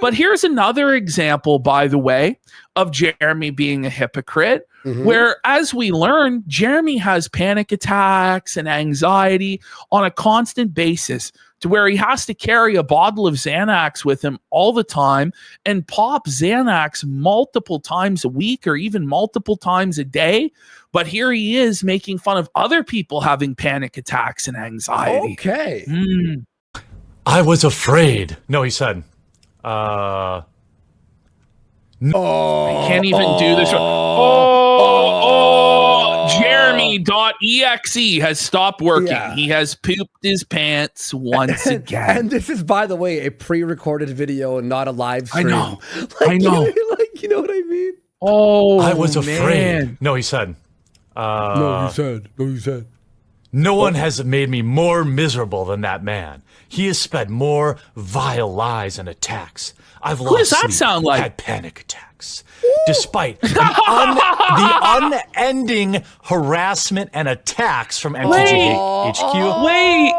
But here's another example, by the way, of Jeremy being a hypocrite, where, as we learn, Jeremy has panic attacks and anxiety on a constant basis, to where he has to carry a bottle of Xanax with him all the time and pop Xanax multiple times a week or even multiple times a day. But here he is making fun of other people having panic attacks and anxiety. Okay. I was afraid. No, he said. I can't even do this. Jeremy.exe has stopped working. Yeah. He has pooped his pants once again. And this is, by the way, a pre-recorded video and not a live stream. I know. Like, I know. You know what I mean? Oh, I was afraid. man. No, he said. No, you said. No one has made me more miserable than that man. He has sped more vile lies and attacks. I've lost does that sleep, sound like? had panic attacks. Despite the unending harassment and attacks from MTG HQ. Wait.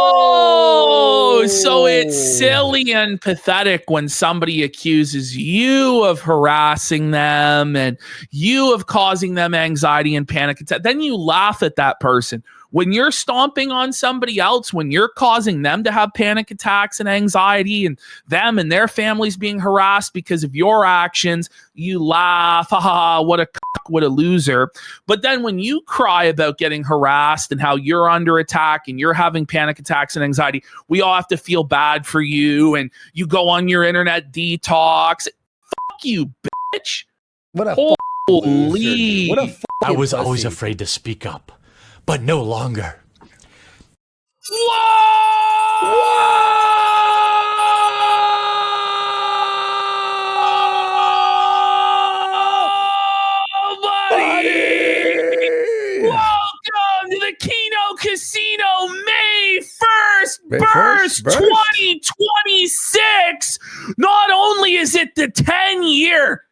Oh, so it's silly and pathetic when somebody accuses you of harassing them and you of causing them anxiety and panic attack. Then you laugh at that person. When you're stomping on somebody else, when you're causing them to have panic attacks and anxiety and them and their families being harassed because of your actions, you laugh, ha, what a cuck, what a loser. But then when you cry about getting harassed and how you're under attack and you're having panic attacks and anxiety, we all have to feel bad for you and you go on your internet detox. Fuck you, bitch. What a holy. What a I was pussy. always afraid to speak up, but no longer. Welcome to the Kino Casino, May 1st, burst 2026. Not only is it the 10-year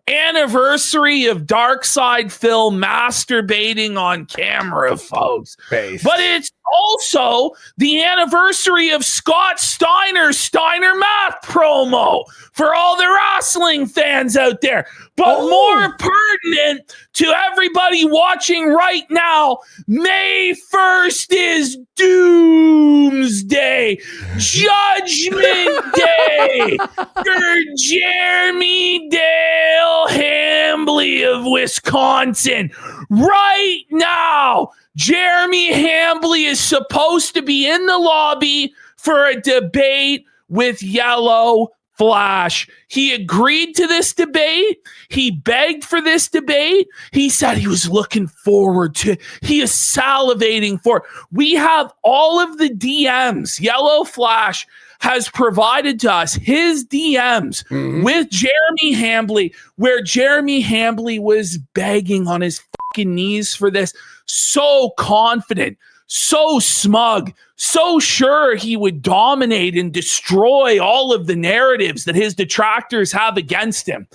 anniversary of Darkside Phil masturbating on camera, folks, but it's also the anniversary of Scott Steiner's Steiner Math promo for all the wrestling fans out there. But more pertinent to everybody watching right now, May 1st is Doomsday, Judgment Day for Jeremy Dale Hambley of Wisconsin. Right now, Jeremy Hambley is supposed to be in the lobby for a debate with YellowFlash. He agreed to this debate. He begged for this debate. He said he was looking forward to it. He is salivating for it. We have all of the DMs. YellowFlash has provided to us his DMs with Jeremy Hambley, where Jeremy Hambley was begging on his fucking knees for this. So confident, so smug, so sure he would dominate and destroy all of the narratives that his detractors have against him.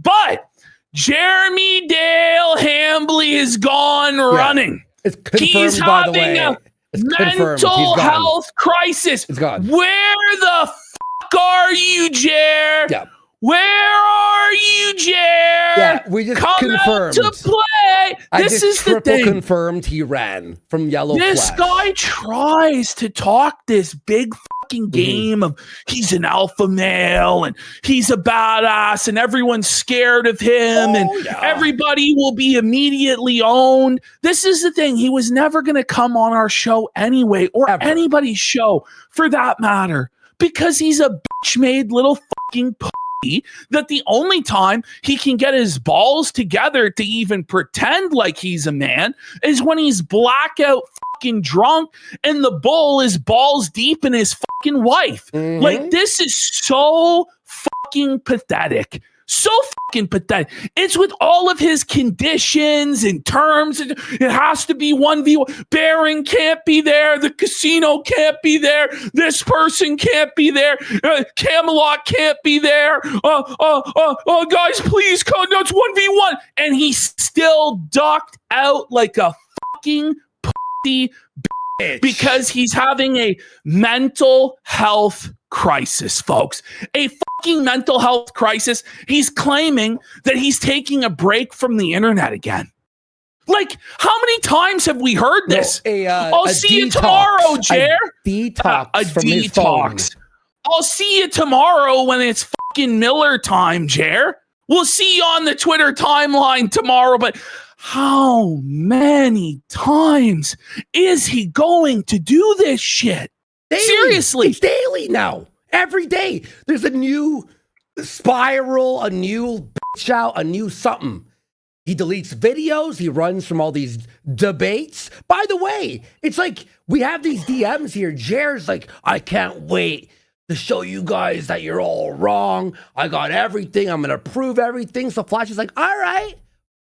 But Jeremy Dale Hambley is gone running. It's confirmed, He's by the having way. a It's mental health crisis. It's gone. Where the fuck are you, Jer? Yeah. Where are you, Jer? Yeah, we just Come confirmed. out to play. This is the triple thing. confirmed he ran from YellowFlash. This guy tries to talk this big fucking game of he's an alpha male and he's a badass and everyone's scared of him and everybody will be immediately owned. This is the thing. He was never going to come on our show anyway, or anybody's show for that matter, because he's a bitch-made little fucking that the only time he can get his balls together to even pretend like he's a man is when he's blackout fucking drunk and the bull is balls deep in his fucking wife. Like, this is so fucking pathetic. So fucking pathetic. It's with all of his conditions and terms. It has to be 1v1. Baron can't be there. The casino can't be there. This person can't be there. Camelot can't be there. Guys, please come. No, it's 1v1. And he still ducked out like a fucking pussy bitch because he's having a mental health crisis, folks. A fucking mental health crisis. He's claiming that he's taking a break from the internet again. Like, how many times have we heard this? I'll see you tomorrow, Jer. A detox. I'll see you tomorrow when it's fucking Miller time, Jer. We'll see you on the Twitter timeline tomorrow, but how many times is he going to do this shit? Daily. Seriously. It's daily now. Every day. There's a new spiral, a new bitch out, a new something. He deletes videos. He runs from all these debates. By the way, it's like we have these DMs here. Jer's like, I can't wait to show you guys that you're all wrong. I got everything. I'm going to prove everything. So Flash is like, all right.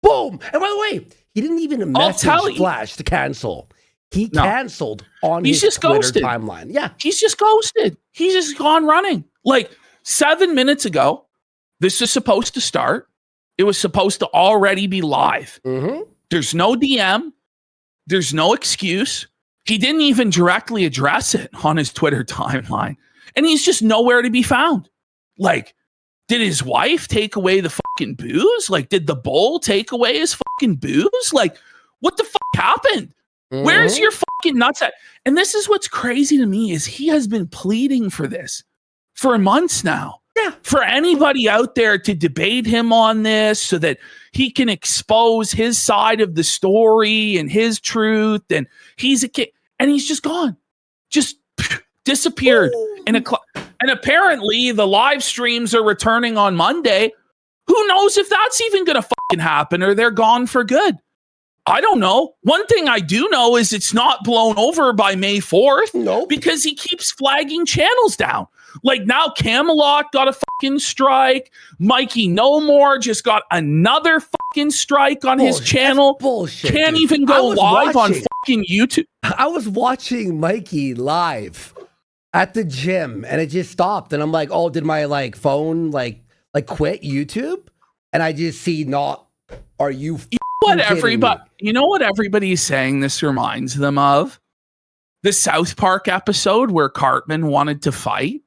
Boom. And by the way, he didn't even message Flash to cancel. He canceled on his Twitter timeline. Yeah. He's just ghosted. He's just gone running. Like 7 minutes ago, this is supposed to start. It was supposed to already be live. Mm-hmm. There's no DM. There's no excuse. He didn't even directly address it on his Twitter timeline. And he's just nowhere to be found. Like, did his wife take away the fucking booze? Like, did the bull take away his fucking booze? Like, what the fuck happened? Mm-hmm. Where's your fucking nuts at? And this is what's crazy to me is he has been pleading for this for months now. Yeah. For anybody out there to debate him on this so that he can expose his side of the story and his truth. And he's a kid. And he's just gone. Just disappeared. And apparently the live streams are returning on Monday. Who knows if that's even going to fucking happen or they're gone for good. I don't know. One thing I do know is it's not blown over by May 4th. Nope. Because he keeps flagging channels down. Like now Camelot got a fucking strike. Mikey No More just got another fucking strike on his channel. Bullshit. Can't even go live on fucking YouTube. I was watching Mikey live at the gym and it just stopped. And I'm like, oh, did my phone quit YouTube? And I just see are you you know what everybody's saying this reminds them of? The South Park episode where Cartman wanted to fight.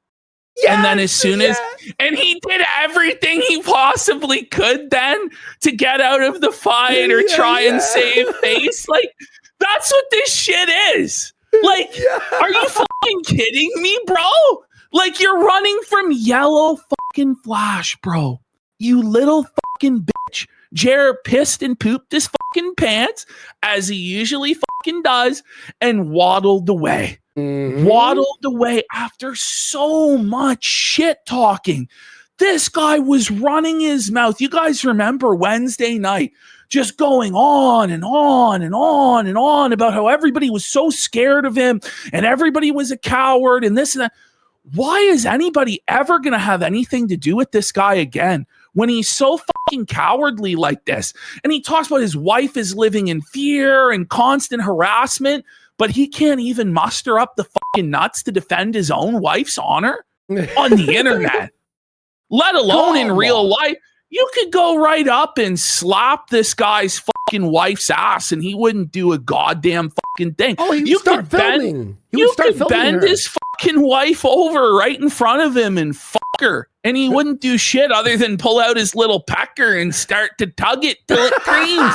Yes, and then as soon as he did everything he possibly could then to get out of the fight or try and save face. Like, that's what this shit is. Like, are you fucking kidding me, bro? Like, you're running from YellowFlash, bro. You little fucking bitch. Jared pissed and pooped his fucking pants, as he usually fucking does, and waddled away. Mm-hmm. Waddled away after so much shit talking. This guy was running his mouth. You guys remember Wednesday night just going on and on and on and on about how everybody was so scared of him and everybody was a coward and this and that. Why is anybody ever going to have anything to do with this guy again when he's so fucking cowardly like this? And he talks about his wife is living in fear and constant harassment, but he can't even muster up the fucking nuts to defend his own wife's honor on the internet, let alone in real life. You could go right up and slap this guy's fucking wife's ass and he wouldn't do a goddamn fucking thing. Oh, he would start filming. You could bend his fucking wife over right in front of him and fuck her. And he wouldn't do shit other than pull out his little pecker and start to tug it till it creams.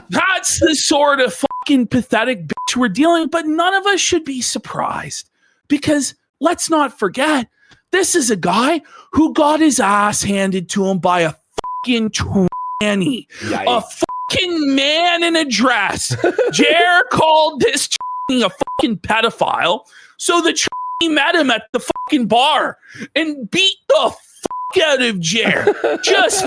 That's the sort of fucking pathetic bitch we're dealing with. But none of us should be surprised because let's not forget, this is a guy who got his ass handed to him by a fucking tranny. A fucking man in a dress. Jer called this tranny a fucking pedophile. So the tranny met him at the fucking bar and beat the fuck out of Jer. Just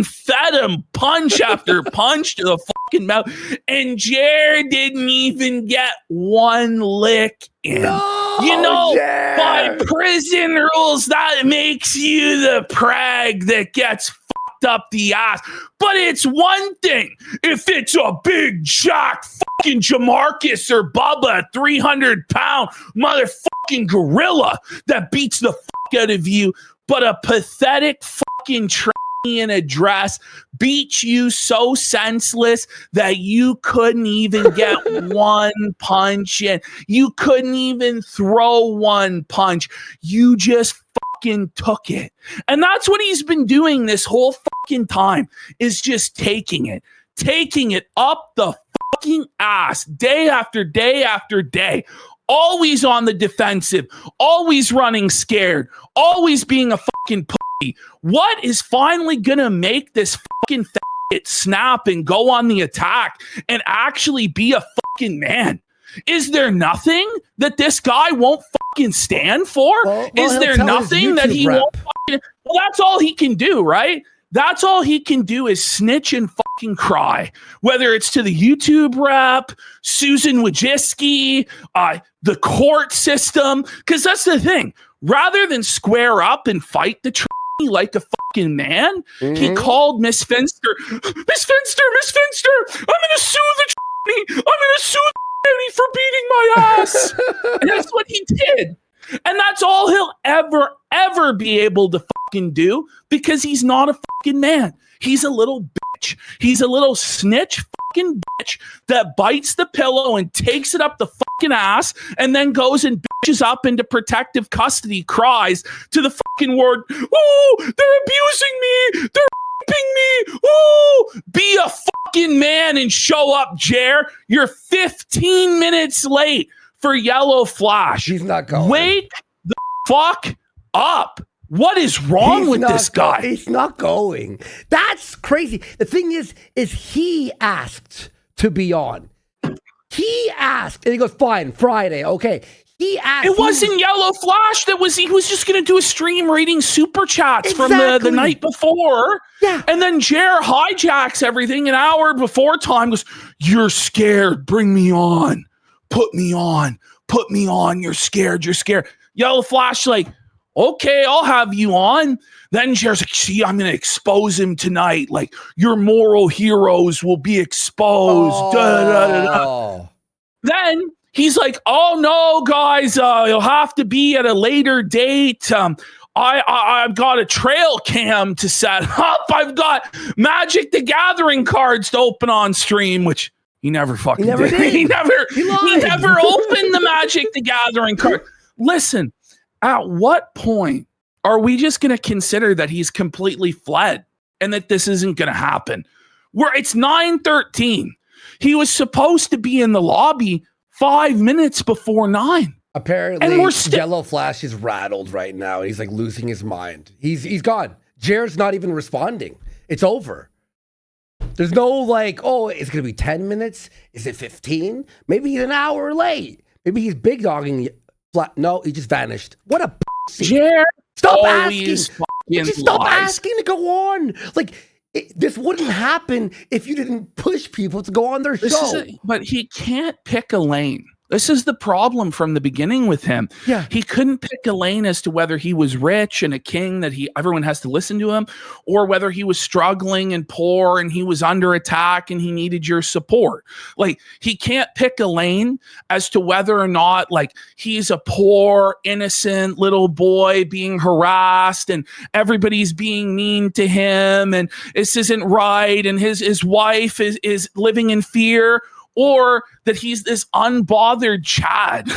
fed him punch after punch to the fucking mouth. And Jer didn't even get one lick in. No, you know, Jer. by prison rules, that makes you the prag that gets fucked up the ass. But it's one thing if it's a big jack fucking Jamarcus or Bubba, 300-pound motherfucking gorilla that beats the fuck out of you. But a pathetic fucking in a dress, beat you so senseless that you couldn't even get one punch in. You couldn't even throw one punch. You just fucking took it. And that's what he's been doing this whole fucking time, is just taking it up the fucking ass day after day after day. Always on the defensive, always running scared, always being a fucking pussy. What is finally gonna make this fucking faggot snap and go on the attack and actually be a fucking man? Is there nothing that this guy won't fucking stand for? Is there nothing that he won't fucking... Well, that's all he can do, right? That's all he can do is snitch and fucking cry. Whether it's to the YouTube rep, Susan Wojcicki, the court system. Because that's the thing. Rather than square up and fight the like a fucking man, he called Miss Finster. Miss Finster, I'm going to sue the I'm going to sue the for beating my ass. And that's what he did. And that's all he'll ever be able to fucking do, because he's not a fucking man. He's a little bitch. He's a little snitch fucking bitch that bites the pillow and takes it up the fucking ass and then goes and bitches up into protective custody, cries to the fucking ward, oh, they're abusing me. They're raping me. Oh, be a fucking man and show up, Jer. You're 15 minutes late for YellowFlash. He's not going. Wake the fuck up. What is wrong with this guy? He's not going. That's crazy. The thing is he asked to be on. He asked, and he goes, fine, Friday, okay. He asked. It wasn't YellowFlash. He was just going to do a stream reading super chats from the night before. Yeah. And then Jer hijacks everything an hour before time, goes, you're scared, bring me on. Put me on. You're scared. YellowFlash like, okay, I'll have you on. Then Jer's like, see, I'm going to expose him tonight. Like, your moral heroes will be exposed. Oh. Then he's like, oh, no, guys, you'll have to be at a later date. I've got a trail cam to set up. I've got Magic the Gathering cards to open on stream, which... He never fucking did. He never opened the Magic the Gathering card. Listen, at what point are we just going to consider that he's completely fled and that this isn't going to happen? It's 9:13. He was supposed to be in the lobby 5 minutes before 9. Apparently, and YellowFlash is rattled right now. He's like losing his mind. He's gone. Jared's not even responding. It's over. There's no like, oh, it's going to be 10 minutes. Is it 15? Maybe he's an hour late. Maybe he's big dogging. No, he just vanished. What a pussy. Jared, stop asking. Just stop asking to go on. Like, this wouldn't happen if you didn't push people to go on their show. But he can't pick a lane. This is the problem from the beginning with him. Yeah. He couldn't pick a lane as to whether he was rich and a king that everyone has to listen to him, or whether he was struggling and poor and he was under attack and he needed your support. Like, he can't pick a lane as to whether or not, like, he's a poor, innocent little boy being harassed and everybody's being mean to him and this isn't right and his wife is living in fear, or that he's this unbothered Chad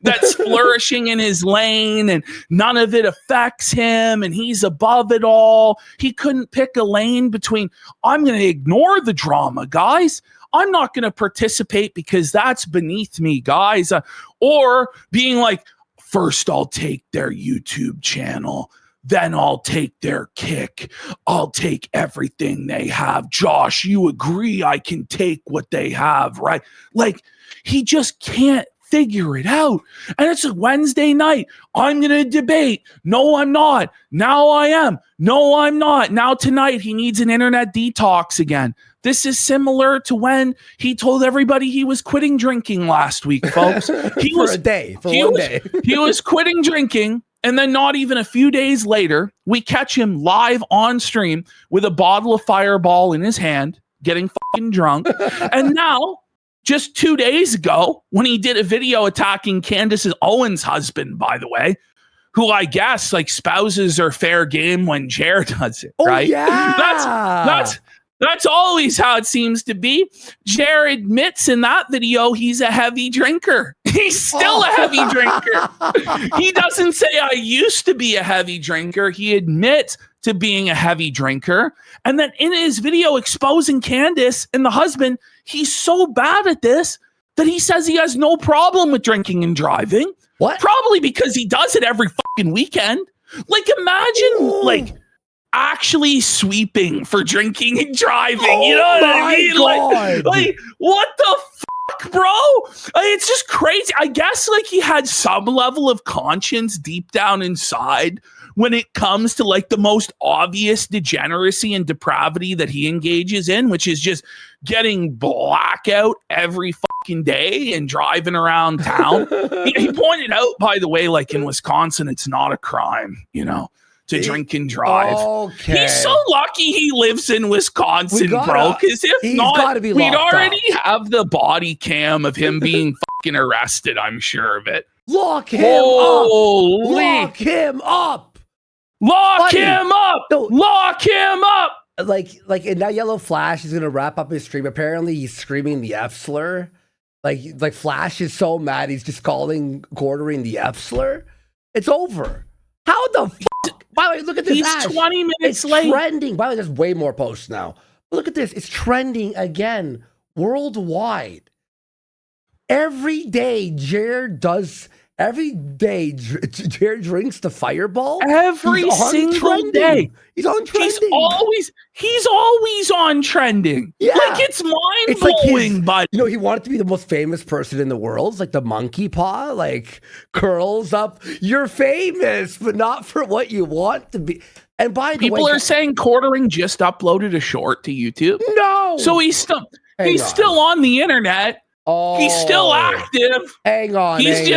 that's flourishing in his lane and none of it affects him and he's above it all. He couldn't pick a lane between, I'm going to ignore the drama, guys. I'm not going to participate because that's beneath me, guys. Or being like, first I'll take their YouTube channel. Then I'll take their kick. I'll take everything they have. Josh, you agree I can take what they have, right? Like, he just can't figure it out. And it's a Wednesday night. I'm going to debate. No, I'm not. Now I am. No, I'm not. Now tonight he needs an internet detox again. This is similar to when he told everybody he was quitting drinking last week, folks. He was one day. He was quitting drinking. And then not even a few days later, we catch him live on stream with a bottle of Fireball in his hand, getting fucking drunk. And now, just 2 days ago, when he did a video attacking Candace Owens' husband, by the way, who I guess like spouses are fair game when Jer does it, Oh, right? yeah. That's always how it seems to be. Jer admits in that video he's a heavy drinker. He's still a heavy drinker. He doesn't say I used to be a heavy drinker. He admits to being a heavy drinker. And then in his video exposing Candace and the husband, he's so bad at this that he says he has no problem with drinking and driving. What? Probably because he does it every fucking weekend. Like, imagine, like, actually sweeping for drinking and driving. You know what I mean? Like, what the fuck, bro? It's just crazy. I guess, like, he had some level of conscience deep down inside when it comes to, like, the most obvious degeneracy and depravity that he engages in, which is just getting blackout every fucking day and driving around town. He pointed out, by the way, like, in Wisconsin, it's not a crime, you know, to drink and drive. Okay. He's so lucky he lives in Wisconsin, bro, because if not, we'd already have the body cam of him being fucking arrested, I'm sure of it. Lock him up! Lock him up! Lock him up! No. Lock him up! Like, and now YellowFlash is gonna wrap up his stream. Apparently, he's screaming the F slur. Like Flash is so mad he's just quartering the F slur. It's over. How the fuck? By the way, look at this. He's 20 minutes late. Trending. By the way, there's way more posts now. But look at this. It's trending again worldwide. Every day, Jared drinks the Fireball. Every single day. He's on trending. He's always on trending. Yeah. Like, it's mind-blowing, but you know, he wanted to be the most famous person in the world. It's like the monkey paw, like curls up. You're famous, but not for what you want to be. And by the way, people are saying Quartering just uploaded a short to YouTube. No. So he's still on the internet. Oh, he's still active. Hang on. Is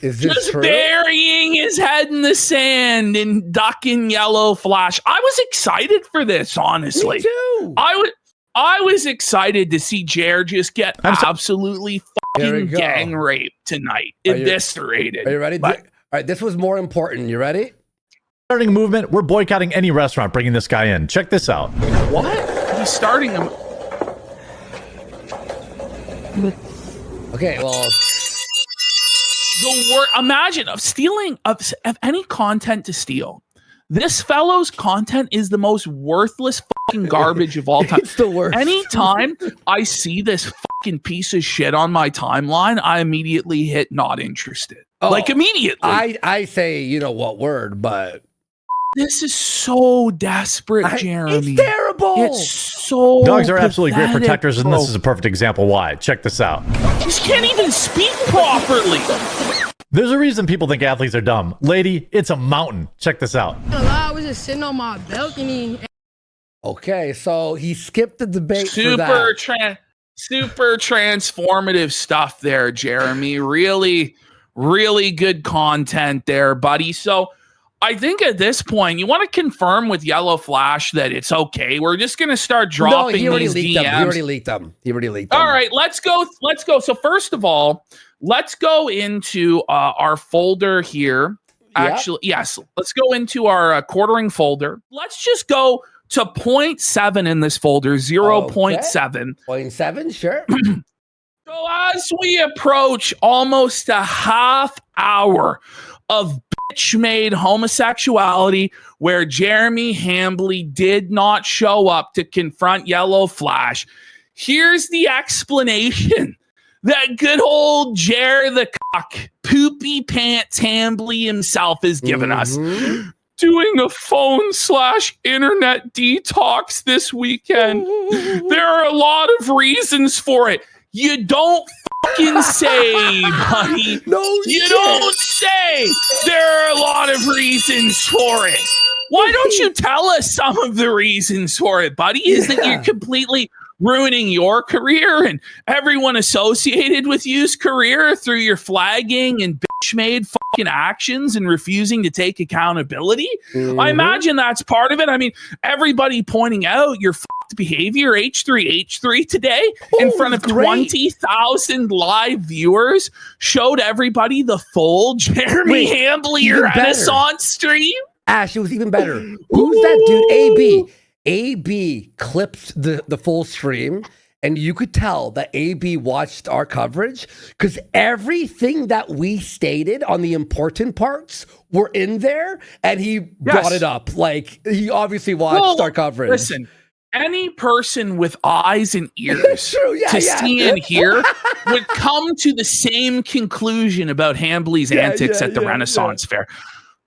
this just true? Burying his head in the sand and ducking YellowFlash. I was excited for this, honestly. Me too. I was excited to see Jer just get absolutely fucking gang raped tonight. Eviscerated. Are you ready? All right, this was more important. You ready? Starting a movement, we're boycotting any restaurant bringing this guy in. Check this out. What? He's starting him. Okay, well, imagine of stealing of any content to steal. This fellow's content is the most worthless fucking garbage of all time. It's the worst. Anytime I see this fucking piece of shit on my timeline, I immediately hit not interested. Like, immediately. I say, you know what word, but this is so desperate, Jeremy. It's terrible. It's so Dogs are absolutely great pathetic, protectors, and bro. this is a perfect example why. Check this out. He can't even speak properly. There's a reason people think athletes are dumb. Lady, it's a mountain. Check this out. I was just sitting on my balcony. Okay, so he skipped the debate Super transformative stuff there, Jeremy. Really, really good content there, buddy. So I think at this point, you want to confirm with YellowFlash that it's okay. We're just going to start dropping these DMs. He already leaked them. All right, let's go. So first of all, let's go into our folder here. Actually, yes, let's go into our quartering folder. Let's just go to 0.7 in this folder, 0.7. 0.7, sure. So as we approach almost a half hour of bitch-made homosexuality where Jeremy Hambly did not show up to confront YellowFlash, here's the explanation that good old Jer the cock, poopy pants Hambly himself has given us. Doing a phone/internet detox this weekend. There are a lot of reasons for it. You don't fucking say, buddy. No, you don't say. There are a lot of reasons for it. Why don't you tell us some of the reasons for it, buddy? Is that you're completely ruining your career and everyone associated with you's career through your flagging and bitch-made fucking actions and refusing to take accountability? I imagine that's part of it. I mean, everybody pointing out your fucked behavior, H3H3 today, in front of 20,000 live viewers, showed everybody the full Jeremy Hambly Renaissance stream. Ash, it was even better. Who's that dude? AB. AB clipped the full stream, and you could tell that AB watched our coverage because everything that we stated on the important parts were in there, and he brought it up. Like, he obviously watched our coverage. Listen, any person with eyes and ears see and hear would come to the same conclusion about Hambly's antics at the Renaissance Fair.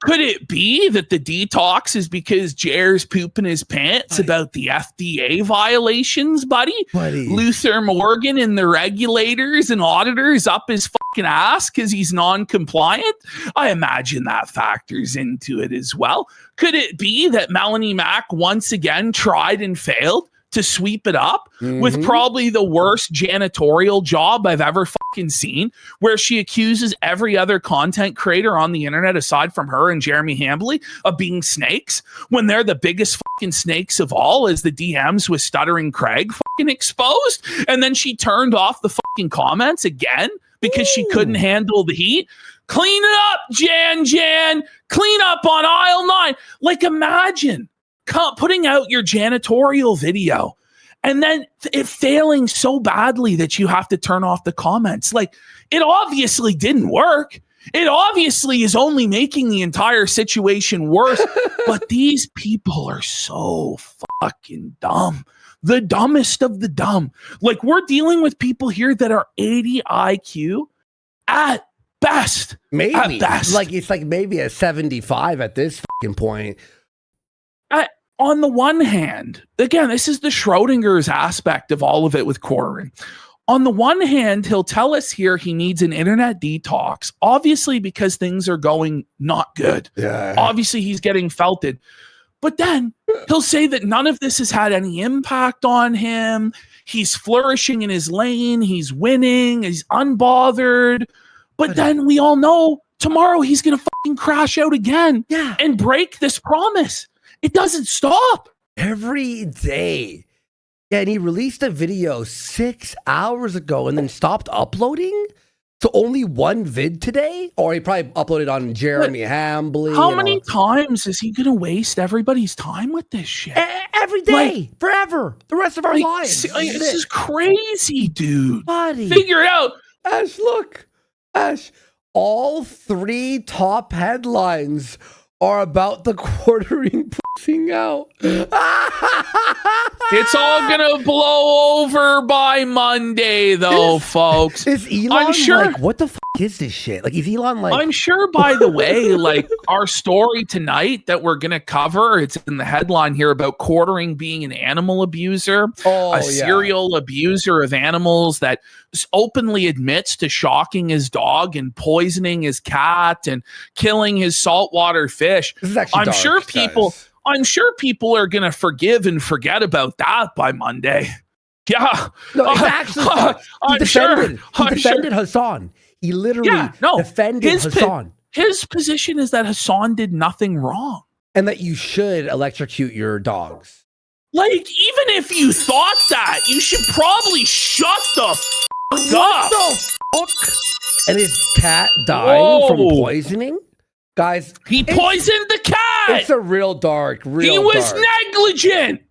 Could it be that the detox is because Jer's pooping his pants about the FDA violations, buddy? Luther Morgan and the regulators and auditors up his fucking ass because he's non-compliant? I imagine that factors into it as well. Could it be that Melanie Mack once again tried and failed to sweep it up with probably the worst janitorial job I've ever fucking seen, where she accuses every other content creator on the internet aside from her and Jeremy Hambly of being snakes, when they're the biggest fucking snakes of all, as the DMs with Stuttering Craig fucking exposed? And then she turned off the fucking comments again because she couldn't handle the heat. Clean it up, Jan. Clean up on aisle 9. Like, imagine putting out your janitorial video and then it failing so badly that you have to turn off the comments. Like, it obviously didn't work. It obviously is only making the entire situation worse. But these people are so fucking dumb. The dumbest of the dumb. Like, we're dealing with people here that are 80 IQ at best. Maybe. At best. Like, it's like maybe a 75 at this fucking point. On the one hand, again, this is the Schrodinger's aspect of all of it with quartering. On the one hand, he'll tell us here he needs an internet detox, obviously because things are going not good. Yeah. Obviously, he's getting felted. But then he'll say that none of this has had any impact on him. He's flourishing in his lane. He's winning. He's unbothered. But then we all know tomorrow he's going to fucking crash out again and break this promise. It doesn't stop. Every day. Yeah, and he released a video 6 hours ago and then stopped uploading? So only one vid today? Or he probably uploaded on Jeremy Hambly. How many times is he going to waste everybody's time with this shit? Every day. Forever. The rest of our lives. This is crazy, dude. Buddy. Figure it out. Ash, look. Ash, all 3 top headlines are about the quartering pussing out. It's all gonna blow over by Monday, though, folks. Is Elon like, what the fuck is this shit? Like, is Elon like... I'm sure, by the way, like, our story tonight that we're gonna cover, it's in the headline here about quartering being an animal abuser, a serial abuser of animals that openly admits to shocking his dog and poisoning his cat and killing his saltwater fish. I'm sure people are going to forgive and forget about that by Monday. Yeah. No, it's actually he defended Hassan. He literally defended Hassan. His position is that Hassan did nothing wrong. And that you should electrocute your dogs. Like, even if you thought that, you should probably shut the fuck up. The fuck? And his cat dying from poisoning? Guys, he poisoned the cat. It's a real dark, He was negligent.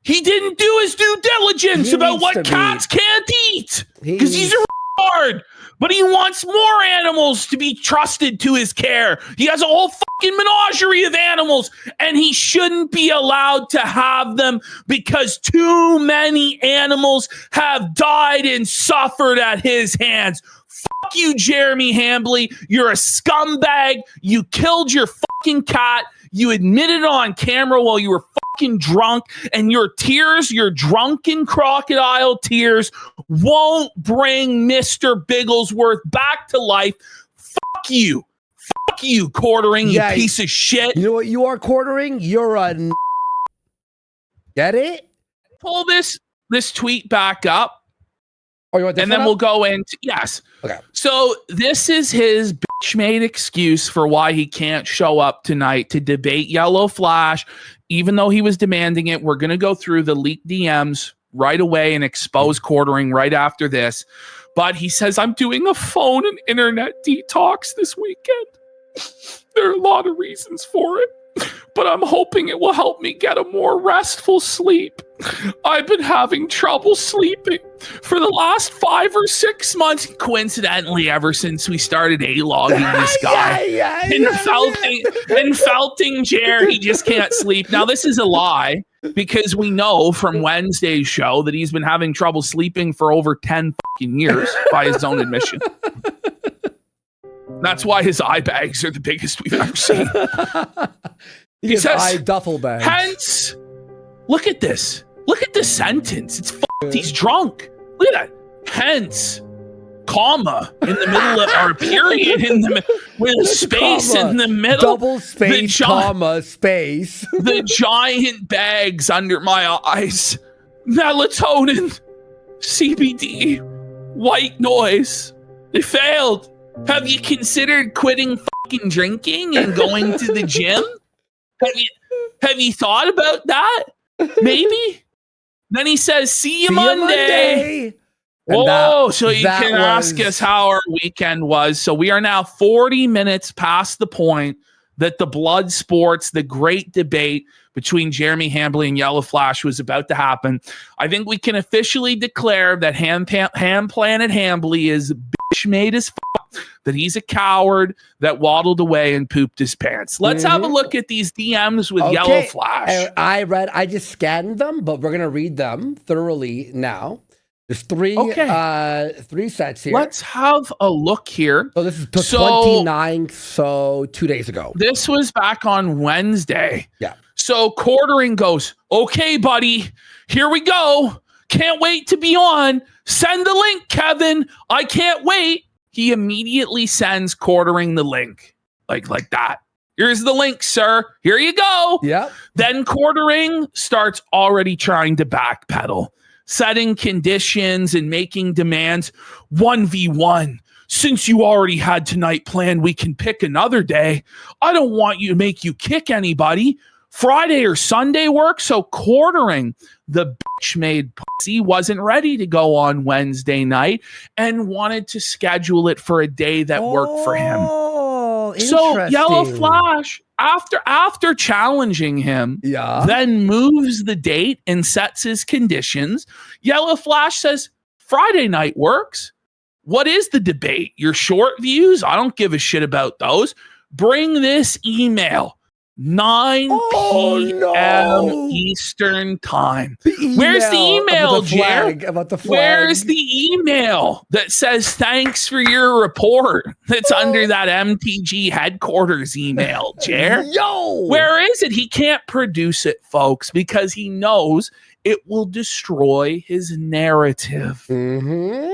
He didn't do his due diligence about what cats can't eat because he's a retard. But he wants more animals to be trusted to his care. He has a whole fucking menagerie of animals, and he shouldn't be allowed to have them because too many animals have died and suffered at his hands. Fuck you, Jeremy Hambly. You're a scumbag. You killed your fucking cat. You admitted on camera while you were fucking drunk, and your tears, your drunken crocodile tears, won't bring Mr. Bigglesworth back to life. Fuck you. Fuck you, quartering, you piece of shit. You know what you are, quartering? You're a Get it? Pull this tweet back up. Oh, you want this and then we'll go into, yes. Okay. So this is his bitch-made excuse for why he can't show up tonight to debate YellowFlash, even though he was demanding it. We're going to go through the leaked DMs right away and expose quartering right after this. But he says, I'm doing a phone and internet detox this weekend. There are a lot of reasons for it, but I'm hoping it will help me get a more restful sleep. I've been having trouble sleeping for the last 5 or 6 months, coincidentally, ever since we started A-logging this guy. And felting Jer, he just can't sleep. Now, this is a lie, because we know from Wednesday's show that he's been having trouble sleeping for over 10 fucking years by his own admission. That's why his eye bags are the biggest we've ever seen. He says, eye duffel bags. Hence, look at this. Look at this sentence. It's fucked. He's drunk. Look at that. Hence, comma in the middle of, or period in the with a space comma, in the middle. Double space, comma, space. The giant bags under my eyes. Melatonin, CBD, white noise. They failed. Have you considered quitting fucking drinking and going to the gym? Have you thought about that? Maybe. Then he says, see you Monday. Whoa, so you can ask us how our weekend was. So we are now 40 minutes past the point that the blood sports, the great debate between Jeremy Hambley and YellowFlash was about to happen. I think we can officially declare that Ham Planet Hambley is bitch made as fuck, that he's a coward that waddled away and pooped his pants. Let's have a look at these DMs with YellowFlash. I just scanned them, but we're going to read them thoroughly now. There's three sets here. Let's have a look here. So this is the 29th, so 2 days ago. This was back on Wednesday. Yeah. So Quartering goes, okay, buddy, here we go. Can't wait to be on. Send the link, Kevin. I can't wait. He immediately sends Quartering the link. Like that. Here's the link, sir. Here you go. Yeah. Then Quartering starts already trying to backpedal, setting conditions and making demands. 1v1. Since you already had tonight planned, we can pick another day. I don't want you to make you kick anybody. Friday or Sunday work. So Quartering, the bitch-made pussy, wasn't ready to go on Wednesday night and wanted to schedule it for a day that worked for him. So YellowFlash, after challenging him, then moves the date and sets his conditions. YellowFlash says, Friday night works. What is the debate? Your short views? I don't give a shit about those. Bring this email. 9 p.m. Eastern time. Where's the email, Jer? Where's the email that says thanks for your report that's under that MTG headquarters email, Jer? Where is it? He can't produce it, folks, because he knows it will destroy his narrative. There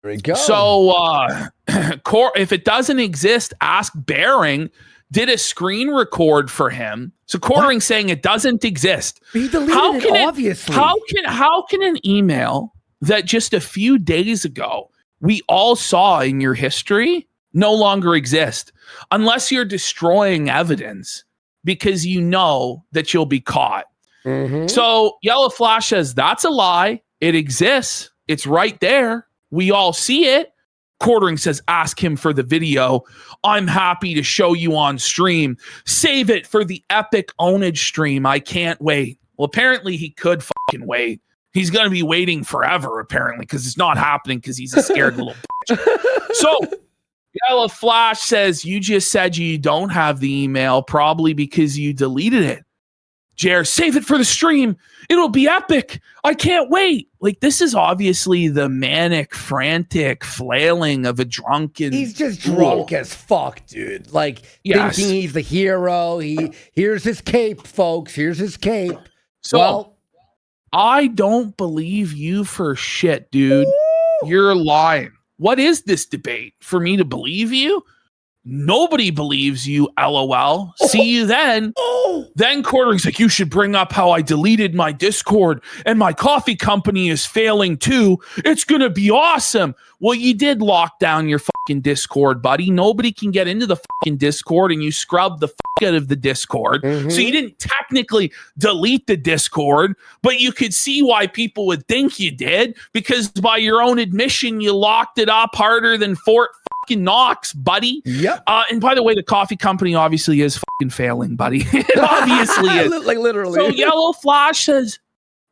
we go. So if it doesn't exist, ask Bering. Did a screen record for him. So Quartering saying it doesn't exist. He deleted it, obviously. How can an email that just a few days ago we all saw in your history no longer exist? Unless you're destroying evidence because you know that you'll be caught. So YellowFlash says that's a lie. It exists. It's right there. We all see it. Quartering says, ask him for the video. I'm happy to show you on stream. Save it for the epic ownage stream. I can't wait. Well, apparently he could fucking wait. He's going to be waiting forever, apparently, because it's not happening because he's a scared little bitch. So YellowFlash says, you just said you don't have the email, probably because you deleted it. Jer, save it for the stream. It'll be epic. I can't wait. Like, this is obviously the manic, frantic flailing of a drunken. He's just drunk as fuck, dude. Like, thinking he's the hero. Here's his cape, folks. Here's his cape. So, I don't believe you for shit, dude. You're lying. What is this debate? For me to believe you? Nobody believes you, LOL. See you then. Then Quartering's like, you should bring up how I deleted my Discord and my coffee company is failing too. It's going to be awesome. Well, you did lock down your fucking Discord, buddy. Nobody can get into the fucking Discord and you scrubbed the fuck out of the Discord. So you didn't technically delete the Discord, but you could see why people would think you did because by your own admission, you locked it up harder than Fort fucking Knox, buddy. Yep. And by the way, the coffee company obviously is fucking failing, buddy. It obviously is. Like literally. So YellowFlash says,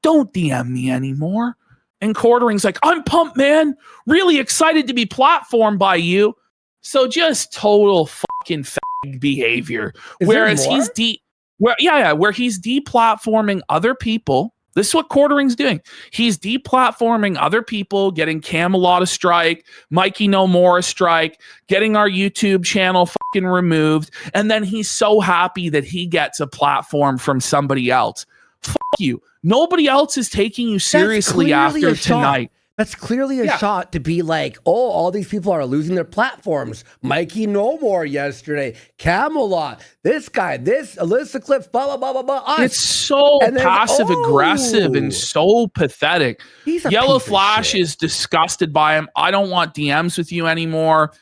don't DM me anymore. And Quartering's like, I'm pumped, man. Really excited to be platformed by you. So just total fucking fag behavior. Whereas he's where he's deplatforming other people. This is what Quartering's doing. He's deplatforming other people, getting Camelot a strike, Mikey No More a strike, getting our YouTube channel fucking removed. And then he's so happy that he gets a platform from somebody else. Fuck you. Nobody else is taking you seriously after tonight. That's clearly a shot to be like, oh, all these people are losing their platforms. Mikey No More yesterday, Camelot, this guy, this Alyssa Clips, blah, blah, blah, blah, blah. Us. It's so passive aggressive and so pathetic. YellowFlash is disgusted by him. I don't want DMs with you anymore.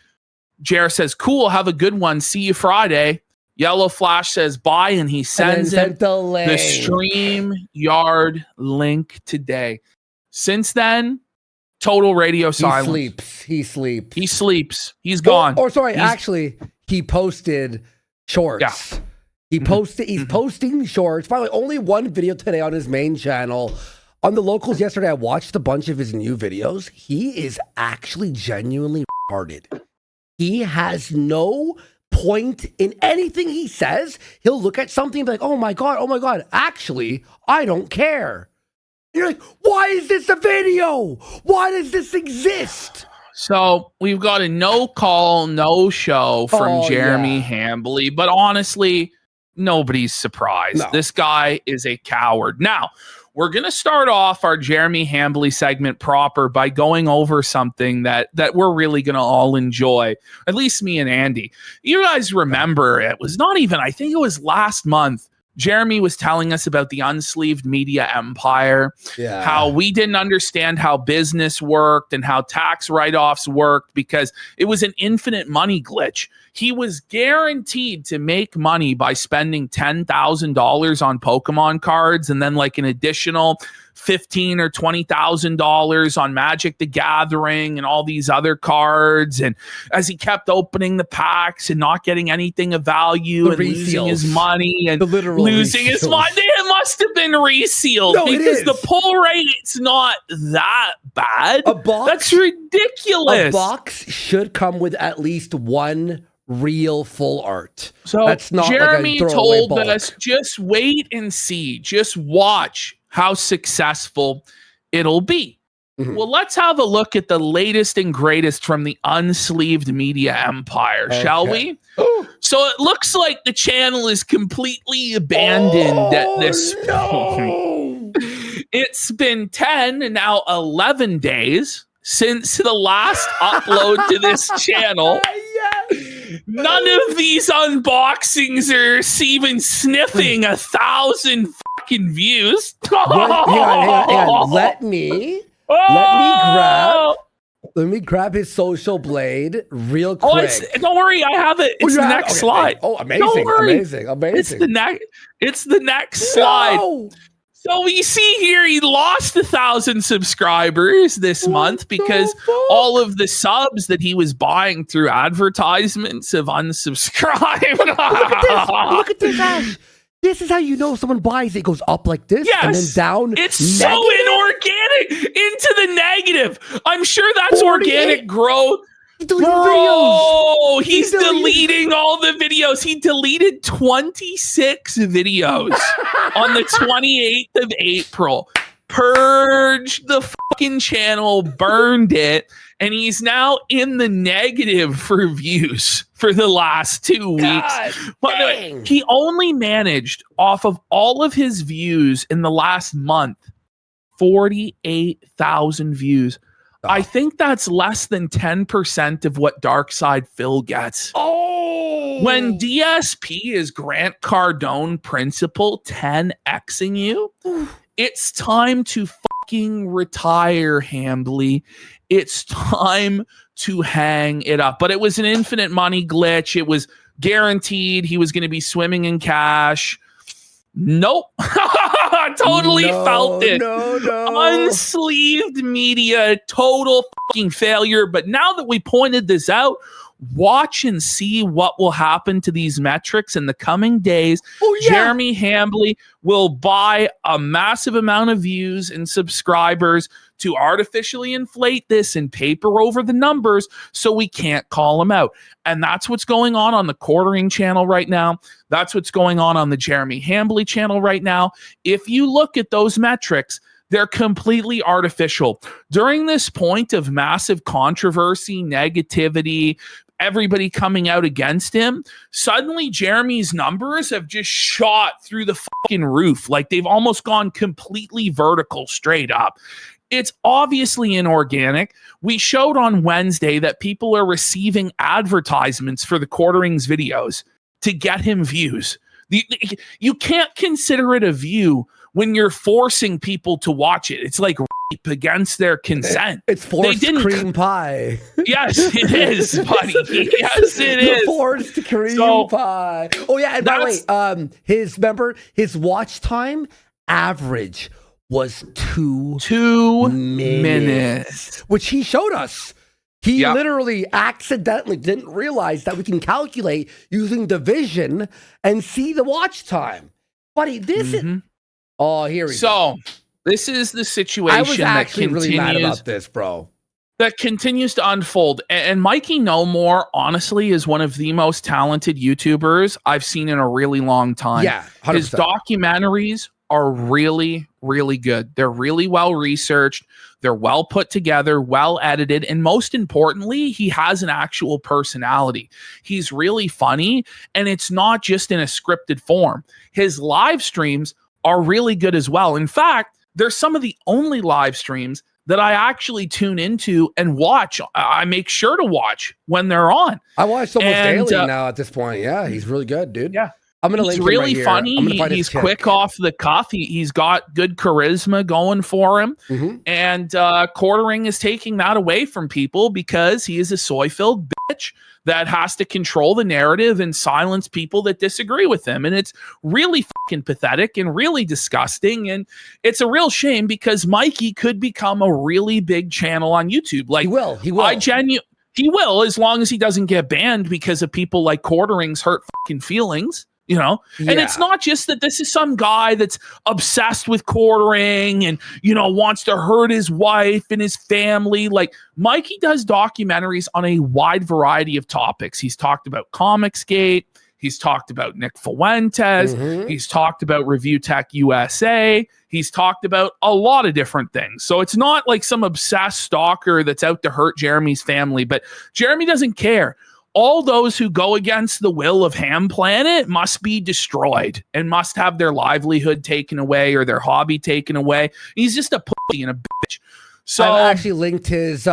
Jer says, cool, have a good one. See you Friday. YellowFlash says bye, and he sends him the StreamYard link today. Since then, total radio silence. He sleeps. He's gone. Actually, he posted shorts. Yeah. He's posting shorts. Finally, only one video today on his main channel. On the locals yesterday, I watched a bunch of his new videos. He is actually genuinely retarded. He has no point in anything he says. He'll look at something and be like, oh my God. Actually, I don't care. You're like, why is this a video? Why does this exist? So we've got a no call, no show from Jeremy Hambly, but honestly, nobody's surprised. No. This guy is a coward. Now, we're going to start off our Jeremy Hambly segment proper by going over something that we're really going to all enjoy, at least me and Andy. You guys remember, it was not even, I think it was last month, Jeremy was telling us about the unsleeved media empire, how we didn't understand how business worked and how tax write-offs worked because it was an infinite money glitch. He was guaranteed to make money by spending $10,000 on Pokemon cards and then like an additional $15,000 or $20,000 on Magic the Gathering and all these other cards. And as he kept opening the packs and not getting anything of value and losing his money and losing his money, it must have been resealed because the pull rate's not that bad. That's ridiculous. A box should come with at least one real full art. So that's not Jeremy told us, just wait and see. Just watch how successful it'll be. Well, let's have a look at the latest and greatest from the unsleeved media empire, shall we? So it looks like the channel is completely abandoned at this point. It's been 10 and now 11 days since the last upload to this channel. None of these unboxings are even sniffing 1,000 fucking views. Hang on. Let me grab his social blade real quick. Don't worry, I have it. It's the next slide. Oh, amazing! Don't worry. Amazing! It's the next slide. So we see here he lost 1,000 subscribers this month because all of the subs that he was buying through advertisements have unsubscribed. Look at this, Ash. This is how you know someone buys it. It goes up like this and then down. It's so inorganic into the negative. I'm sure that's organic growth. He's deleting videos. He's deleting all the videos. He deleted 26 videos on the 28th of April. Purged the fucking channel, burned it, and he's now in the negative for views for the last 2 weeks. But he only managed off of all of his views in the last month, 48,000 views. I think that's less than 10% of what Darkside Phil gets. When DSP is Grant Cardone principal 10xing you, it's time to fucking retire, Hambly. It's time to hang it up. But it was an infinite money glitch. It was guaranteed he was going to be swimming in cash. Nope. Totally felt it. No. Unsleeved media, total fucking failure. But now that we pointed this out, watch and see what will happen to these metrics in the coming days. Jeremy Hambly will buy a massive amount of views and subscribers to artificially inflate this and paper over the numbers so we can't call him out. And that's what's going on the Quartering channel right now. That's what's going on the Jeremy Hambly channel right now. If you look at those metrics, they're completely artificial. During this point of massive controversy, negativity, everybody coming out against him, suddenly Jeremy's numbers have just shot through the fucking roof. Like they've almost gone completely vertical straight up. It's obviously inorganic. We showed on Wednesday that people are receiving advertisements for the Quarterings videos to get him views. You can't consider it a view when you're forcing people to watch it. It's like rape against their consent. It's forced cream pie. Yes, it is, buddy. Yes, it is. Forced cream pie. Oh, yeah. And by the way, his watch time average was 2 minutes, which he showed us. He literally accidentally didn't realize that we can calculate using division and see the watch time. Buddy, this is... Oh, here we go. So, this is the situation I was actually really mad about this, bro. That continues to unfold. And Mikey No More, honestly, is one of the most talented YouTubers I've seen in a really long time. Yeah, 100%. His documentaries are really, really good. They're really well researched. They're well put together, well edited, and most importantly, he has an actual personality. He's really funny, and it's not just in a scripted form. His live streams are really good as well. In fact, they're some of the only live streams that I actually tune into and watch. I make sure to watch when they're on. I watch almost daily now at this point. Yeah, he's really good, dude. Yeah. I'm gonna link him right here. Funny. He's quick off the cuff. He's got good charisma going for him. And Quartering is taking that away from people because he is a soy-filled bitch that has to control the narrative and silence people that disagree with him. And it's really fucking pathetic and really disgusting. And it's a real shame because Mikey could become a really big channel on YouTube. Like, he will. He will, as long as he doesn't get banned because of people like Quartering's hurt fucking feelings. You know, and it's not just that this is some guy that's obsessed with Quartering and, you know, wants to hurt his wife and his family. Like, Mikey does documentaries on a wide variety of topics. He's talked about Comicsgate. He's talked about Nick Fuentes. He's talked about Review Tech USA. He's talked about a lot of different things. So it's not like some obsessed stalker that's out to hurt Jeremy's family, but Jeremy doesn't care. All those who go against the will of Ham Planet must be destroyed and must have their livelihood taken away or their hobby taken away. He's just a pussy and a bitch. So I've actually linked his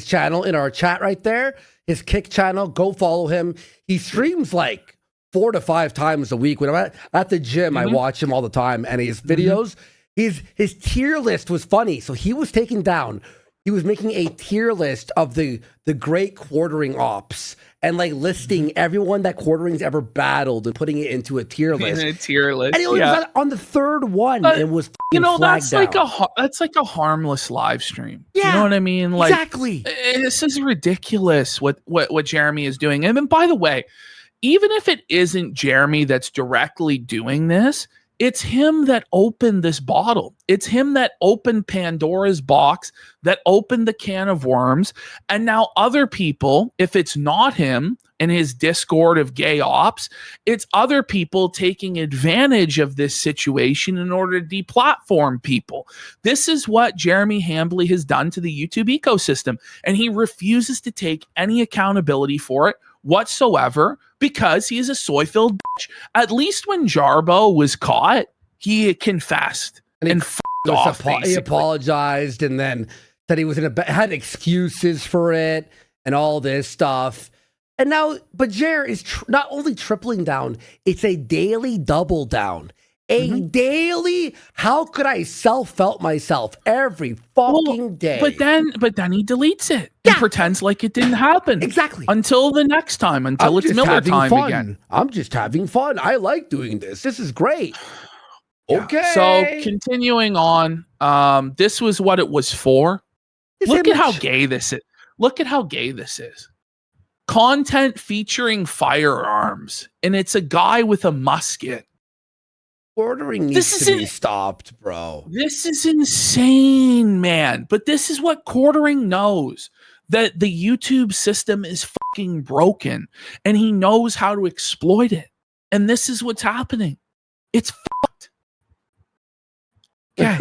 channel in our chat right there. His Kick channel. Go follow him. He streams like 4 to 5 times a week. When I'm at the gym, I watch him all the time. And his videos, his tier list was funny. So he was taken down. He was making a tier list of the great Quartering ops and like listing everyone that Quartering's ever battled and putting it into a tier list. In a tier list, and he was on the 3rd one and was that's like a harmless live stream. Yeah, you know what I mean? Like, exactly. This is ridiculous what Jeremy is doing. And then, by the way, even if it isn't Jeremy that's directly doing this, it's him that opened this bottle. It's him that opened Pandora's box, that opened the can of worms. And now other people, if it's not him and his Discord of gay ops, it's other people taking advantage of this situation in order to deplatform people. This is what Jeremy Hambly has done to the YouTube ecosystem. And he refuses to take any accountability for it whatsoever because he is a soy-filled bitch. At least when Jarbo was caught, he confessed and he apologized and then said he was had excuses for it and all this stuff. And now, but Jer is not only tripling down, it's a daily double down. A daily, how could I self-felt myself every fucking day? But then he deletes it. He pretends like it didn't happen. Exactly. Until the next time, until it's Miller time again. I'm just having fun. I like doing this. This is great. Yeah. Okay. So continuing on, this was what it was for. Look at how gay this is. Look at how gay this is. Content featuring firearms, and it's a guy with a musket. Ordering needs to be stopped, bro. This is insane, man. But this is what quartering knows. That the YouTube system is fucking broken. And he knows how to exploit it. And this is what's happening. It's fucked. Okay.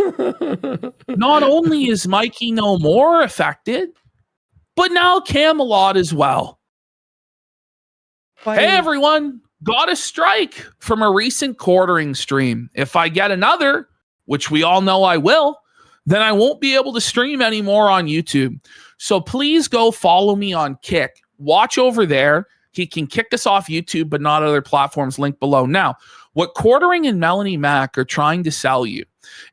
Not only is Mikey No More affected, but now Camelot as well. Hey, everyone. Got a strike from a recent quartering stream. If I get another, which we all know I will, then I won't be able to stream anymore on YouTube. So please go follow me on Kick. Watch over there. He can kick us off YouTube, but not other platforms. Link below. Now, what Quartering and Melanie Mac are trying to sell you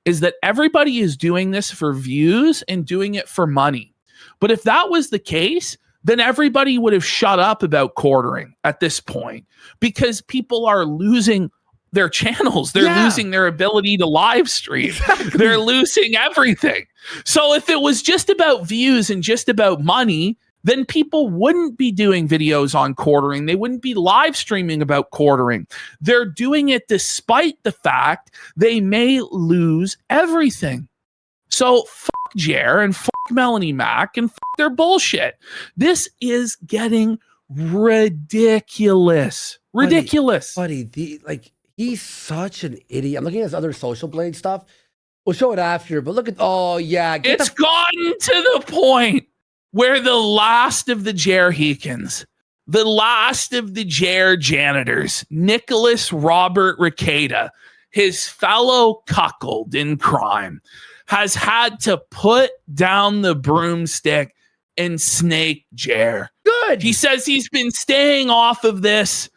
is that everybody is doing this for views and doing it for money. But if that was the case, then everybody would have shut up about quartering at this point because people are losing their channels. They're losing their ability to live stream. Exactly. They're losing everything. So if it was just about views and just about money, then people wouldn't be doing videos on quartering. They wouldn't be live streaming about quartering. They're doing it despite the fact they may lose everything. So fuck Jer and fuck Melanie Mac and fuck their bullshit. This is getting ridiculous. Ridiculous. Buddy, he's such an idiot. I'm looking at his other Social Blade stuff. We'll show it after, but look at, it's gotten to the point where the last of the Jer Heekins, the last of the Jer janitors, Nicholas Robert Rekieta, his fellow cuckold in crime, has had to put down the broomstick and snake Jer. Good. He says he's been staying off of this,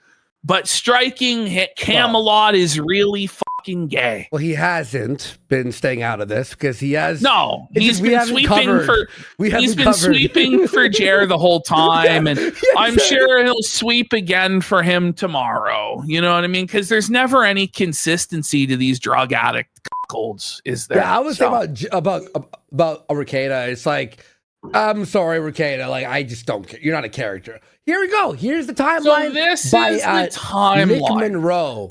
but striking Camelot is really fucking gay. Well, he hasn't been staying out of this because he has. No, he's been sweeping for Jer the whole time, and I'm sure he'll sweep again for him tomorrow. You know what I mean? Because there's never any consistency to these drug addict cuckolds, is there? Yeah, I was thinking about Rekieta. It's like, I'm sorry, Rekieta. Like, I just don't care. You're not a character. Here we go. Here's the timeline. So this is the timeline. Nick Monroe.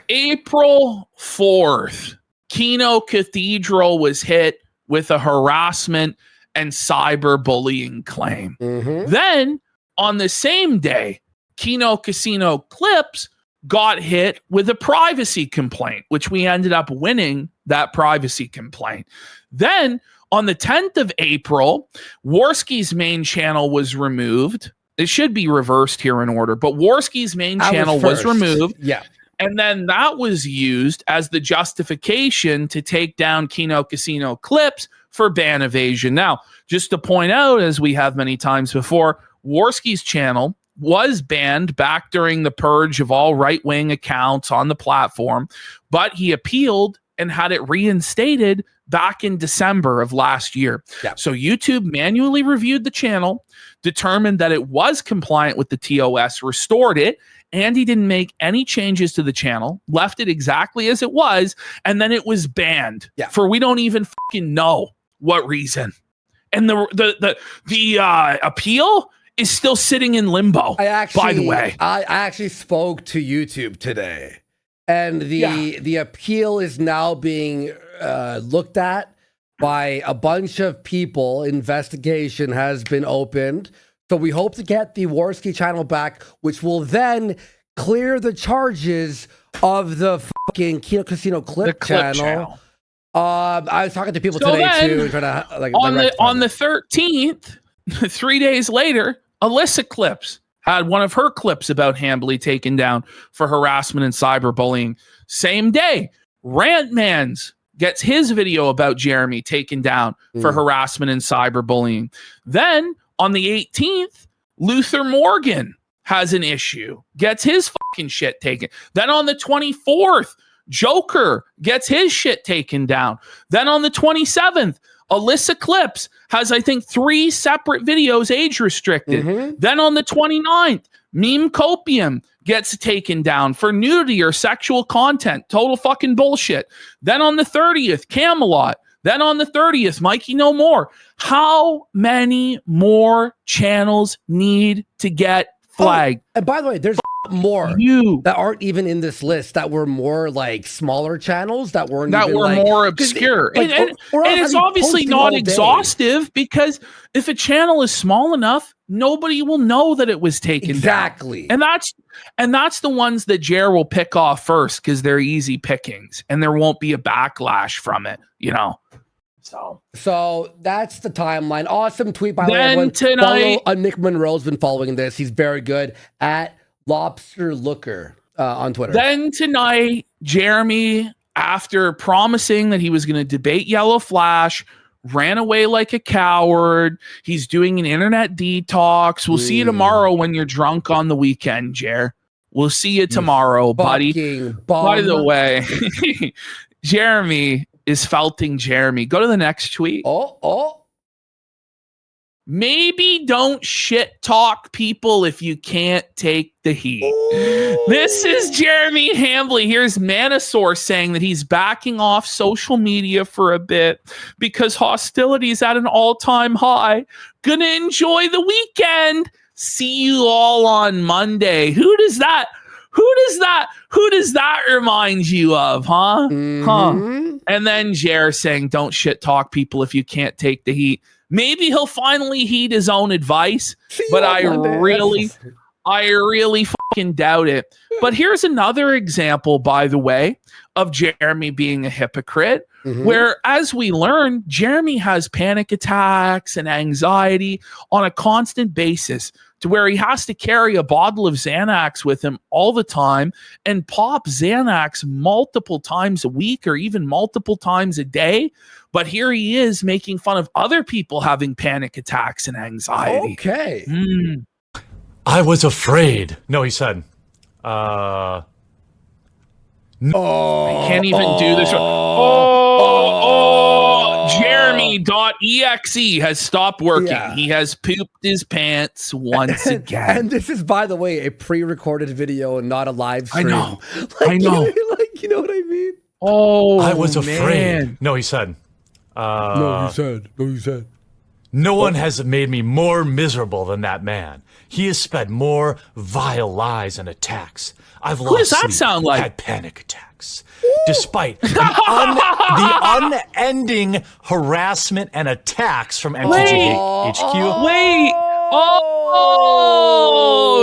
April 4th, Kino Cathedral was hit with a harassment and cyberbullying claim. Then, on the same day, Kino Casino Clips got hit with a privacy complaint, which we ended up winning that privacy complaint. Then, on the 10th of April, Warski's main channel was removed. It should be reversed here in order, but Warski's main channel was removed. Yeah. And then that was used as the justification to take down Kino Casino Clips for ban evasion. Now, just to point out, as we have many times before, Warski's channel was banned back during the purge of all right-wing accounts on the platform, but he appealed and had it reinstated back in December of last year. Yeah. So YouTube manually reviewed the channel, determined that it was compliant with the TOS, restored it, and he didn't make any changes to the channel, left it exactly as it was, and then it was banned for we don't even fucking know what reason. And the appeal is still sitting in limbo. By the way, I actually spoke to YouTube today, and the appeal is now being looked at by a bunch of people. Investigation has been opened. So we hope to get the Warski channel back, which will then clear the charges of the fucking Kino Casino clip channel. I was talking to people today too, trying to on the 13th, 3 days later, Alyssa Clips had one of her clips about Hambly taken down for harassment and cyberbullying. Same day, Rantmans gets his video about Jeremy taken down for harassment and cyberbullying. Then on the 18th, Luther Morgan has an issue, gets his fucking shit taken. Then on the 24th, Joker gets his shit taken down. Then on the 27th, Alyssa Clips has, I think, 3 separate videos age restricted. Then on the 29th, Meme Copium gets taken down for nudity or sexual content. Total fucking bullshit. Then on the 30th, Camelot. Then on the 30th, Mikey No More. How many more channels need to get flagged? And by the way, there's more that aren't even in this list that were more like smaller channels that weren't that even were like, more obscure. Like, and it's obviously not exhaustive because if a channel is small enough, nobody will know that it was taken down. And that's the ones that Jer will pick off first because they're easy pickings and there won't be a backlash from it, you know. So that's the timeline. Awesome tweet by the way. Then tonight, Nick Monroe's been following this. He's very good at Lobster Looker on Twitter. Then tonight, Jeremy, after promising that he was going to debate YellowFlash, ran away like a coward. He's doing an internet detox. We'll see you tomorrow when you're drunk on the weekend, Jer. We'll see you tomorrow, buddy. By the way, Jeremy is felting Jeremy. Go to the next tweet. Maybe don't shit talk people if you can't take the heat. This is Jeremy Hambley. Here's Manosaur saying that he's backing off social media for a bit because hostility is at an all-time high. Gonna enjoy the weekend. See you all on Monday. Who does that remind you of, huh? And then Jer saying, don't shit talk people if you can't take the heat. Maybe he'll finally heed his own advice, but I really fucking doubt it. But here's another example, by the way, of Jeremy being a hypocrite, where, as we learn, Jeremy has panic attacks and anxiety on a constant basis to where he has to carry a bottle of Xanax with him all the time and pop Xanax multiple times a week or even multiple times a day. But here he is making fun of other people having panic attacks and anxiety. Okay. I was afraid. No, he said. I can't even do this. Jeremy.exe has stopped working. Yeah. He has pooped his pants once again. And this is, by the way, a pre-recorded video and not a live stream. I know. You know what I mean? Oh, I was afraid. No, he said. No, you said. No one has made me more miserable than that man. He has sped more vile lies and attacks. I've lost does that sleep, sound like? had panic attacks. Despite the unending harassment and attacks from MTG HQ. Wait. Oh,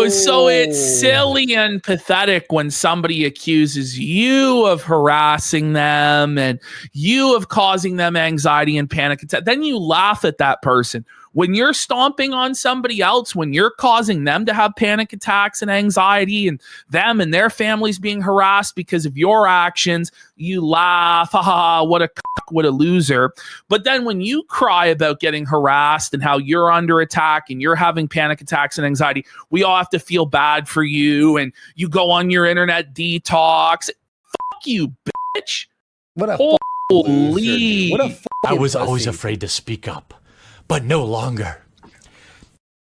so it's silly and pathetic when somebody accuses you of harassing them and you of causing them anxiety and panic attack. Then you laugh at that person. When you're stomping on somebody else, when you're causing them to have panic attacks and anxiety and them and their families being harassed because of your actions, you laugh, ha, what a cuck, what a loser. But then when you cry about getting harassed and how you're under attack and you're having panic attacks and anxiety, we all have to feel bad for you and you go on your internet detox. Fuck you, bitch. What a holy. What a I was pussy. always afraid to speak up, but no longer.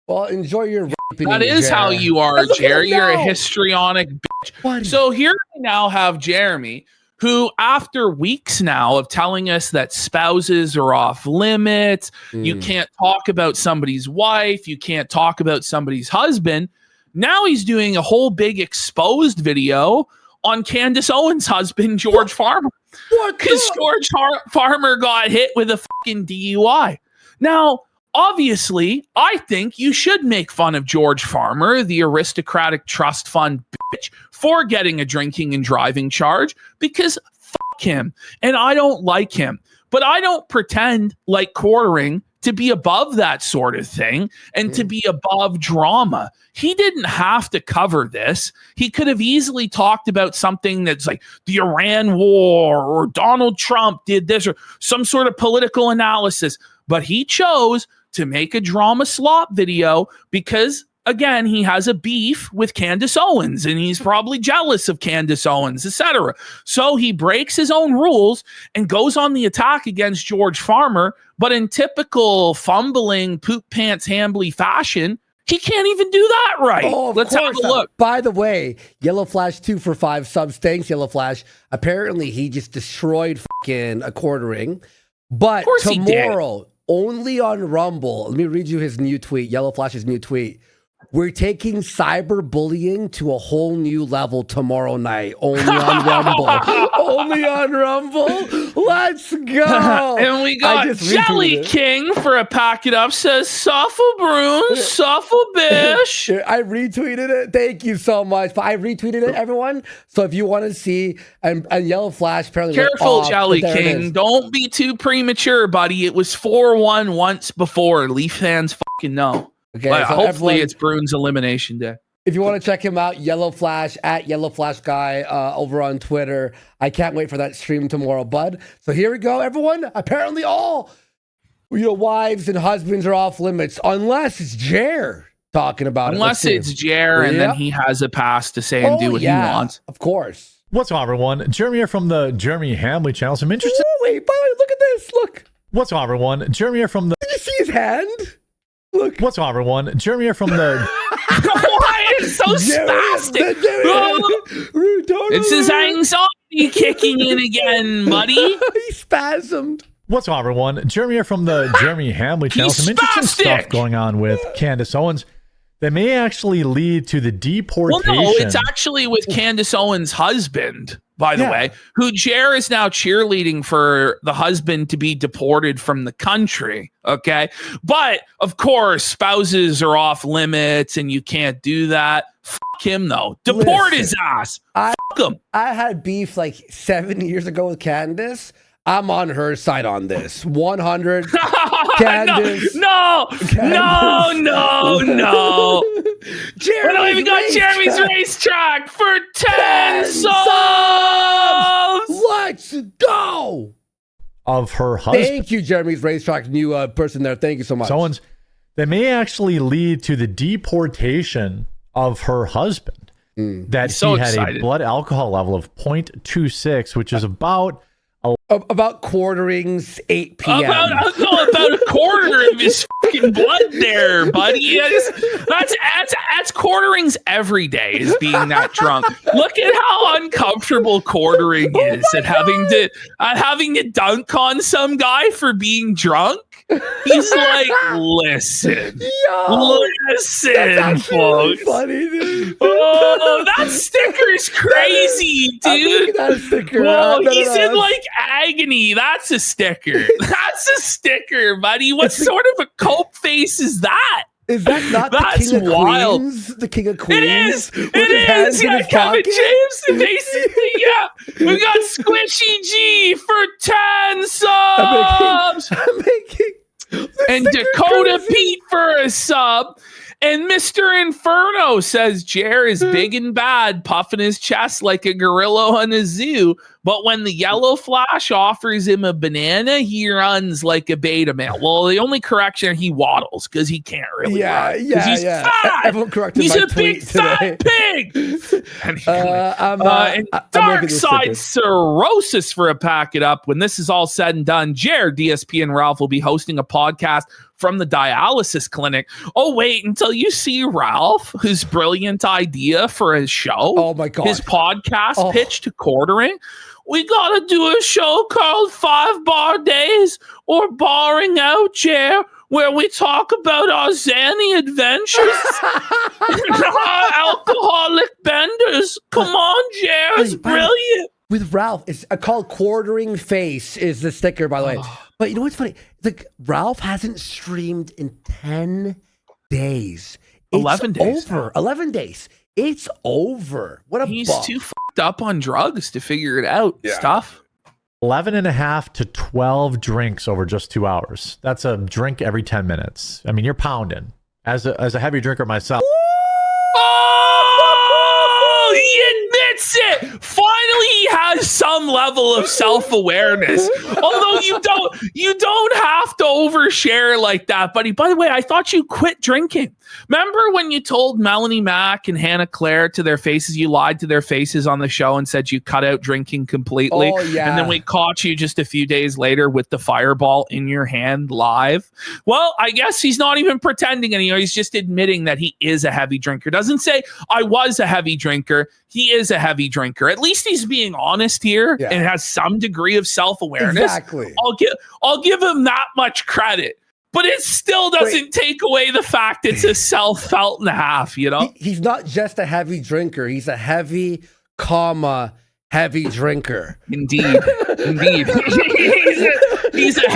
Well, enjoy your raping. That is Jer. how you are, Jer. You're a histrionic bitch. What? So here we now have Jeremy, who after weeks now of telling us that spouses are off limits, you can't talk about somebody's wife, you can't talk about somebody's husband. Now he's doing a whole big exposed video on Candace Owens' husband, George Farmer. What? Because George Farmer got hit with a fucking DUI. Now, obviously, I think you should make fun of George Farmer, the aristocratic trust fund bitch, for getting a drinking and driving charge, because fuck him. And I don't like him. But I don't pretend like quartering to be above that sort of thing and to be above drama. He didn't have to cover this. He could have easily talked about something that's like the Iran war or Donald Trump did this or some sort of political analysis. But he chose to make a drama slop video because again, he has a beef with Candace Owens, and he's probably jealous of Candace Owens, etc. So he breaks his own rules and goes on the attack against George Farmer. But in typical fumbling, poop pants Hambly fashion, he can't even do that right. Oh, Let's have a look. By the way, YellowFlash 2 for 5 subs. Thanks, YellowFlash. Apparently, he just destroyed fucking a quartering. But tomorrow, only on Rumble, let me read you his new tweet, YellowFlash's new tweet. We're taking cyberbullying to a whole new level tomorrow night. Only on Rumble. Only on Rumble. Let's go. And we got Jelly King for a packet up. Says, Suffle Broom, Suffle Bish. I retweeted it. Thank you so much. But I retweeted it, everyone. So if you want to see, and YellowFlash apparently careful, Jelly King. Don't be too premature, buddy. It was 4-1 once before. Leaf fans fucking know. Okay, but so hopefully it's Bruins elimination day. If you want to check him out, YellowFlash at YellowFlash Guy over on Twitter. I can't wait for that stream tomorrow, bud. So here we go, everyone. Apparently all wives and husbands are off limits, unless it's Jer talking about unless it's Jer, and then he has a pass to say and do what he wants. Of course. What's up, everyone? Jeremy here from the Jeremy Hambly channel. Some interesting. Oh, wait, by the way, look at this. Look. What's up, everyone? Jeremy here from the. Did you see his hand? Look. What's up, everyone? Jeremy here from the. Why is so spastic? It's his anxiety kicking in again, buddy. He spasmed. What's up, everyone? Jeremy here from the Jeremy Hambly channel. Some interesting stuff going on with Candace Owens that may actually lead to the deportation. Well, no, it's actually with Candace Owens' husband, by the way, who Jer is now cheerleading for the husband to be deported from the country. Okay. But of course, spouses are off limits and you can't do that. Fuck him, though. Deport his ass. Fuck him. I had beef like 7 years ago with Candace. I'm on her side on this. 100. Candace. No. Jeremy, we got Jeremy's racetrack for 10 subs. Let's go. Of her husband. Thank you, Jeremy's racetrack new person there. Thank you so much. Owens, that may actually lead to the deportation of her husband. That he had a blood alcohol level of 0.26, which is about quarterings 8 p.m. About a quarter of his fucking blood there, buddy. That's quarterings every day is being that drunk. Look at how uncomfortable quartering is and having to dunk on some guy for being drunk. He's like, listen, folks. Really funny, dude. Oh, that sticker's crazy, dude. That sticker. Whoa, he's in like agony. That's a sticker. That's a sticker, buddy. What sort of a cope face is that? Is that not the King of Queens? The King of Queens? It is. Yeah, Kevin James. Basically, yeah. We got Squishy G for 10 subs. I'm making and Dakota Pete for a sub. And Mr. Inferno says Jer is big and bad, puffing his chest like a gorilla in a zoo. But when the YellowFlash offers him a banana, he runs like a beta male. Well, the only correction, he waddles because he can't really run. He's fat. Everyone corrected he's my a big tweet today. Fat pig. And Dark Side Cirrhosis for a packet up. When this is all said and done, Jer, DSP, and Ralph will be hosting a podcast from the dialysis clinic. Oh, wait until you see Ralph, his brilliant idea for his show. Oh, my God. His podcast pitch to quartering. We got to do a show called 5 Bar Days or Barring Out, Jer, where we talk about our Zanny adventures and our alcoholic benders. Come on, Jer. It's brilliant. With Ralph, it's called Quartering Face is the sticker, by the way. But you know what's funny? Like, Ralph hasn't streamed in 10 days. 11 days. Over. 11 days. It's over. What a He's bump. too fucked up on drugs to figure it out. Yeah. Stuff. 11.5 to 12 drinks over just 2 hours. That's a drink every 10 minutes. I mean, you're pounding. As a heavy drinker myself. Oh, he admits it. Finally, he has some level of self-awareness. Although you don't have to overshare like that, buddy. By the way, I thought you quit drinking. Remember when you told Melanie Mack and Hannah Claire to their faces, you lied to their faces on the show and said you cut out drinking completely? Oh, yeah. And then we caught you just a few days later with the fireball in your hand live. Well, I guess he's not even pretending anymore. He's just admitting that he is a heavy drinker. Doesn't say, I was a heavy drinker. He is a heavy drinker. At least he's being honest here and has some degree of self-awareness. Exactly. I'll give him that much credit. But it still doesn't take away the fact it's a self-felt and a half, you know? He's not just a heavy drinker. He's a heavy, heavy drinker. Indeed. Indeed. he's a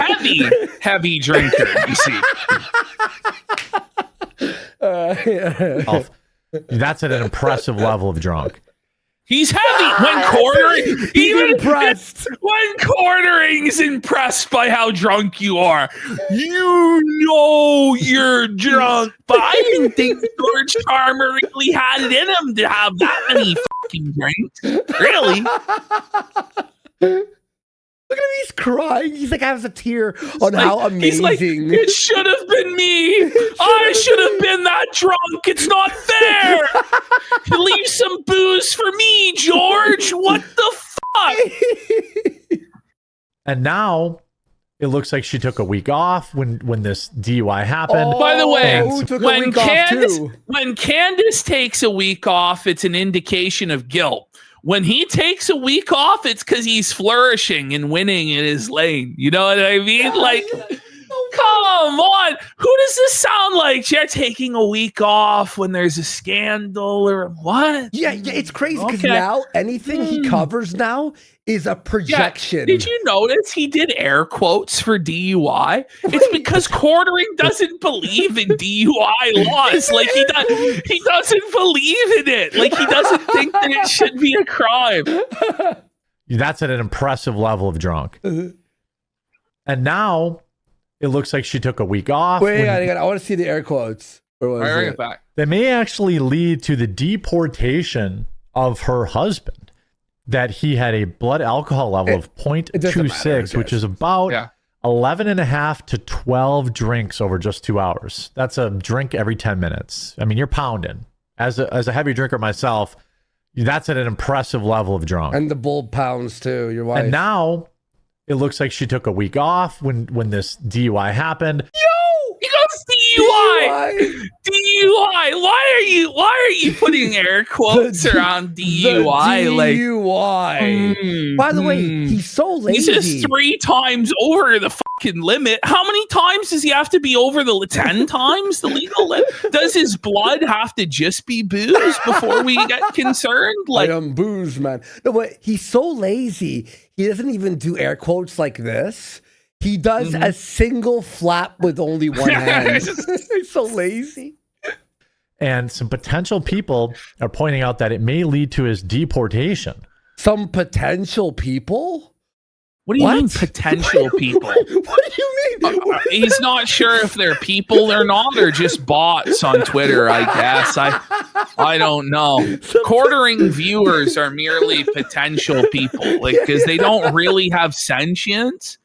heavy drinker, you see. That's at an impressive level of drunk. He's heavy when cornering. He's impressed. When cornering's impressed by how drunk you are. You know you're drunk. But I didn't think George Farmer really had it in him to have that many fucking drinks. Really? Look at him, he's crying. He's like has a tear on how amazing. He's like, it should have been me. I should have been that drunk. It's not fair. Leave some booze for me, George. What the fuck? And now it looks like she took a week off when this DUI happened. By the way, when Candace takes a week off, it's an indication of guilt. When he takes a week off, it's because he's flourishing and winning in his lane. You know what I mean? Like, come on. Who does this sound like? You're taking a week off when there's a scandal or what? Yeah, it's crazy because now anything he covers now is a projection. Yeah. Did you notice he did air quotes for DUI? It's because quartering doesn't believe in DUI laws. Like he doesn't believe in it. Like he doesn't think that it should be a crime. That's at an impressive level of drunk. And now it looks like she took a week off. Wait, I want to see the air quotes. Bring it back. That may actually lead to the deportation of her husband. That he had a blood alcohol level of 0.26, which is about 11 and a half to 12 drinks over just 2 hours. That's a drink every 10 minutes. I mean, you're pounding. As a heavy drinker myself, that's at an impressive level of drunk. And the bull pounds too, your wife. And now it looks like she took a week off when this DUI happened. He goes DUI. DUI. Why are you putting air quotes around DUI? DUI. By the way, he's so lazy. He's just 3 times over the fucking limit. How many times does he have to be over the 10 times the legal limit? Does his blood have to just be booze before we get concerned? Like, I am booze, man. No, but he's so lazy. He doesn't even do air quotes like this. He does a single flap with only one hand. He's so lazy. And some potential people are pointing out that it may lead to his deportation. Some potential people? What do you mean potential people? What do you mean? He's not sure if they're people or not, or just bots on Twitter, I guess. I don't know. Quartering viewers are merely potential people, like, because they don't really have sentience.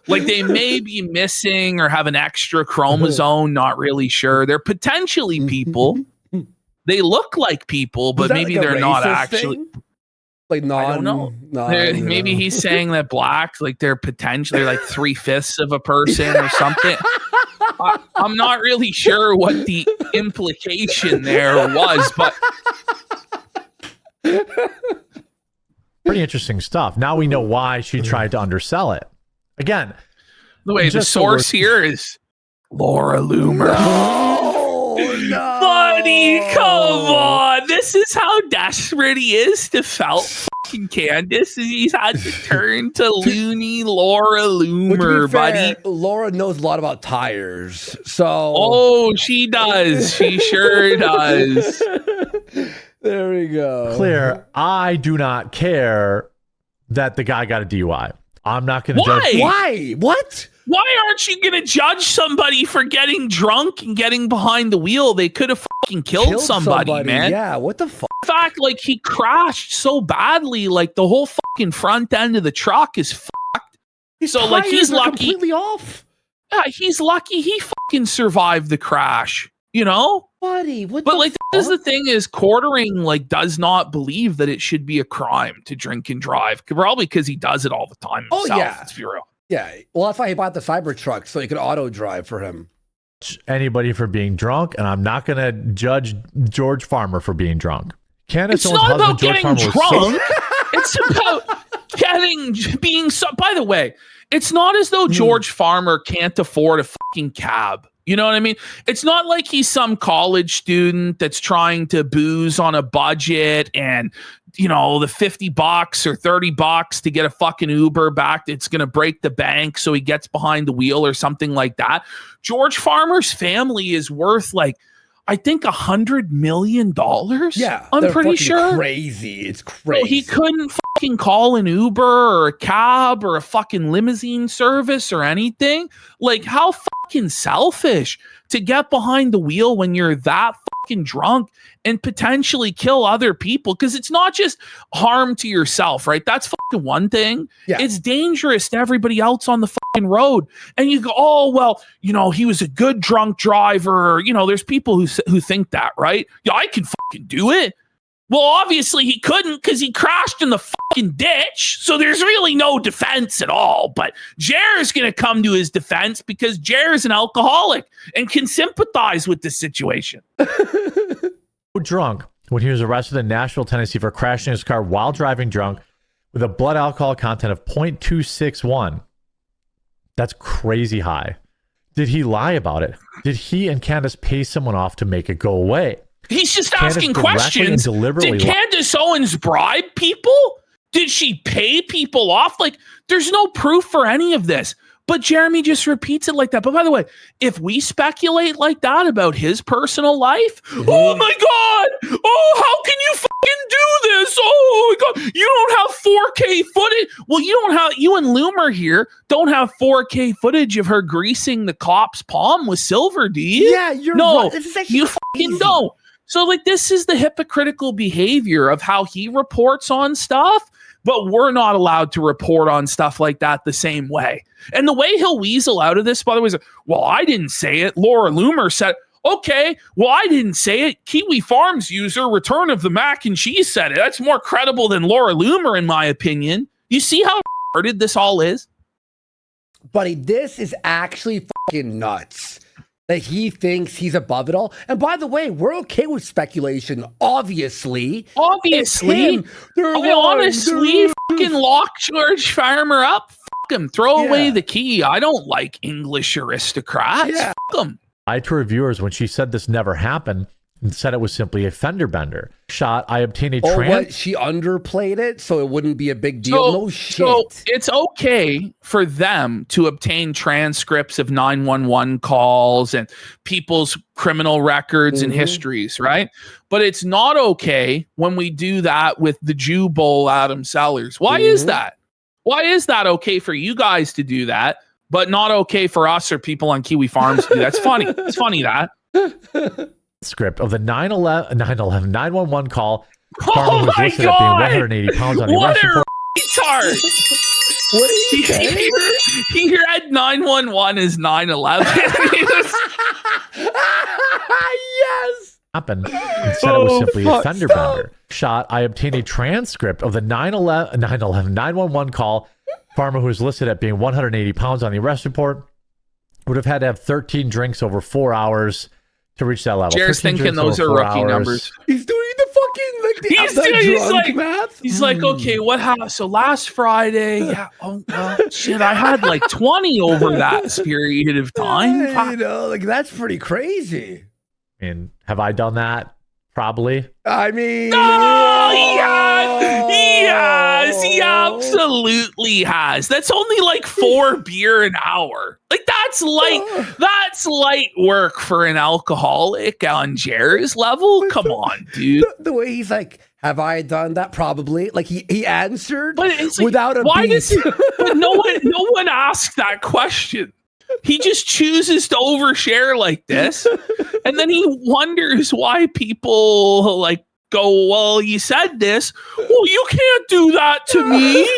Like they may be missing or have an extra chromosome, not really sure. They're potentially people. They look like people, but maybe they're not actually. Thing? Like I don't know. Maybe he's saying that black, like they're potentially like 3/5 of a person or something. I'm not really sure what the implication there was, but pretty interesting stuff. Now we know why she tried to undersell it. Again, the source here is Laura Loomer. No, buddy, come on. This is how desperate he is to felt fucking Candace. He's had to turn to loony Laura Loomer, buddy. Laura knows a lot about tires, so. Oh, she does. She sure does. There we go. Clear. I do not care that the guy got a DUI. I'm not going to judge. Why? What? Why aren't you going to judge somebody for getting drunk and getting behind the wheel? They could have fucking killed somebody, man. Yeah, what the fuck? In fact, like he crashed so badly, like the whole fucking front end of the truck is fucked. So like he's lucky. Completely off. Yeah, he's lucky he fucking survived the crash. you know? Buddy, what but like this is the thing is quartering like does not believe that it should be a crime to drink and drive. Probably because he does it all the time himself. Oh, yeah. Let's be real. Yeah. Well, that's why he bought the Cybertruck, so he could auto drive for him. Anybody for being drunk, and I'm not going to judge George Farmer for being drunk. It's not about getting drunk. It's about being so. By the way, it's not as though George Farmer can't afford a fucking cab. You know what I mean? It's not like he's some college student that's trying to booze on a budget and, you know, the $50 or $30 to get a fucking Uber back. It's going to break the bank. So he gets behind the wheel or something like that. George Farmer's family is worth like, I think $100 million. Yeah. I'm pretty sure. Crazy. It's crazy. So he couldn't fucking call an Uber or a cab or a fucking limousine service or anything. Like, how fucking selfish to get behind the wheel when you're that fucking drunk and potentially kill other people, because it's not just harm to yourself, right? That's fucking one thing. Yeah. It's dangerous to everybody else on the fucking road. And you go, oh, well, you know, he was a good drunk driver. You know, there's people who think that, right? Yeah, I can fucking do it. Well, obviously he couldn't because he crashed in the fucking ditch. So there's really no defense at all. But Jer is going to come to his defense because Jer is an alcoholic and can sympathize with the situation. Drunk when he was arrested in Nashville, Tennessee for crashing his car while driving drunk with a blood alcohol content of 0.261. That's crazy high. Did he lie about it? Did he and Candace pay someone off to make it go away? He's just asking questions. Did Candace Owens bribe people? Did she pay people off? Like, there's no proof for any of this. But Jeremy just repeats it like that. But by the way, if we speculate like that about his personal life, oh my God, oh, how can you fucking do this? Oh my God, you don't have 4K footage. Well, you and Loomer here don't have 4K footage of her greasing the cop's palm with silver, do you? Yeah, you're right. You fucking don't. So like, this is the hypocritical behavior of how he reports on stuff, but we're not allowed to report on stuff like that the same way. And the way he'll weasel out of this, by the way, is, well, I didn't say it. Laura Loomer said, okay, well, I didn't say it. Kiwi Farms user, Return of the Mac and Cheese said it. That's more credible than Laura Loomer, in my opinion. You see how retarded this all is? Buddy, this is actually fucking nuts. That he thinks he's above it all. And by the way, we're okay with speculation, obviously. Obviously. I honestly fucking lock George Farmer up. Fuck him. Throw away the key. I don't like English aristocrats. Yeah. Fuck him. I to reviewers when she said this never happened and said it was simply a fender bender. I obtained a what? She underplayed it so it wouldn't be a big deal? No shit. So it's okay for them to obtain transcripts of 911 calls and people's criminal records and histories, right? But it's not okay when we do that with the Jew Bowl Adam Sellers. Why is that? Why is that okay for you guys to do that, but not okay for us or people on Kiwi Farms to do that? It's funny. It's funny that. Script of the 911 call. Oh my God! At being 180 pounds on what a retard! What did he say? He read 911 as 911. Yes. Happened and said it was simply a fender bender. I obtained a transcript of the 911 call. Farmer, who was listed at being 180 pounds on the arrest report, would have had to have 13 drinks over 4 hours to reach that level. Jared's thinking those are rookie numbers. He's doing the fucking math. He's like, okay, what happened? So last Friday, shit, I had like 20 over that period of time. You know, like that's pretty crazy. And have I done that? Probably. I mean, yes, he absolutely has. That's only like 4 beer an hour. Like that's light work for an alcoholic on Jerry's level. Come on, dude. The way he's like, have I done that? Probably. Like he answered, but it's like, without a why beat. Does he? But no one asked that question. He just chooses to overshare like this, and then he wonders why people like go, well, you said this. Well, you can't do that to me.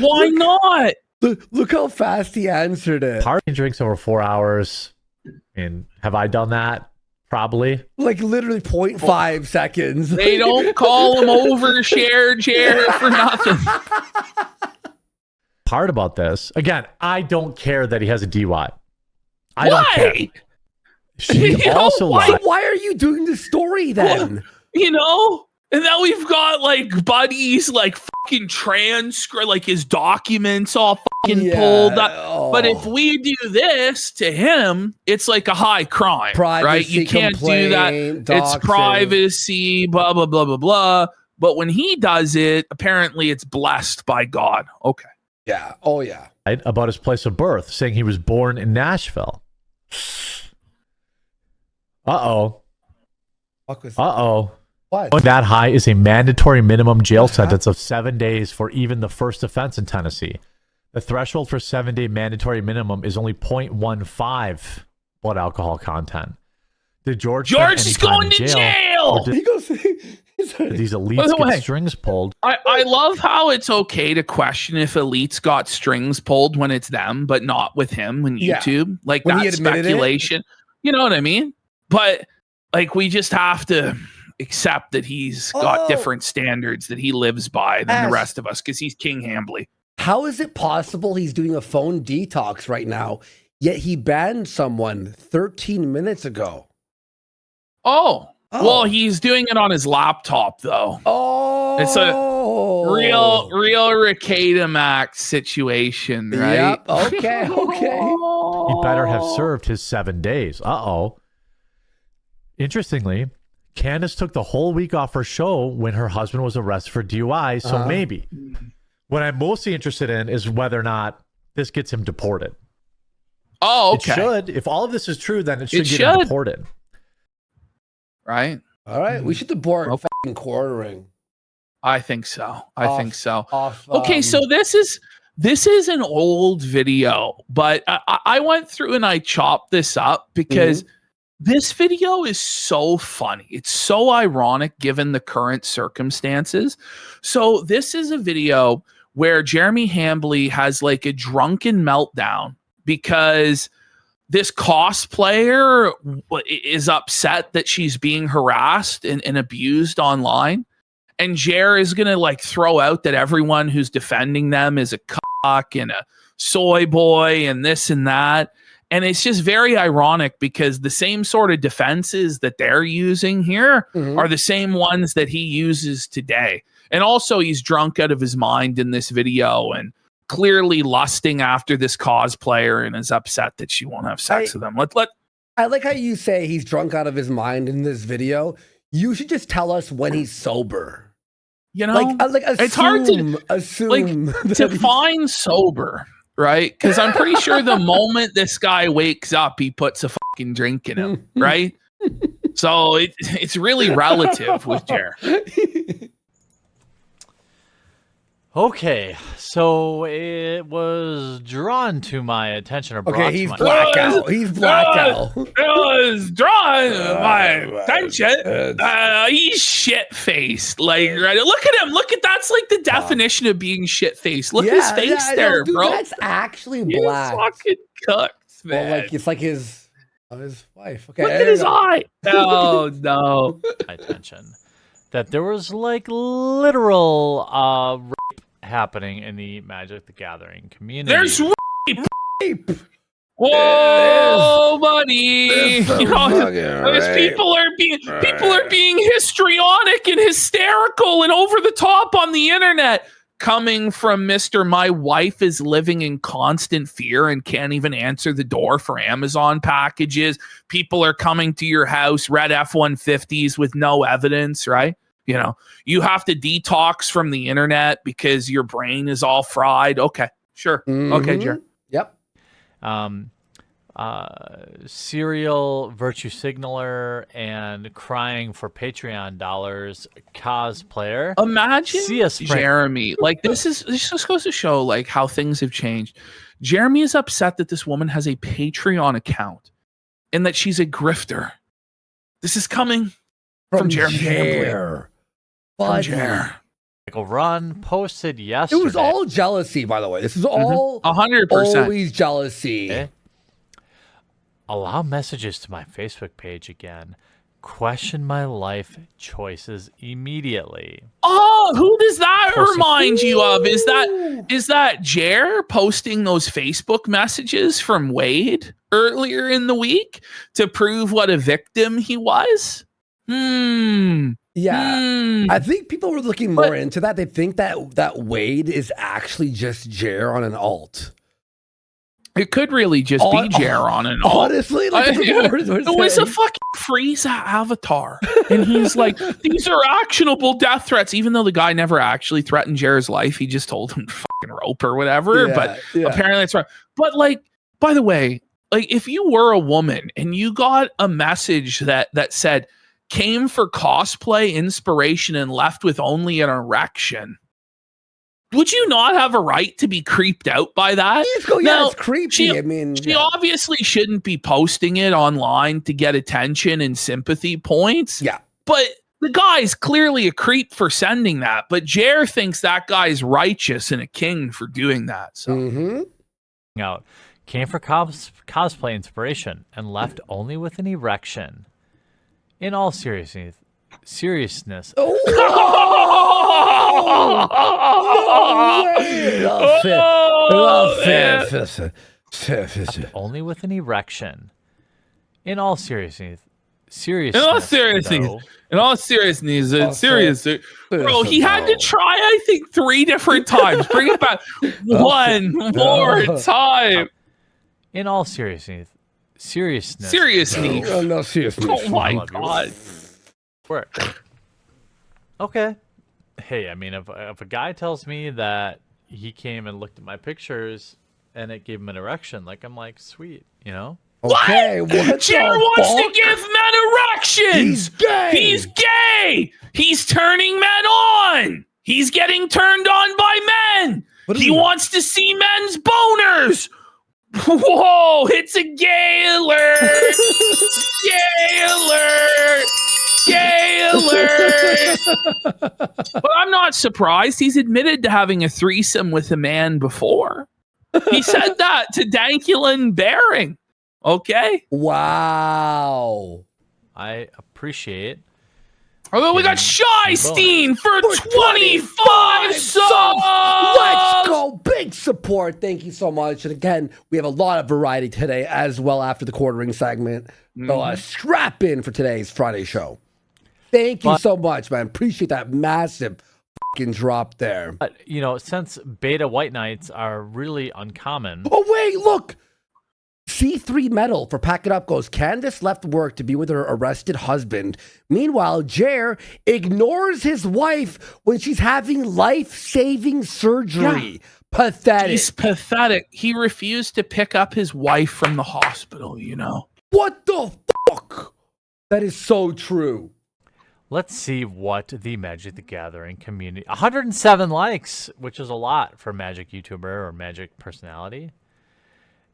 Why not? Look how fast he answered it. Party drinks over 4 hours. And have I done that? Probably. Like literally 0.5 seconds. They don't call him overshare Jer for nothing. Part about this, again, I don't care that he has a DUI. I don't care. She also lied. Why are you doing this story then? You know? And now we've got like buddies like fucking transcript, like his documents all fucking pulled up. Oh. But if we do this to him, it's like a high crime, right? You can't do that. It's privacy, blah, blah, blah, blah, blah. But when he does it, apparently it's blessed by God. Okay. Yeah. Oh, yeah. About his place of birth, saying he was born in Nashville. Uh-oh. Uh-oh. What? That high is a mandatory minimum jail sentence of 7 days for even the first offense in Tennessee. The threshold for 7-day mandatory minimum is only 0.15 blood alcohol content. Did George is going to jail? He goes. These elites get strings pulled. I love how it's okay to question if elites got strings pulled when it's them, but not with him on YouTube. Like when that's speculation. You know what I mean? But like we just have to accept that he's got different standards that he lives by than the rest of us because he's King Hambly. How is it possible he's doing a phone detox right now, yet he banned someone 13 minutes ago? Oh. Well, he's doing it on his laptop, though. Oh. It's a real Ricada Max situation, right? Yep. Okay. He better have served his 7 days. Uh-oh. Interestingly, Candace took the whole week off her show when her husband was arrested for DUI, so maybe. What I'm mostly interested in is whether or not this gets him deported. Oh, okay. It should. If all of this is true, then it should get him deported. Right? All right. We should deport fucking quartering. I think so. I think so. Okay, so this is an old video, but I went through and I chopped this up because this video is so funny. It's so ironic given the current circumstances. So this is a video where Jeremy Hambly has like a drunken meltdown because this cosplayer is upset that she's being harassed and abused online. And Jer is going to like throw out that everyone who's defending them is a cock and a soy boy and this and that. And it's just very ironic because the same sort of defenses that they're using here are the same ones that he uses today. And also he's drunk out of his mind in this video and clearly lusting after this cosplayer and is upset that she won't have sex with him. I like how you say he's drunk out of his mind in this video. You should just tell us when he's sober. You know, it's hard to assume to find sober. Right? Because I'm pretty sure the moment this guy wakes up, he puts a fucking drink in him, right? So it's really relative with Jer. Okay, so it was drawn to my attention or brought he's to my blackout. He's blackout. It was drawn to my attention. He's shit-faced. Like, right? Look at him. Look at that's like the definition of being shit-faced. Look at his face there, dude, bro. That's actually black. He's fucking cooked, man. Well, like it's like his wife. Okay, look at his eye. Oh no. My attention that there was like literal rape happening in the Magic the Gathering community. There's rape. Whoa, buddy! You know, people are being histrionic and hysterical and over the top on the internet. Coming from Mr. My wife is living in constant fear and can't even answer the door for Amazon packages. People are coming to your house, red F-150s with no evidence, right? You know, you have to detox from the internet because your brain is all fried. Okay, sure. Okay, Jer. Yep. Serial virtue signaler and crying for Patreon dollars cosplayer. Imagine Jeremy. Like this just goes to show like how things have changed. Jeremy is upset that this woman has a Patreon account and that she's a grifter. This is coming from Jeremy Hambly. From Jer. Michael Run posted yesterday. It was all jealousy, by the way. This is all 100% always jealousy. Okay. Allow messages to my Facebook page again. Question my life choices immediately. Oh, who does that remind you of? Is that Jer posting those Facebook messages from Wade earlier in the week to prove what a victim he was? Yeah. I think people were looking more into that. They think that Wade is actually just Jer on an alt. It could really just be Jer on an alt. Honestly, it was a fucking Frieza avatar. And he's like, these are actionable death threats, even though the guy never actually threatened Jer's life. He just told him to fucking rope or whatever. But apparently that's right. But like, by the way, like if you were a woman and you got a message that said, came for cosplay inspiration and left with only an erection, would you not have a right to be creeped out by that? Now, it's creepy. She obviously shouldn't be posting it online to get attention and sympathy points. Yeah. But the guy's clearly a creep for sending that. But Jer thinks that guy's righteous and a king for doing that. So out. Came for cosplay inspiration and left only with an erection. In all seriousness. No way! Only with an erection. In all seriousness. In all seriousness, bro, he had to try, I think, 3 different times. Bring it back one more time. In all seriousness. Seriousness. No, seriousness. Oh my God. Work. Okay. Hey, I mean, if a guy tells me that he came and looked at my pictures and it gave him an erection, like, I'm like, sweet, you know? Okay, what? Jer wants to give men erections. He's gay. He's gay. He's turning men on. He's getting turned on by men. He wants to see men's boners. Whoa, it's a gay alert. Gay alert. Gay alert. But I'm not surprised. He's admitted to having a threesome with a man before. He said that to Dankulin Bearing. Okay. Wow. I appreciate. Although we got Shystein for 25 subs. Let's go. Big support. Thank you so much. And again, we have a lot of variety today as well after the quartering segment. So strap in for today's Friday show. Thank you so much, man. Appreciate that massive fucking drop there. But, you know, since beta white knights are really uncommon. Oh, wait, look. C3 Metal for Pack It Up goes, Candace left work to be with her arrested husband. Meanwhile, Jer ignores his wife when she's having life-saving surgery. Yeah. Pathetic. He's pathetic. He refused to pick up his wife from the hospital, you know? What the fuck? That is so true. Let's see what the Magic the Gathering community... 107 likes, which is a lot for Magic YouTuber or Magic personality.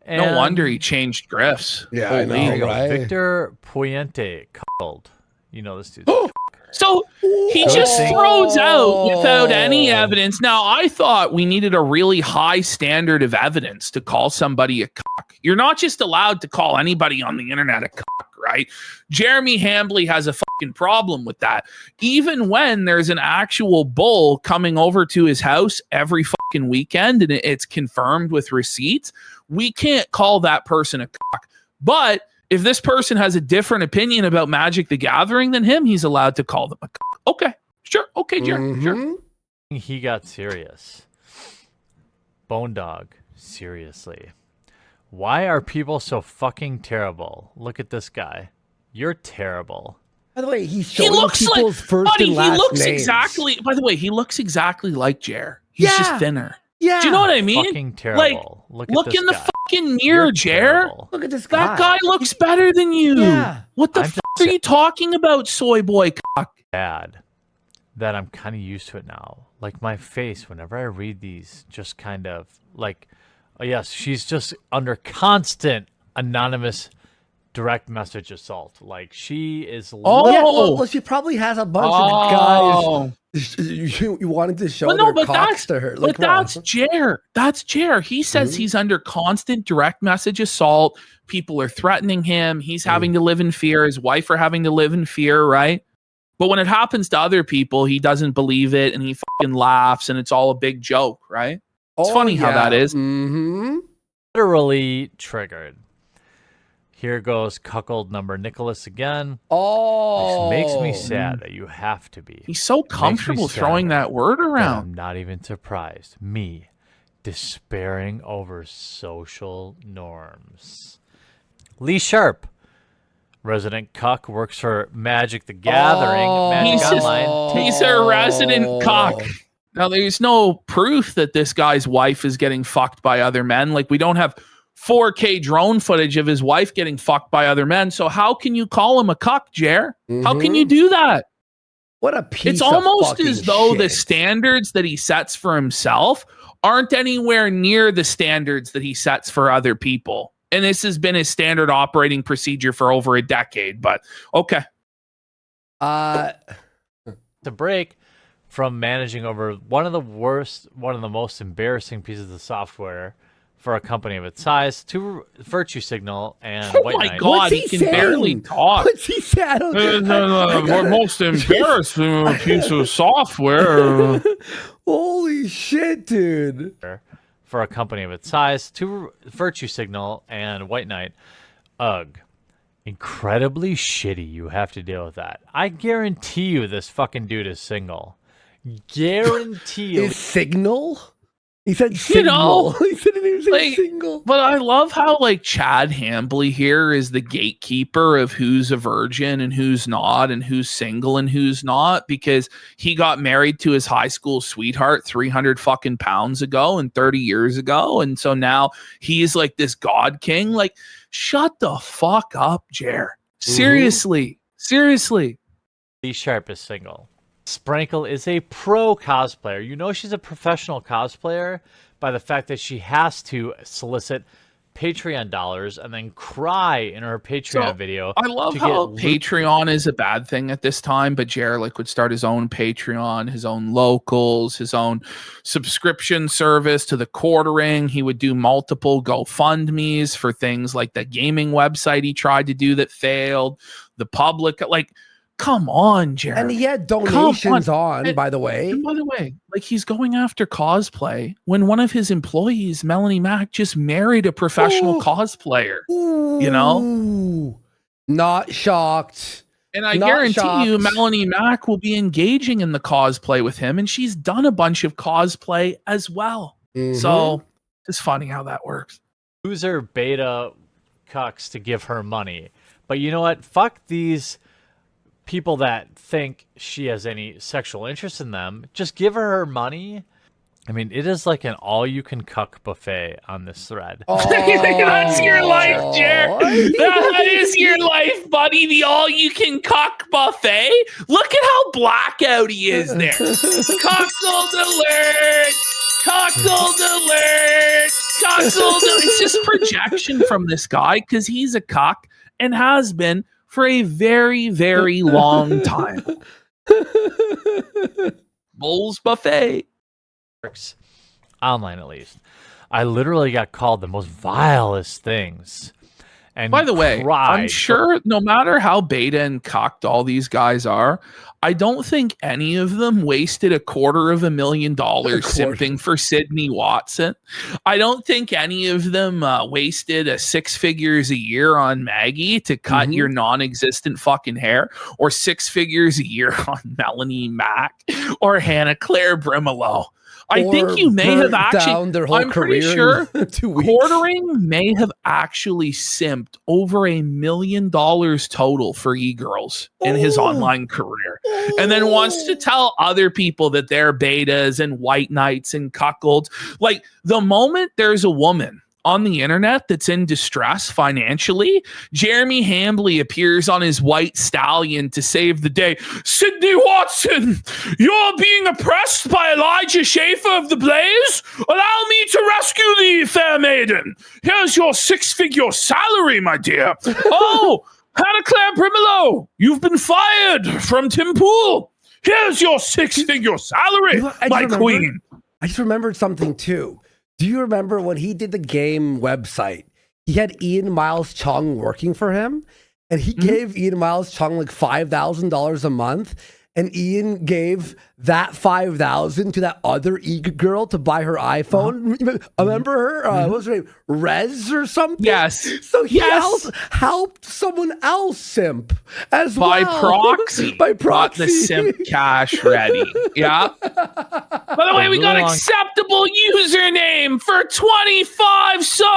And no wonder he changed grifts. Yeah, I know, right? Victor Puente, cuckold. You know this dude. So he just throws out without any evidence. Now, I thought we needed a really high standard of evidence to call somebody a cock. You're not just allowed to call anybody on the internet a cock, right? Jeremy Hambley has a fucking problem with that. Even when there's an actual bull coming over to his house every fucking weekend and it's confirmed with receipts, we can't call that person a cock. But if this person has a different opinion about Magic the Gathering than him, he's allowed to call them a cock. Okay, sure. Okay, Jer, sure. He got serious. Bone Dog, seriously. Why are people so fucking terrible? Look at this guy. You're terrible. By the way, he's showing people's first and last names. By the way, he looks exactly like Jer. He's just thinner. Yeah. Do you know what I mean? Fucking terrible. Like, look in the fucking mirror, Jer. Look at this guy. That guy looks better than you. Yeah. What the fuck are you talking about, soy boy cock? Bad that I'm kind of used to it now. Like my face, whenever I read these, just kind of like, oh yes, she's just under constant anonymous direct message assault. Like she is. Well, she probably has a bunch of guys. You wanted to show their cocks to her. Like, but that's Jer. That's Jer. He says he's under constant direct message assault. People are threatening him. He's having to live in fear. His wife are having to live in fear, right? But when it happens to other people, he doesn't believe it and he fucking laughs and it's all a big joke, right? It's funny how that is. Literally triggered. Here goes cuckold number Nicholas again. Oh, this makes me sad that you have to be. He's so comfortable throwing that word around. I'm not even surprised. Me, despairing over social norms. Lee Sharp, resident cuck, works for Magic the Gathering. Magic Online. He's a resident cuck. Now, there's no proof that this guy's wife is getting fucked by other men. Like, we don't have 4K drone footage of his wife getting fucked by other men. So how can you call him a cuck, Jer? How can you do that? What a piece It's almost of fucking as though shit. the standards that he sets for himself aren't anywhere near the standards that he sets for other people. And this has been his standard operating procedure for over a decade, but okay. To break from managing over one of the most embarrassing pieces of software for a company of its size to Virtue Signal and White Knight. God, he can barely talk. What's he saying? The most embarrassing piece of software. Holy shit, dude. For a company of its size to Virtue Signal and White Knight. Ugh. Incredibly shitty. You have to deal with that. I guarantee you this fucking dude is single. Guarantee you. Is Signal? He said single. He said he was like, single. But I love how like Chad Hambley here is the gatekeeper of who's a virgin and who's not and who's single and who's not, because he got married to his high school sweetheart 300 fucking pounds ago and 30 years ago. And so now he's like this God king. Like, shut the fuck up, Jer. Seriously. Seriously. Lee Sharp is single. Sprankle is a pro cosplayer. You know she's a professional cosplayer by the fact that she has to solicit Patreon dollars and then cry in her Patreon video. I love how Patreon is a bad thing at this time, but Jer like would start his own Patreon, his own locals, his own subscription service to the quartering. He would do multiple GoFundMes for things like the gaming website he tried to do that failed. The public, like, come on, Jared. And he had donations on, by the way. And by the way, like, he's going after cosplay when one of his employees, Melanie Mack, just married a professional cosplayer. You know? Not shocked. And I guarantee you Melanie Mack will be engaging in the cosplay with him, and she's done a bunch of cosplay as well. So it's funny how that works. User beta cucks to give her money. But you know what? Fuck these people that think she has any sexual interest in them. Just give her money. I mean, it is like an all-you-can-cuck buffet on this thread. That's your life, Jared. That is your life, buddy. The all-you-can-cuck buffet. Look at how blackout he is there. Cuckold alert! Cuckold alert! Cuckold alert! It's just projection from this guy because he's a cuck and has been for a very, very long time. Bulls buffet. Online, at least. I literally got called the most vilest things. And by the way, I'm sure no matter how beta and cocked all these guys are, I don't think any of them wasted $250,000 simping for Sydney Watson. I don't think any of them wasted $6 figures a year on Maggie to cut your non-existent fucking hair, or $6 figures a year on Melanie Mack or Hannah Claire Brimelow. I think you may have actually, I'm pretty sure Quartering may have actually simped over $1 million total for e-girls in his online career. And then wants to tell other people that they're betas and white knights and cuckolds. Like, the moment there's a woman on the internet that's in distress financially, Jeremy Hambley appears on his white stallion to save the day. Sydney Watson, you're being oppressed by Elijah Schaefer of the Blaze? Allow me to rescue thee, fair maiden. Here's your 6-figure salary, my dear. Oh, Hannah Claire Primolo, you've been fired from Tim Pool. Here's your 6-figure salary, my queen. I just remembered something too. Do you remember when he did the game website? He had Ian Miles Chung working for him, and he gave Ian Miles Chung like $5,000 a month. And Ian gave that $5,000 to that other girl to buy her iPhone. Remember her? What was her name? Rez or something? Yes. So he helped someone else simp as by well. Proxy. By proxy. Got the simp cash ready. Yeah. By the way, we got acceptable username for 25 subs.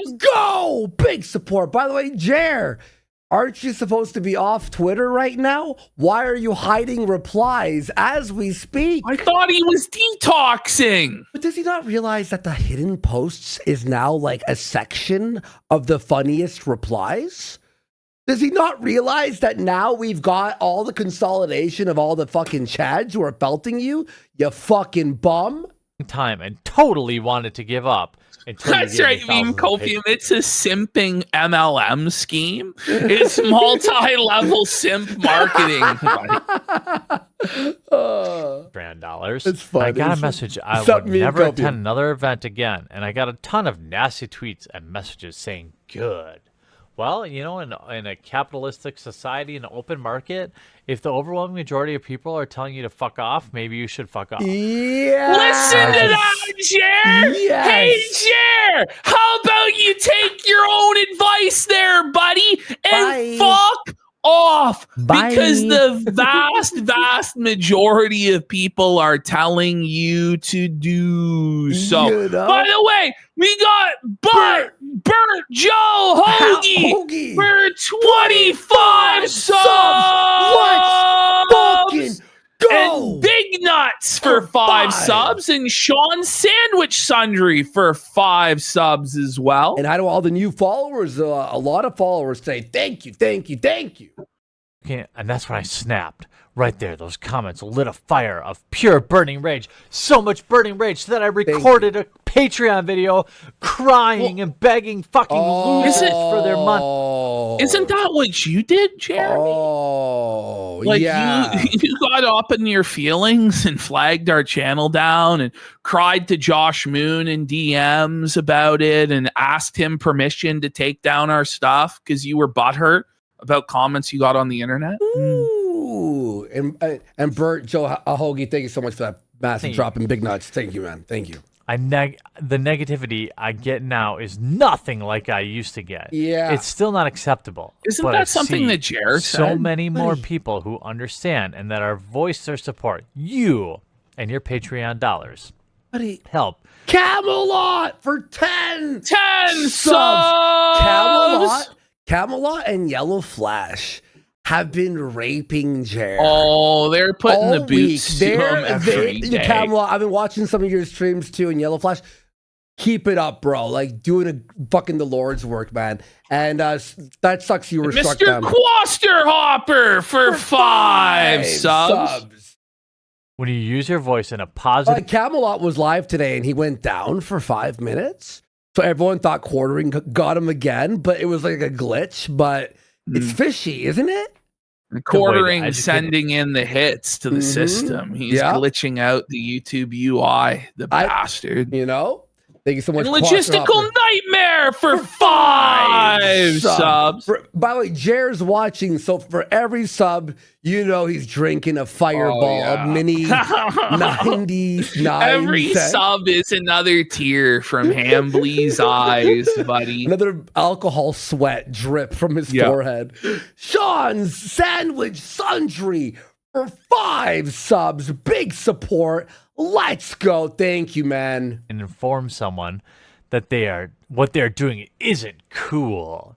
Let's go. Big support. By the way, Jer, aren't you supposed to be off Twitter right now? Why are you hiding replies as we speak? I thought he was detoxing. But does he not realize that the hidden posts is now like a section of the funniest replies? Does he not realize that now we've got all the consolidation of all the fucking chads who are belting you? You fucking bum. Time and totally wanted to give up. That's right, Meme Copium. It's a simping MLM scheme. It's multi-level simp marketing. Brand dollars. It's fun. I got a message. I would never attend another event again. And I got a ton of nasty tweets and messages saying, good. Well, you know, in a capitalistic society, in an open market, if the overwhelming majority of people are telling you to fuck off, maybe you should fuck off. Yeah. Listen to that, Jer. Yes. Hey, Jer, how about you take your own advice there, buddy, and fuck off? Bye. Because the vast majority of people are telling you to do so. You know? By the way, we got Bert Joe Hoagie for 25 subs. Let's fucking go. And Big Nuts for 5 subs. And Sean Sandwich Sundry for 5 subs as well. And I know all the new followers, a lot of followers say, thank you, thank you, thank you. And that's when I snapped. Right there, those comments lit a fire of pure burning rage. So much burning rage that I recorded a Patreon video crying and begging fucking losers for their money. Isn't that what you did, Jeremy? Oh, like yeah. You got up in your feelings and flagged our channel down and cried to Josh Moon in DMs about it and asked him permission to take down our stuff because you were butthurt about comments you got on the internet. Ooh. And Bert, Joe Hoagie, thank you so much for that massive drop in Big Nuts. Thank you, man. Thank you. The negativity I get now is nothing like I used to get. Yeah. It's still not acceptable. Isn't that something that Jared said? So many more people who understand and that are voice their support. You and your Patreon dollars. Buddy. Help. Camelot for 10 subs. Camelot and YellowFlash have been raping Jared. Oh, they're putting the boots to him every day. Camelot, I've been watching some of your streams too in YellowFlash. Keep it up, bro. Like, doing a fucking the Lord's work, man. And that sucks you were struck down. Mr. Quasterhopper for 5 subs. When you use your voice in a positive... Camelot was live today, and he went down for 5 minutes. So everyone thought quartering got him again, but it was like a glitch. But it's fishy, isn't it? Quartering sending in the hits to the system. He's glitching out the YouTube UI, the bastard. You know? Thank you so much. And Logistical Nightmare for 5 subs. By the way, Jer's watching, so for every sub, you know he's drinking a Fireball mini 99 Every sub is another tear from Hambley's eyes, buddy. Another alcohol sweat drip from his forehead. Sean's Sandwich Sundry for 5 subs. Big support. Let's go. Thank you, man. And inform someone that what they're doing isn't cool.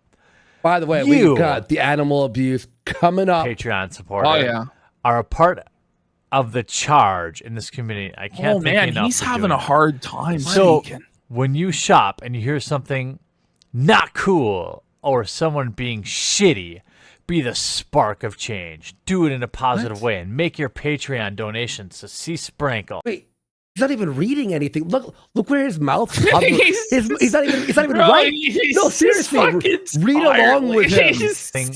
By the way, we've got the animal abuse coming up. Patreon supporters are a part of the charge in this community. I can't think enough. He's having a hard time. So when you shop and you hear something not cool or someone being shitty, be the spark of change. Do it in a positive way and make your Patreon donations to see Sprankle. Wait. He's not even reading anything. Look where his mouth's covered. He's not even right. No, seriously. Read along with him.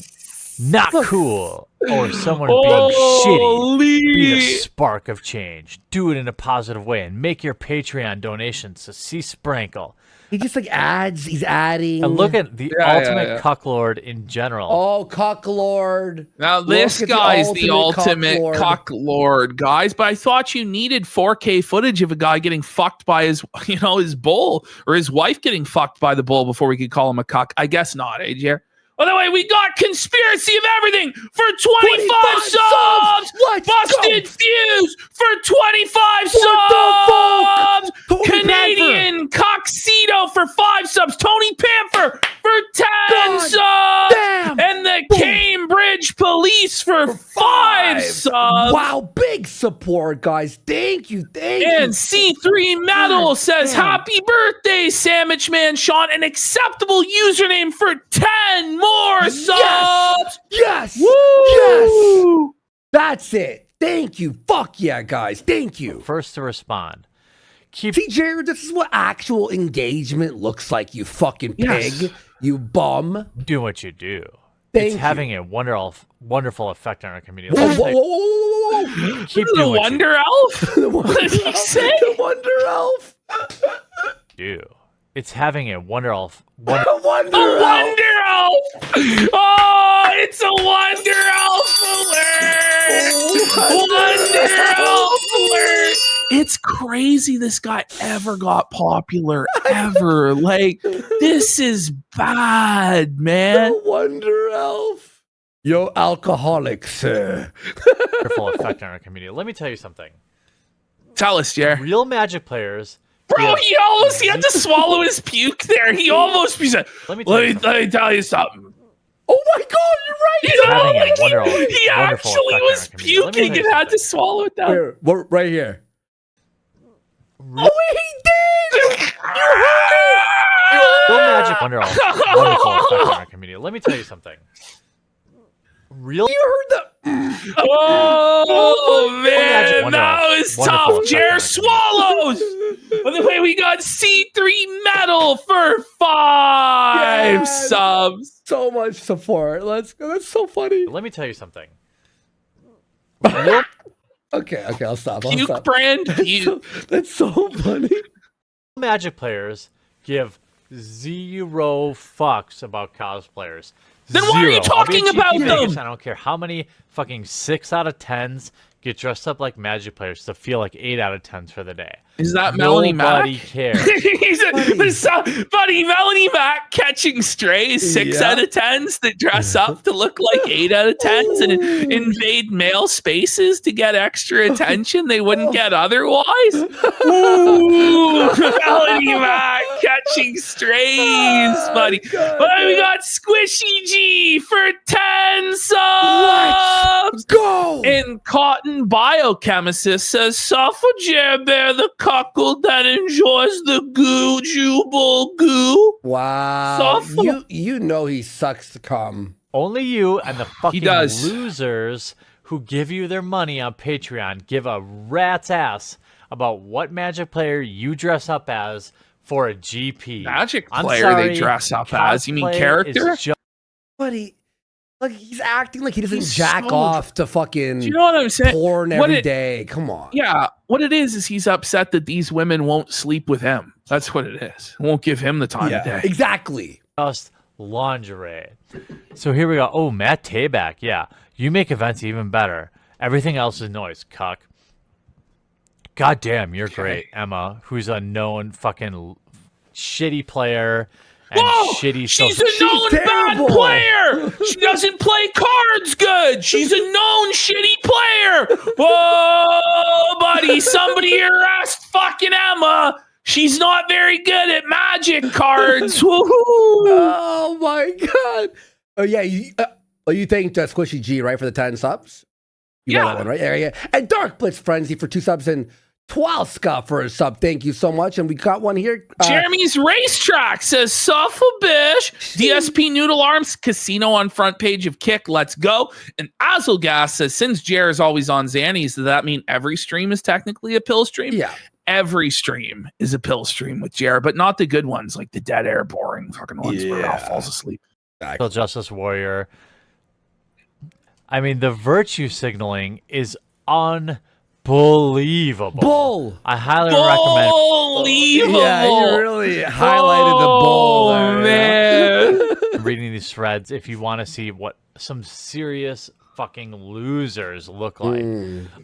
Not cool or someone being shitty. Be the spark of change. Do it in a positive way and make your Patreon donations to see Sprankle. He just like adds, he's adding. And look at the ultimate cucklord in general. Oh, cucklord. Now this guy's the ultimate cucklord, guys. But I thought you needed 4K footage of a guy getting fucked by his, his bull, or his wife getting fucked by the bull before we could call him a cuck. I guess not, eh, Jer? By the way, we got Conspiracy of Everything for 25 subs. Busted Fuse for 25 subs. Canadian Coxito for 5 subs. Tony Panther for 10 subs. Damn. And the Cambridge Police for 5 subs. Wow, big support, guys. Thank you. And C3 Metal says, happy birthday, Sandwich Man Sean. An acceptable username for 10 more subs. Yes. Woo! Yes. That's it. Thank you. Fuck yeah, guys. Thank you. First to respond. See, Jared, this is what actual engagement looks like, you fucking pig. You bum. Do what you do. It's having a wonderful effect on our community. Whoa. Keep the doing Wonder Elf? What did he say? The Wonder Elf. It's having a wonderful Wonder Elf. Oh, it's a Wonder Elf alert. Wonder Elf alert. It's crazy this guy ever got popular, ever. Like, this is bad, man. The Wonder Elf. Yo, alcoholics. Wonderful effect on our community. Let me tell you something. Tell us, Jer. Real Magic players. Bro, he had to swallow his puke there. He almost said, let me tell you something. Oh my God, you're right. He actually was puking and had to swallow it down. Here, right here. Oh, he did! You heard it! Real Magic wonderful effect on our community. Let me tell you something. You heard the... Oh, man, that was tough. Jer swallows. By the way, we got C3 Metal for 5 subs. So much support. Let's go. That's so funny. Let me tell you something. Okay, I'll stop. Puke brand. That's so funny. Magic players give 0 fucks about cosplayers. Then why are you talking about them? I don't care how many fucking 6 out of 10s get dressed up like Magic players to feel like 8 out of 10s for the day. Is that Melanie Mac? Nobody cares. Buddy, Melanie Mac catching strays, 6 out of 10s that dress up to look like 8 out of 10s and invade male spaces to get extra attention they wouldn't get otherwise. Ooh, Melanie Mac catching strays, buddy. But we got Squishy G for 10 subs. Let's go. And Cotton Biochemist says, Suffer Jer Bear the cuckold that enjoys the goo, jubal goo. Wow. You know he sucks to come. Only you and the fucking losers who give you their money on Patreon give a rat's ass about what Magic player you dress up as for a GP. Magic player they dress up as? You mean character? Buddy. Like, he's acting like he doesn't jack off to fucking do you know what I'm saying? Porn every day. Come on. Yeah. What it is he's upset that these women won't sleep with him. That's what it is. Won't give him the time of day. Exactly. Just lingerie. So here we go. Oh, Matt Tabak. Yeah. You make events even better. Everything else is noise, cuck. God damn, you're great, Emma, who's a known fucking shitty player. Whoa! She's a known bad player. She doesn't play cards good. She's a known shitty player. Whoa, buddy! Somebody arrest fucking Emma. She's not very good at Magic cards. Woohoo! Oh my God! Oh yeah, you thanked Squishy G right for the 10 subs. You got that one right? Yeah. And Dark Blitz Frenzy for 2 subs and Twalska for a sub. Thank you so much. And we got one here. Jeremy's Racetrack says, Suffa Bish. DSP Noodle Arms, casino on front page of Kick. Let's go. And Azelgas says, since Jer is always on Xannies, does that mean every stream is technically a pill stream? Yeah. Every stream is a pill stream with Jer, but not the good ones, like the dead air, boring fucking ones where it all falls asleep. Still Justice Warrior. I mean, the virtue signaling is unbelievable. Bull. I highly recommend. Unbelievable. Yeah, you really highlighted the bull there, man. I'm reading these threads if you want to see what some serious fucking losers look like.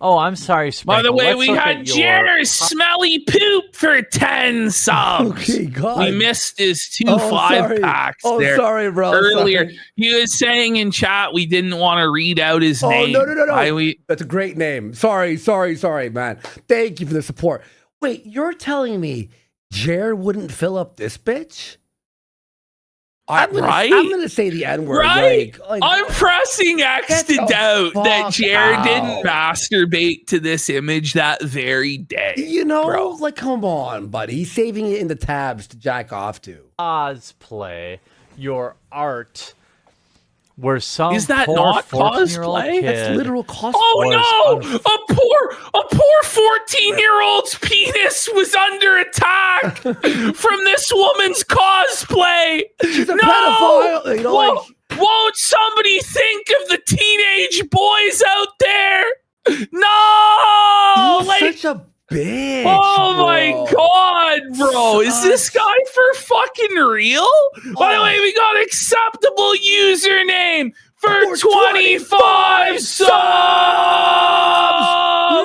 Oh, I'm sorry, Sprinkle. By the way, Let's we look had at Jer's smelly poop for 10 subs. Okay, God. We missed his 5 packs there. Sorry, bro. Earlier, Sorry. he was saying in chat we didn't want to read out his name. No. That's a great name. Sorry, man. Thank you for the support. Wait, you're telling me Jer wouldn't fill up this bitch? I'm gonna say the N-word. Right? Like, I'm pressing X to doubt that Jared didn't masturbate to this image that very day. You know, bro. like, come on, buddy. He's saving it in the tabs to jack off to. Cosplay your art. Where some is that poor not 14-year-old cosplay? That's literal cosplay. Oh no! A poor 14-year-old's penis was under attack from this woman's cosplay. She's a no! pedophile. You know, won't somebody think of the teenage boys out there? No! You're such a bitch. Oh bro. my god, bro. Is this guy for fucking real? By the way, we got acceptable username for 25 subs.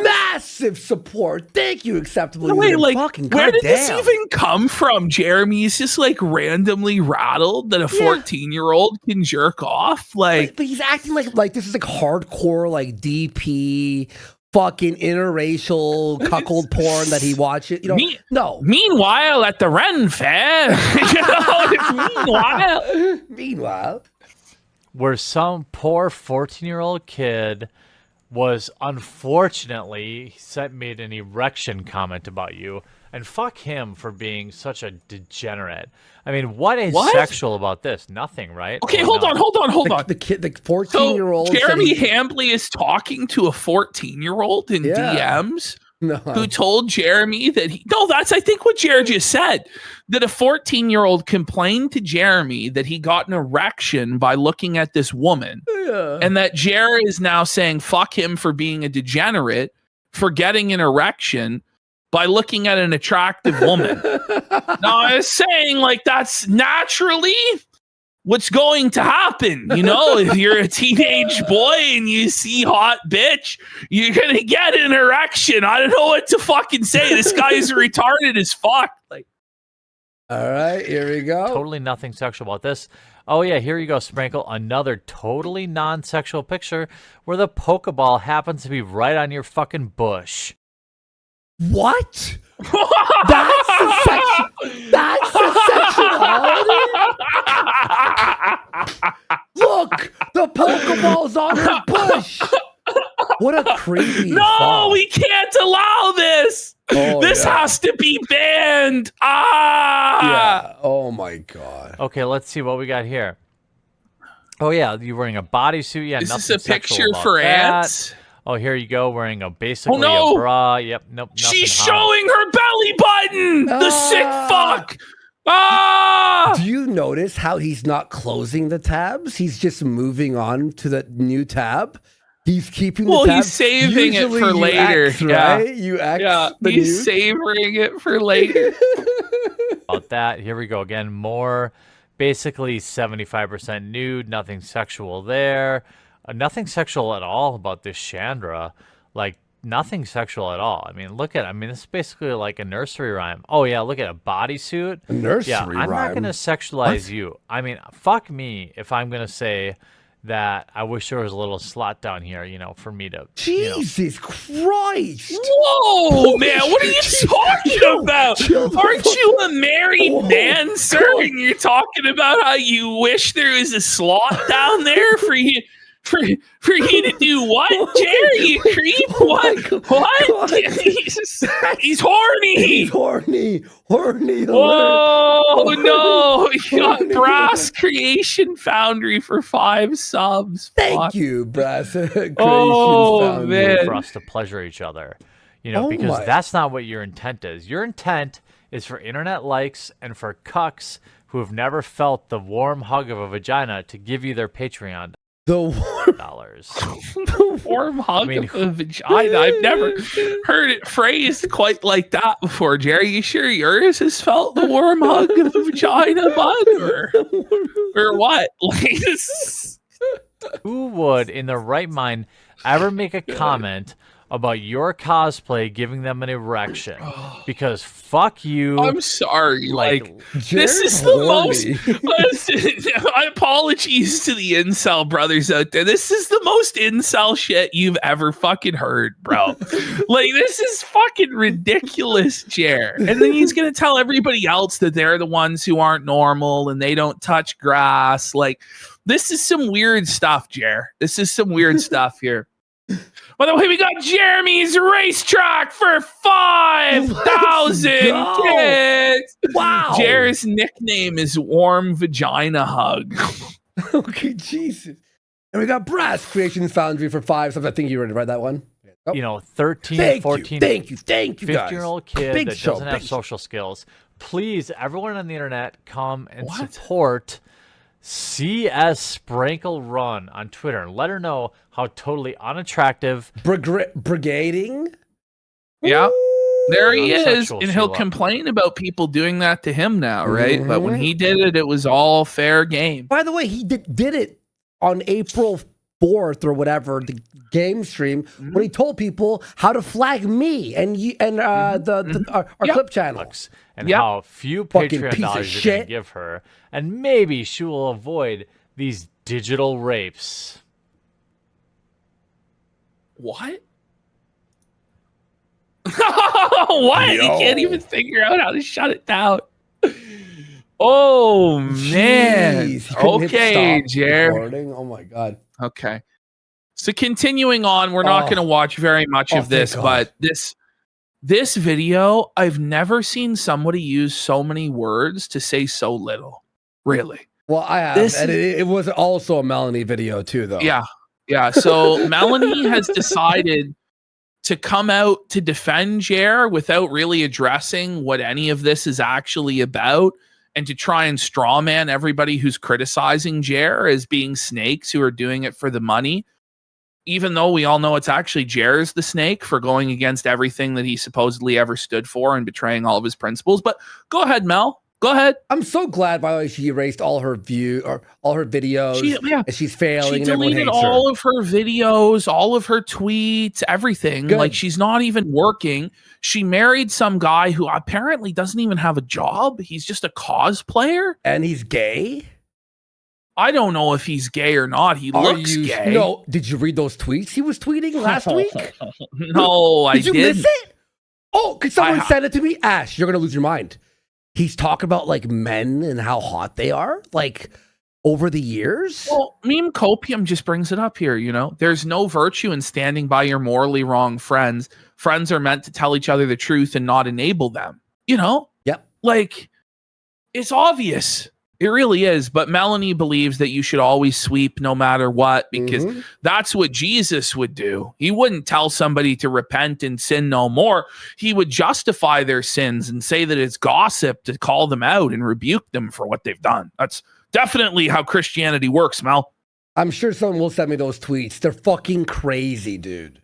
Massive support. Thank you, acceptable Wait, username. like, fucking where did this goddamn. even come from? Jeremy's just like randomly rattled that a 14-year-old can jerk off. Like, but he's acting like this is like hardcore, like DP. Fucking interracial cuckold porn that he watches. You know, no. Meanwhile, at the Ren Fair, meanwhile, where some poor 14-year-old kid was unfortunately made an erection comment about you, and fuck him for being such a degenerate. I mean, what is sexual about this? Nothing, right? Okay, hold on. The kid, the 14-year-old. So Jeremy Hambley is talking to a 14-year-old in DMs who told Jeremy that that's I think what Jared just said, that a 14-year-old complained to Jeremy that he got an erection by looking at this woman, and that Jared is now saying fuck him for being a degenerate for getting an erection by looking at an attractive woman. Now, I was saying, like, that's naturally what's going to happen. You know, if you're a teenage boy and you see hot bitch, you're going to get an erection. I don't know what to fucking say. This guy's retarded as fuck. Like, all right, here we go. Totally nothing sexual about this. Oh, yeah, here you go, Sprinkle. Another totally non-sexual picture where the Pokeball happens to be right on your fucking bush. What? That's the sexuality? Look, the Pokeball's on her bush. What a creepy No, we can't allow this. This has to be banned. Yeah. Oh, my God. Okay, let's see what we got here. Oh, yeah, you're wearing a bodysuit. Yeah, is nothing this a picture sexual about for that. ants? Oh, here you go, wearing a basically a bra. Yep, nope. She's showing her belly button. The sick fuck. Do you notice how he's not closing the tabs? He's just moving on to the new tab. He's keeping the tab. He's saving it for later. Right? You he's savoring it for later. About that, here we go again. More, basically 75% nude. Nothing sexual there. Nothing sexual at all about this Chandra. Like, nothing sexual at all. I mean, look at it. I mean, this is basically like a nursery rhyme. Oh, yeah, look at a bodysuit. A nursery rhyme? I'm not going to sexualize you. I mean, fuck me if I'm going to say that I wish there was a little slot down here, you know, for me to... Jesus Christ! Whoa, man, what are you talking about? Aren't you a married man, sir? And you're talking about how you wish there was a slot down there For you to do what, Jerry? You creep? What? He's horny. He's horny. Oh no! You got Brass Creation Foundry for 5 subs. Thank you, Brass Creation Foundry. Man. For us to pleasure each other, because that's not what your intent is. Your intent is for internet likes and for cucks who have never felt the warm hug of a vagina to give you their Patreon. The warm dollars. The warm hug of a vagina. I've never heard it phrased quite like that before. Jerry, you sure yours has felt the warm hug of the vagina, bud? Or what? Like this. Who would, in their right mind, ever make a comment about your cosplay giving them an erection? Because fuck you. I'm sorry. Like this is the most. Apologies to the incel brothers out there. This is the most incel shit you've ever fucking heard, bro. Like this is fucking ridiculous, Jer. And then he's gonna tell everybody else that they're the ones who aren't normal and they don't touch grass. Like this is some weird stuff, Jer. This is some weird stuff here. By the way, we got Jeremy's Racetrack for 5,000 kids. Wow. Jer's nickname is Warm Vagina Hug. Okay, Jesus. And we got Brass Creation Foundry for 5 subs. I think you already read that one. 13, 14, thank you, 15-year-old kid that doesn't have social skills. Please, everyone on the internet, come and support CS Sprinkle Run on Twitter and let her know how totally unattractive brigading. Yeah, there he is, and he'll complain about people doing that to him now, right? But when he did it, it was all fair game. By the way, he did it on April 4th or whatever, the game stream, when he told people how to flag me and our clip channel. And how few Patreon dollars you're going to give her. And maybe she will avoid these digital rapes. What? What? Yo. You can't even figure out how to shut it down. Oh, man. Okay, Jer. Oh, my God. Okay. So continuing on, we're not going to watch very much of this, but this video, I've never seen somebody use so many words to say so little. Really. Well, I have. And it was also a Melanie video too, though. Yeah. Yeah. So Melanie has decided to come out to defend Jer without really addressing what any of this is actually about, and to try and strawman everybody who's criticizing Jer as being snakes who are doing it for the money. Even though we all know it's actually Jer's the snake for going against everything that he supposedly ever stood for and betraying all of his principles. But go ahead, Mel. Go ahead. I'm so glad, by the way, she erased all her all her videos. And she's failing. She deleted all of her videos, all of her tweets, everything. Good. Like she's not even working. She married some guy who apparently doesn't even have a job. He's just a cosplayer. And he's gay? I don't know if he's gay or not. He looks gay. No, did you read those tweets he was tweeting last week? No, I didn't. Did you miss it? Oh, could someone send it to me? Ash, you're going to lose your mind. He's talking about like men and how hot they are, like over the years. Well, meme copium just brings it up here. There's no virtue in standing by your morally wrong friends. Friends are meant to tell each other the truth and not enable them. Yep. Like it's obvious. It really is. But Melanie believes that you should always sweep no matter what, because that's what Jesus would do. He wouldn't tell somebody to repent and sin no more. He would justify their sins and say that it's gossip to call them out and rebuke them for what they've done. That's definitely how Christianity works, Mel. I'm sure someone will send me those tweets. They're fucking crazy, dude.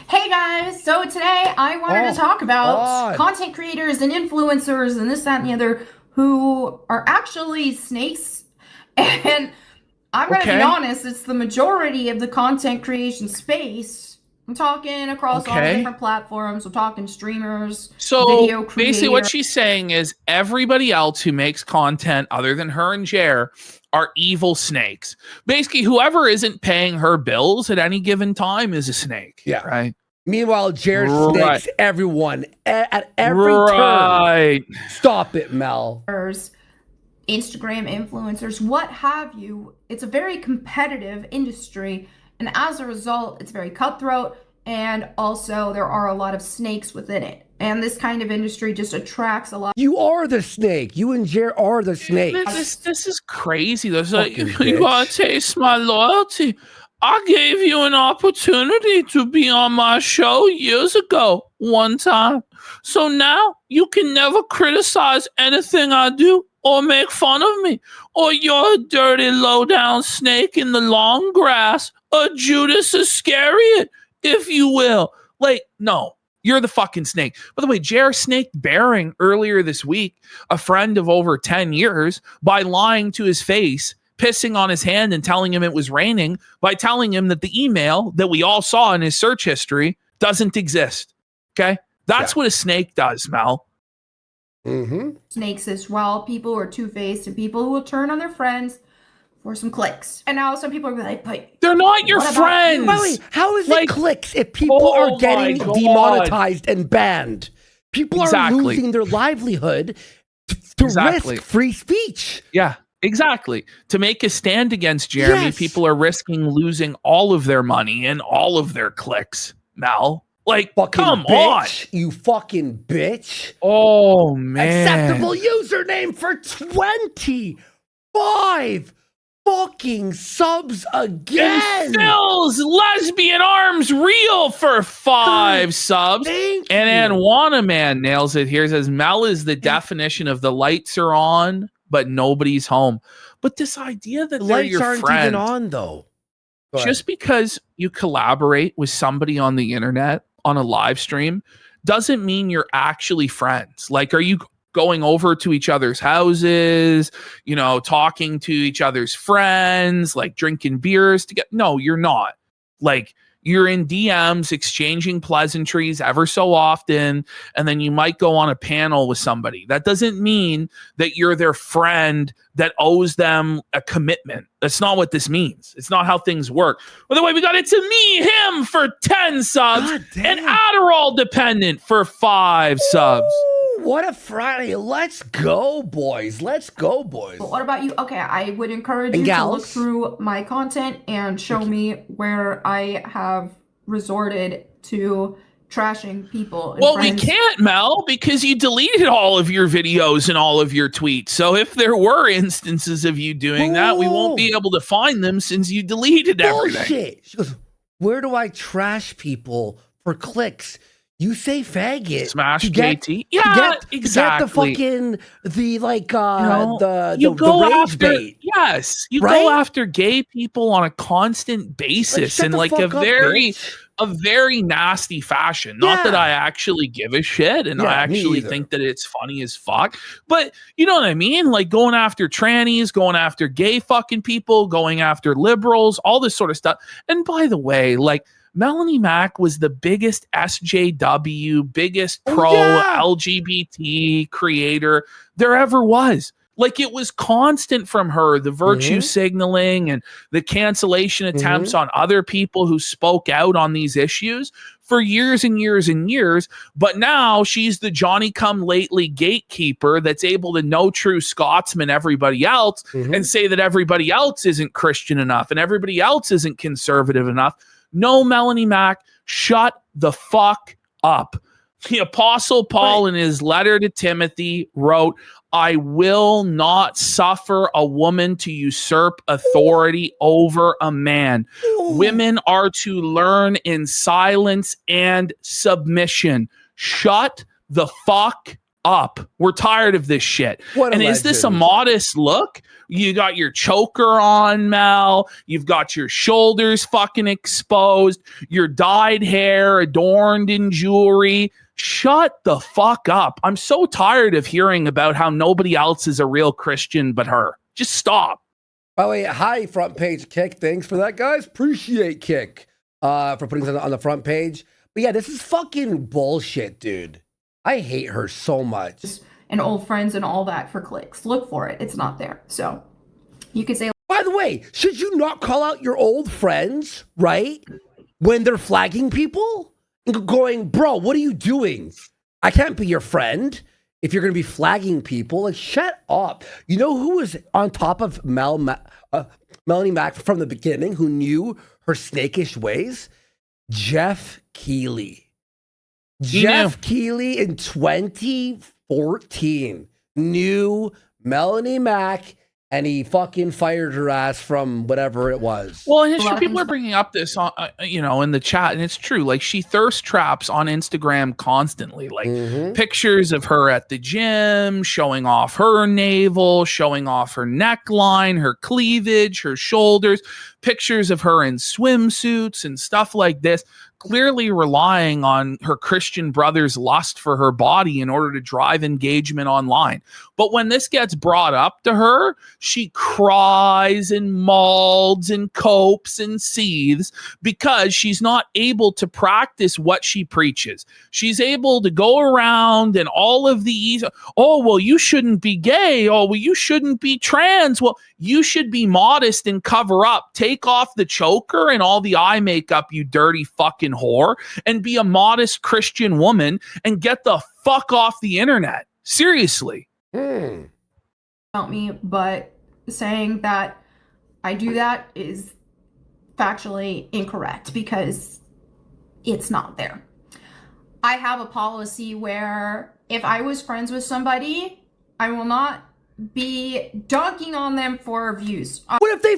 Hey guys, so today I wanted to talk about content creators and influencers and this, that, and the other who are actually snakes. And I'm going to be honest, it's the majority of the content creation space. I'm talking across all the different platforms. I'm talking streamers, video creators. Basically what she's saying is everybody else who makes content other than her and Jer are evil snakes. Basically, whoever isn't paying her bills at any given time is a snake. Yeah. Right. Meanwhile, Jer snakes everyone at every turn. Stop it, Mel. Instagram influencers, what have you. It's a very competitive industry, and as a result, it's very cutthroat, and also there are a lot of snakes within it. And this kind of industry just attracts a lot. You are the snake. You and Jer are the snake. This is crazy. There's like, you gotta taste my loyalty. I gave you an opportunity to be on my show years ago, one time. So now you can never criticize anything I do or make fun of me. Or you're a dirty, low-down snake in the long grass, a Judas Iscariot, if you will. Like, no, you're the fucking snake. By the way, Jer snaked Bearing earlier this week, a friend of over 10 years, by lying to his face, pissing on his hand and telling him it was raining, by telling him that the email that we all saw in his search history doesn't exist. Okay? That's what a snake does, Mel. Snakes as well. People who are two-faced and people who will turn on their friends for some clicks. And now some people are like, but they're not your friends. Wait, how is it clicks if people are getting demonetized and banned? People are losing their livelihood to risk free speech. Yeah. Exactly. To make a stand against Jeremy, people are risking losing all of their money and all of their clicks. Mal, like, come on, you fucking bitch. Oh, man. Acceptable username for 25 fucking subs again. And Phil's lesbian arms real for 5 subs. And Anwana Man nails it here. Says, Mel is the definition of the lights are on, but nobody's home. But this idea that they're your friend, aren't even on though. Just because you collaborate with somebody on the internet on a live stream doesn't mean you're actually friends. Like, are you going over to each other's houses, you know, talking to each other's friends, like drinking beers together? No, you're not. Like, you're in DMs exchanging pleasantries ever so often, and then you might go on a panel with somebody. That doesn't mean that you're their friend that owes them a commitment. That's not what this means. It's not how things work. By the way, we got It's a Me, Him for 10 subs, and Adderall Dependent for 5 subs. What a Friday. Let's go, boys. Let's go, boys. But what about you? Okay, I would encourage you to look through my content and show me where I have resorted to trashing people. Well, we can't, Mel, because you deleted all of your videos and all of your tweets. So if there were instances of you doing that, we won't be able to find them since you deleted everything. She goes, where do I trash people for clicks? You say faggot. Smash JT. Yeah, exactly. Get the rage bait. Yes. You go after gay people on a constant basis in like a very nasty fashion. Not that I actually give a shit and I actually think that it's funny as fuck. But you know what I mean? Like going after trannies, going after gay fucking people, going after liberals, all this sort of stuff. And by the way, like, Melanie Mack was the biggest SJW, biggest pro-LGBT creator there ever was. Like, it was constant from her, the virtue signaling and the cancellation attempts on other people who spoke out on these issues for years and years and years. But now she's the Johnny-come-lately gatekeeper that's able to know true Scotsman everybody else and say that everybody else isn't Christian enough and everybody else isn't conservative enough. No, Melanie Mack, shut the fuck up. The Apostle Paul in his letter to Timothy wrote, I will not suffer a woman to usurp authority over a man. Women are to learn in silence and submission. Shut the fuck up. We're tired of this shit. And is this a modest look? You got your choker on, Mel. You've got your shoulders fucking exposed. Your dyed hair adorned in jewelry. Shut the fuck up. I'm so tired of hearing about how nobody else is a real Christian but her. Just stop. By the way, hi, front page Kick. Thanks for that, guys. Appreciate Kick for putting it on the front page. But yeah, this is fucking bullshit, dude. I hate her so much. And old friends and all that for clicks. Look for it. It's not there. So you could say. By the way, should you not call out your old friends, right? When they're flagging people? Going, bro, what are you doing? I can't be your friend. if you're going to be flagging people, like, shut up. You know who was on top of Melanie Mac from the beginning, who knew her snakish ways? Jeff Keighley. Jeff Keighley in 2014 knew Melanie Mac, and he fucking fired her ass from whatever it was. Well, and it's true. People are bringing up this, in the chat, and it's true. Like, she thirst traps on Instagram constantly. Like, pictures of her at the gym, showing off her navel, showing off her neckline, her cleavage, her shoulders, pictures of her in swimsuits and stuff like this. Clearly relying on her Christian brother's lust for her body in order to drive engagement online. But when this gets brought up to her, she cries and mauls and copes and seethes because she's not able to practice what she preaches. She's able to go around and all of these, oh, well, you shouldn't be gay. Oh, well, you shouldn't be trans. Well, you should be modest and cover up. Take off the choker and all the eye makeup, you dirty fucking whore, and be a modest Christian woman and get the fuck off the internet. Seriously. About me, but saying that I do that is factually incorrect because it's not there. I have a policy where if I was friends with somebody, I will not be dunking on them for views. What if they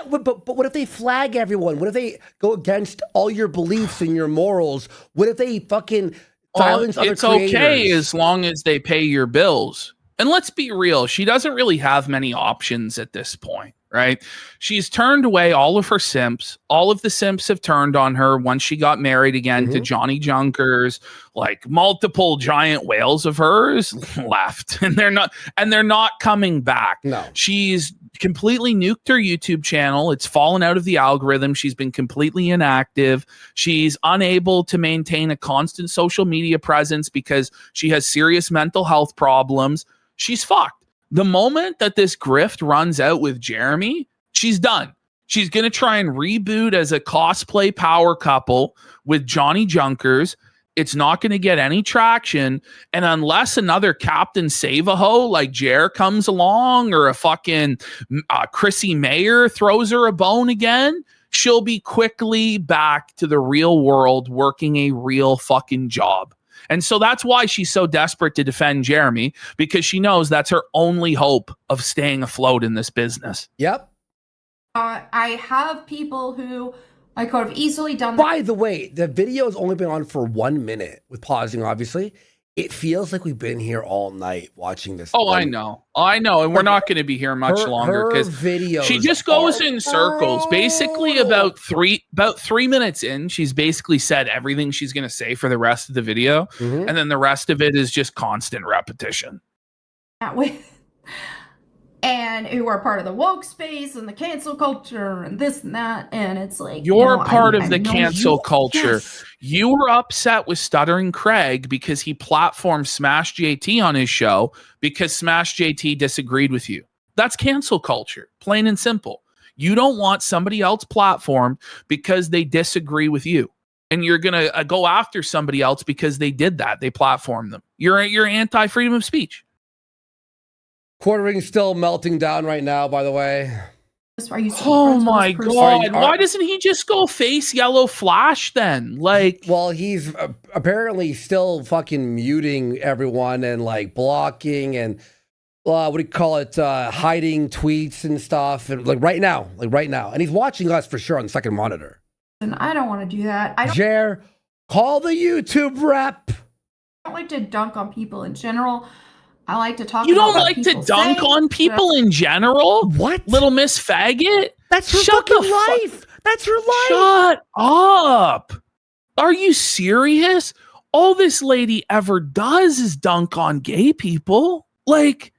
but what if they flag everyone? What if they go against all your beliefs and your morals? What if they fucking silence other creators? It's okay as long as they pay your bills. And let's be real, she doesn't really have many options at this point, right? She's turned away all of her simps. All of the simps have turned on her once she got married again to Johnny Junkers. Like, multiple giant whales of hers left, and they're not coming back. No. She's completely nuked her YouTube channel. It's fallen out of the algorithm. She's been completely inactive. She's unable to maintain a constant social media presence because she has serious mental health problems. She's fucked. The moment that this grift runs out with Jeremy, she's done. She's going to try and reboot as a cosplay power couple with Johnny Junkers. It's not going to get any traction. And unless another Captain Save-A-Ho like Jer comes along, or a fucking Chrissy Mayer throws her a bone again, she'll be quickly back to the real world working a real fucking job. And so that's why she's so desperate to defend Jeremy, because she knows that's her only hope of staying afloat in this business. Yep. I have people who I could have easily done that. By the way, the video has only been on for 1 minute with pausing, obviously. It feels like we've been here all night watching this. Oh, I know. And we're not going to be here much longer because she just goes in circles. Basically, about three minutes in, she's basically said everything she's going to say for the rest of the video. And then the rest of it is just constant repetition. And who are part of the woke space and the cancel culture and this and that. And it's like, you're part of the cancel culture. Yes. You were upset with Stuttering Craig because he platformed Smash JT on his show because Smash JT disagreed with you. That's cancel culture, plain and simple. You don't want somebody else platformed because they disagree with you. And you're going to go after somebody else because they did that. They platformed them. You're anti-freedom of speech. Quartering still melting down right now, by the way. Oh my God. Why doesn't he just go face YellowFlash then? Like, well, he's apparently still fucking muting everyone and like blocking and what do you call it? Hiding tweets and stuff. And like right now. And he's watching us for sure on the second monitor. And I don't want to do that. Jer, call the YouTube rep. I don't like to dunk on people in general. I like to talk about You don't like to dunk on people in general? What? Little Miss Faggot? That's her fucking life. That's her life. Shut up. Are you serious? All this lady ever does is dunk on gay people. Like,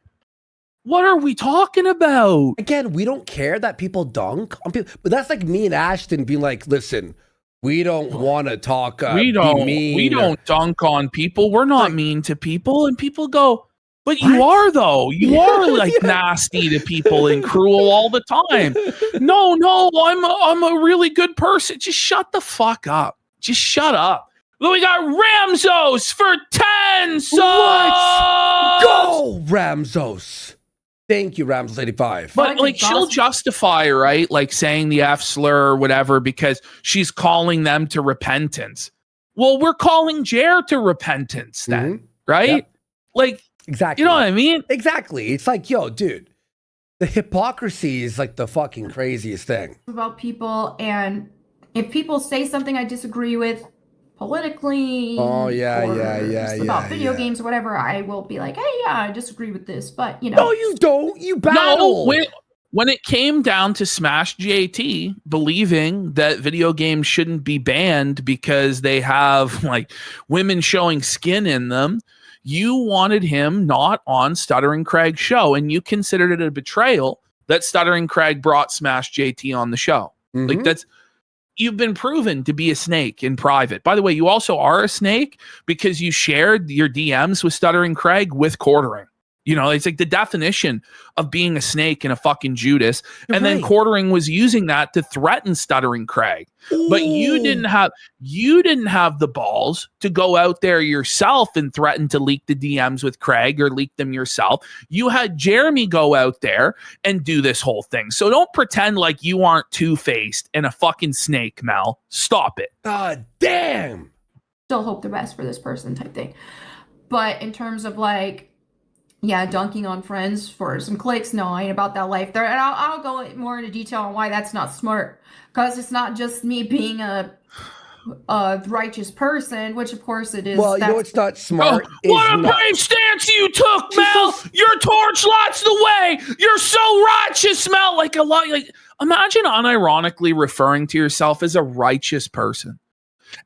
what are we talking about? Again, we don't care that people dunk on people. But that's like me and Ashton being like, listen, we don't want to talk we don't dunk on people. We're not mean to people. And people go, but you are, though. You are like nasty to people and cruel all the time. No, I'm a really good person. Just shut the fuck up. Just shut up. Then we got Ramsos for 10 subs. Oh, Ramsos. Thank you, Ramsos85. But like she'll justify, right? Like saying the F slur or whatever because she's calling them to repentance. Well, we're calling Jer to repentance then, right? Yep. Like, exactly. You know what I mean? Exactly. It's like, yo, dude, the hypocrisy is like the fucking craziest thing. About people, and if people say something I disagree with politically, about video games or whatever, I will be like, hey, yeah, I disagree with this, but you know. No, you don't. You battle. No, when it came down to Smash JT believing that video games shouldn't be banned because they have like women showing skin in them, you wanted him not on Stuttering Craig's show, and you considered it a betrayal that Stuttering Craig brought Smash JT on the show. Like you've been proven to be a snake in private. By the way, you also are a snake because you shared your DMs with Stuttering Craig with quartering. You know, it's like the definition of being a snake and a fucking Judas. And then quartering was using that to threaten Stuttering Craig. Ooh. But you didn't have the balls to go out there yourself and threaten to leak the DMs with Craig or leak them yourself. You had Jeremy go out there and do this whole thing. So don't pretend like you aren't two-faced and a fucking snake, Mel. Stop it. God damn. Still hope the best for this person type thing. But in terms of like, yeah, dunking on friends for some clicks. No, I ain't about that life there. And I'll go more into detail on why that's not smart. Because it's not just me being a righteous person, which of course it is. Well, you know it's not smart. What a brave stance you took, Mel! Your torch lights the way! You're so righteous, Mel! Like a lot, like imagine unironically referring to yourself as a righteous person.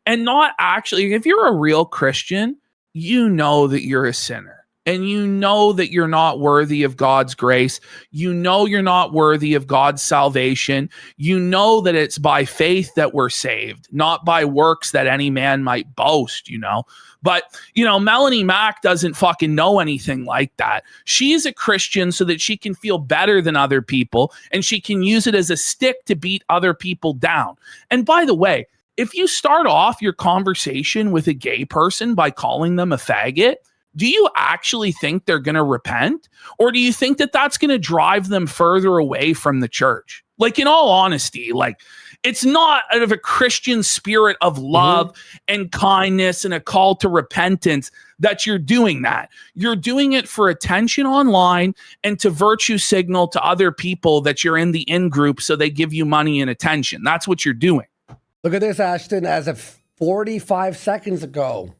And not actually, if you're a real Christian, you know that you're a sinner. And you know that you're not worthy of God's grace. You know you're not worthy of God's salvation. You know that it's by faith that we're saved, not by works that any man might boast, you know. But, you know, Melanie Mack doesn't fucking know anything like that. She's a Christian so that she can feel better than other people, and she can use it as a stick to beat other people down. And by the way, if you start off your conversation with a gay person by calling them a faggot, do you actually think they're going to repent? Or do you think that that's going to drive them further away from the church? Like, in all honesty, like, it's not out of a Christian spirit of love and kindness and a call to repentance that you're doing that. You're doing it for attention online and to virtue signal to other people that you're in the in-group so they give you money and attention. That's what you're doing. Look at this, Ashton, as of 45 seconds ago.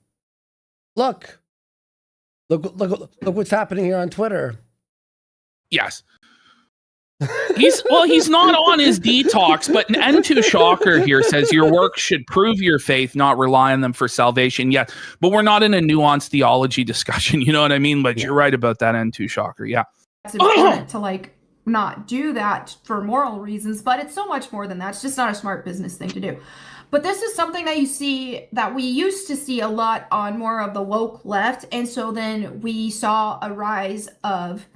Look what's happening here on Twitter. Yes. He's not on his detox, but an N2 Shocker here says your work should prove your faith, not rely on them for salvation. Yes, but we're not in a nuanced theology discussion. You know what I mean? But you're right about that, N2 Shocker. Yeah. It's important to like not do that for moral reasons, but it's so much more than that. It's just not a smart business thing to do. But this is something that you see, that we used to see a lot on more of the woke left. And so then we saw a rise of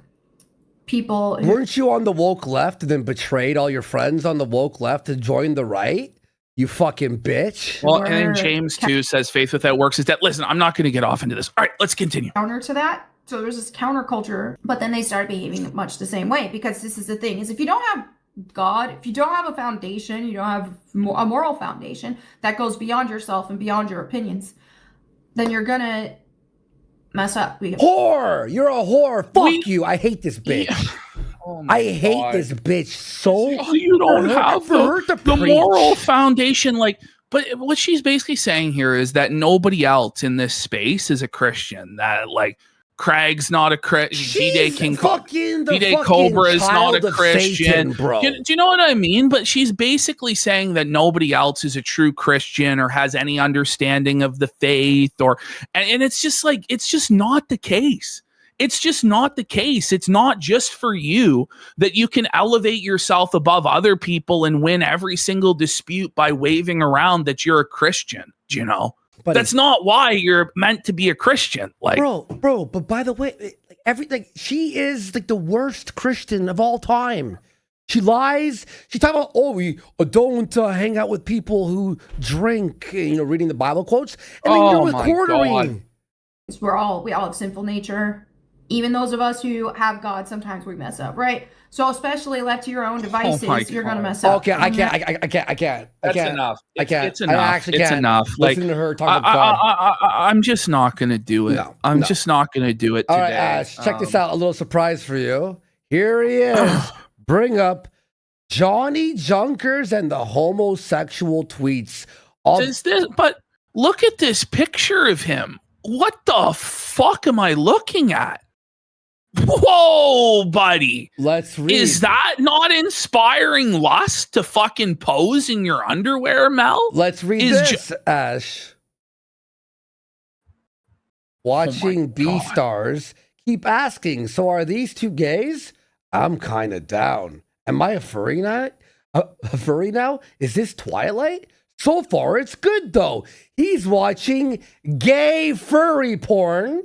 people. Weren't you on the woke left and then betrayed all your friends on the woke left to join the right? You fucking bitch. Well, and James too says faith without works is dead. Listen, I'm not going to get off into this. All right, let's continue. Counter to that. So there's this counterculture, but then they start behaving much the same way, because this is the thing, is if you don't have God, if you don't have a foundation, you don't have a moral foundation that goes beyond yourself and beyond your opinions, then you're gonna mess up. Whore! You're a whore. Fuck you. I hate this bitch. Oh I hate this bitch so. You don't have the moral foundation, like. But what she's basically saying here is that nobody else in this space is a Christian. That like. Craig's not a Christian. D-Day Cobra is not a Christian. Satan, bro. Do you know what I mean? But she's basically saying that nobody else is a true Christian or has any understanding of the faith, and it's just like, it's just not the case. It's just not the case. It's not just for you that you can elevate yourself above other people and win every single dispute by waving around that you're a Christian, you know? But that's not why you're meant to be a Christian. Like, bro, but by the way, everything, she is like the worst Christian of all time. She lies. She talks about, we don't hang out with people who drink, reading the Bible quotes. And then you're with quartering. We all have sinful nature. Even those of us who have God, sometimes we mess up, right? So especially left to your own devices, you're gonna mess up. Okay, I can't. That's enough. It's enough. I actually can't. It's enough. Listen to her talk about God. I'm just not gonna do it. No, I'm just not gonna do it today. All right, Ash, check this out. A little surprise for you. Here he is. Bring up Johnny Junkers and the homosexual tweets. But look at this picture of him. What the fuck am I looking at? Whoa, buddy. Let's read. Is that not inspiring lust to fucking pose in your underwear, Mel? Let's read this, Ash. Watching B-Stars keep asking, so are these two gays? I'm kind of down. Am I a furry now? Is this Twilight? So far, it's good, though. He's watching gay furry porn.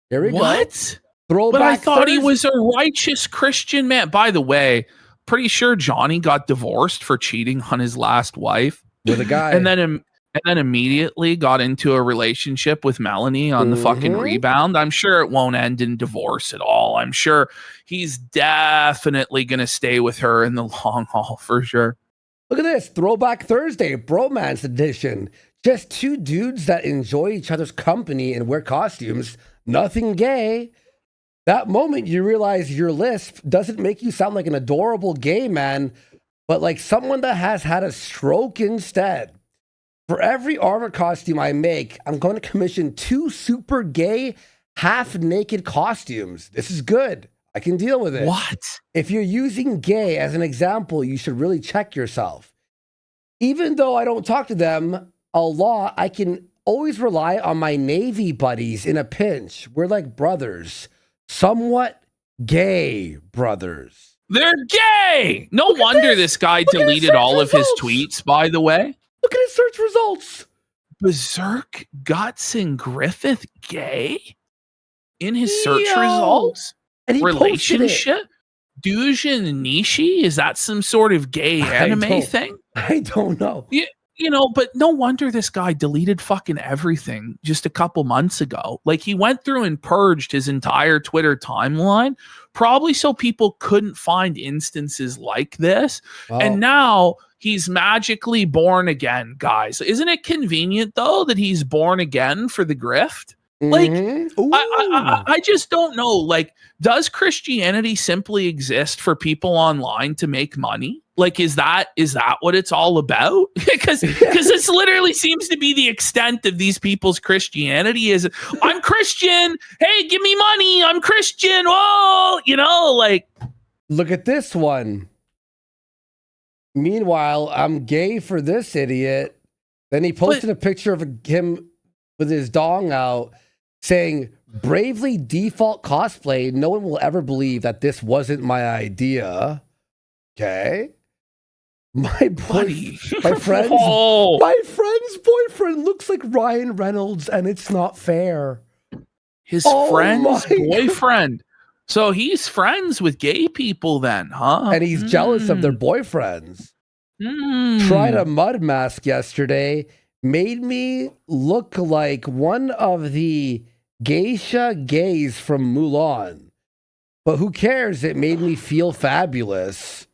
Here we go. What? Throwback but I thought Thursday. he was a righteous Christian man. By the way, pretty sure Johnny got divorced for cheating on his last wife with a guy, and then immediately got into a relationship with Melanie on the fucking rebound. I'm sure it won't end in divorce at all. I'm sure he's definitely gonna stay with her in the long haul for sure. Look at this Throwback Thursday, Bromance edition. Just two dudes that enjoy each other's company and wear costumes. Nothing gay. That moment you realize your lisp doesn't make you sound like an adorable gay man, but like someone that has had a stroke instead. For every armor costume I make, I'm going to commission 2 super gay, half-naked costumes. This is good. I can deal with it. What? If you're using gay as an example, you should really check yourself. Even though I don't talk to them a lot, I can always rely on my Navy buddies in a pinch. We're like brothers. Somewhat gay brothers. They're gay! No wonder this guy deleted all of his tweets, by the way. Look at his search results. Berserk Gutson Griffith gay? In his search results? And he relationship? Dujin Nishi? Is that some sort of gay anime thing? I don't know. Yeah. You know, but no wonder this guy deleted fucking everything just a couple months ago. Like he went through and purged his entire Twitter timeline, probably so people couldn't find instances like this. Oh. And now he's magically born again, guys. Isn't it convenient though that he's born again for the grift? Like, I just don't know. Like, does Christianity simply exist for people online to make money? Like, is that what it's all about? Because this literally seems to be the extent of these people's Christianity is, I'm Christian. Hey, give me money. I'm Christian. Whoa, you know, like. Look at this one. Meanwhile, I'm gay for this idiot. Then he posted a picture of him with his dong out saying, bravely default cosplay. No one will ever believe that this wasn't my idea. Okay. My friend's boyfriend looks like Ryan Reynolds and it's not fair. His friend's boyfriend. So he's friends with gay people then, huh? And he's jealous of their boyfriends. Tried a mud mask yesterday. Made me look like one of the geisha gays from Mulan. But who cares? It made me feel fabulous.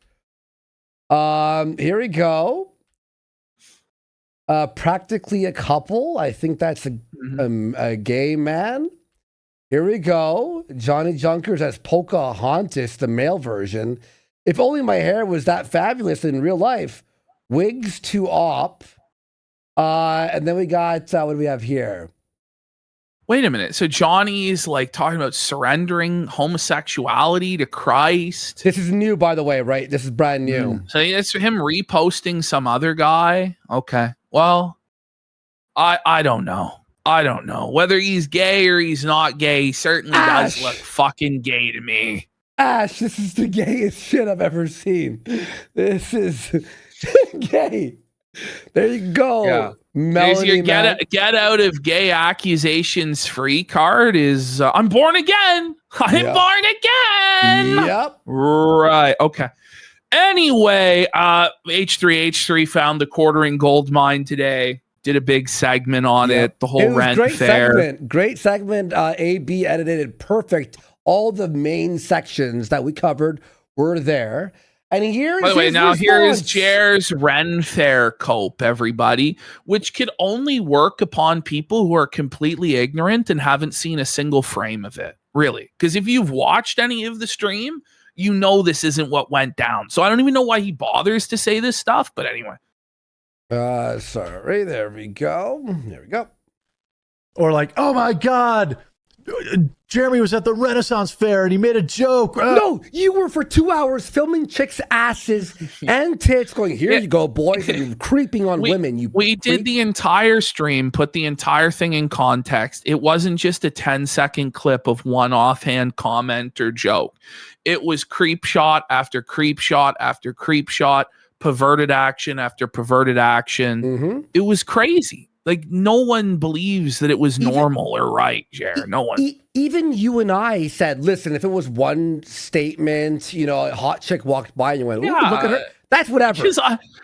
Here we go. Practically a couple. I think that's a gay man. Here we go. Johnny Junkers as Pocahontas, the male version. If only my hair was that fabulous in real life. Wigs to op. And then we got, what do we have here? Wait a minute. So Johnny's like talking about surrendering homosexuality to Christ. This is new, by the way, right? This is brand new. So it's him reposting some other guy. Okay. Well, I don't know. I don't know whether he's gay or he's not gay. He certainly does look fucking gay to me. Ash, this is the gayest shit I've ever seen. This is gay. There you go. Yeah. Melanie, your get out of gay accusations free card is I'm born again. I'm born again. Yep. Right. Okay. Anyway, H3H3 found the quartering gold mine today. Did a big segment on it. The whole rent fair. Great segment. AB edited it perfect. All the main sections that we covered were there. And here's by the way, now response. here is Jer's Ren Fair cope, everybody, which could only work upon people who are completely ignorant and haven't seen a single frame of it. Really. Because if you've watched any of the stream, you know this isn't what went down. So I don't even know why he bothers to say this stuff. But anyway. Sorry. There we go. There we go. Or like, oh my God, Jeremy was at the Renaissance Fair and he made a joke. No, you were for 2 hours filming chicks' asses and tits going, here you go, boys, and you're creeping on women. We did the entire stream, put the entire thing in context. It wasn't just a 10-second clip of one offhand comment or joke. It was creep shot after creep shot after creep shot, perverted action after perverted action. Mm-hmm. It was crazy. Like, no one believes that it was normal or right, Jer. No one. Even you and I said, listen, if it was one statement, you know, a hot chick walked by and you went, ooh, look at her. That's whatever.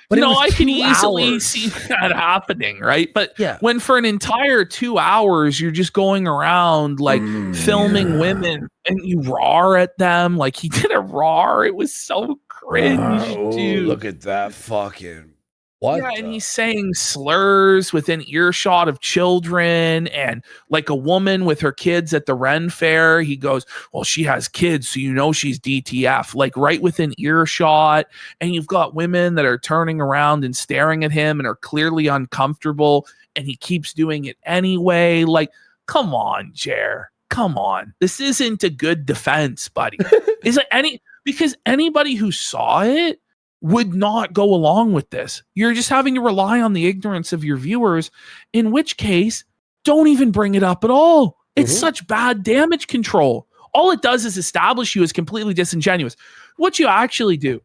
But I can easily see that happening, right? But when for an entire 2 hours, you're just going around, like, filming women and you roar at them. Like, he did a roar. It was so cringe, dude. Look at that fucking... What? Yeah, and he's saying slurs within earshot of children, and like a woman with her kids at the Ren Fair, he goes, well, she has kids, so you know she's DTF, like right within earshot. And you've got women that are turning around and staring at him and are clearly uncomfortable, and he keeps doing it anyway. Like, come on, Jer. Come on. This isn't a good defense, buddy. Because anybody who saw it would not go along with this. You're just having to rely on the ignorance of your viewers, in which case, don't even bring it up at all. It's such bad damage control. All it does is establish you as completely disingenuous. What you actually do,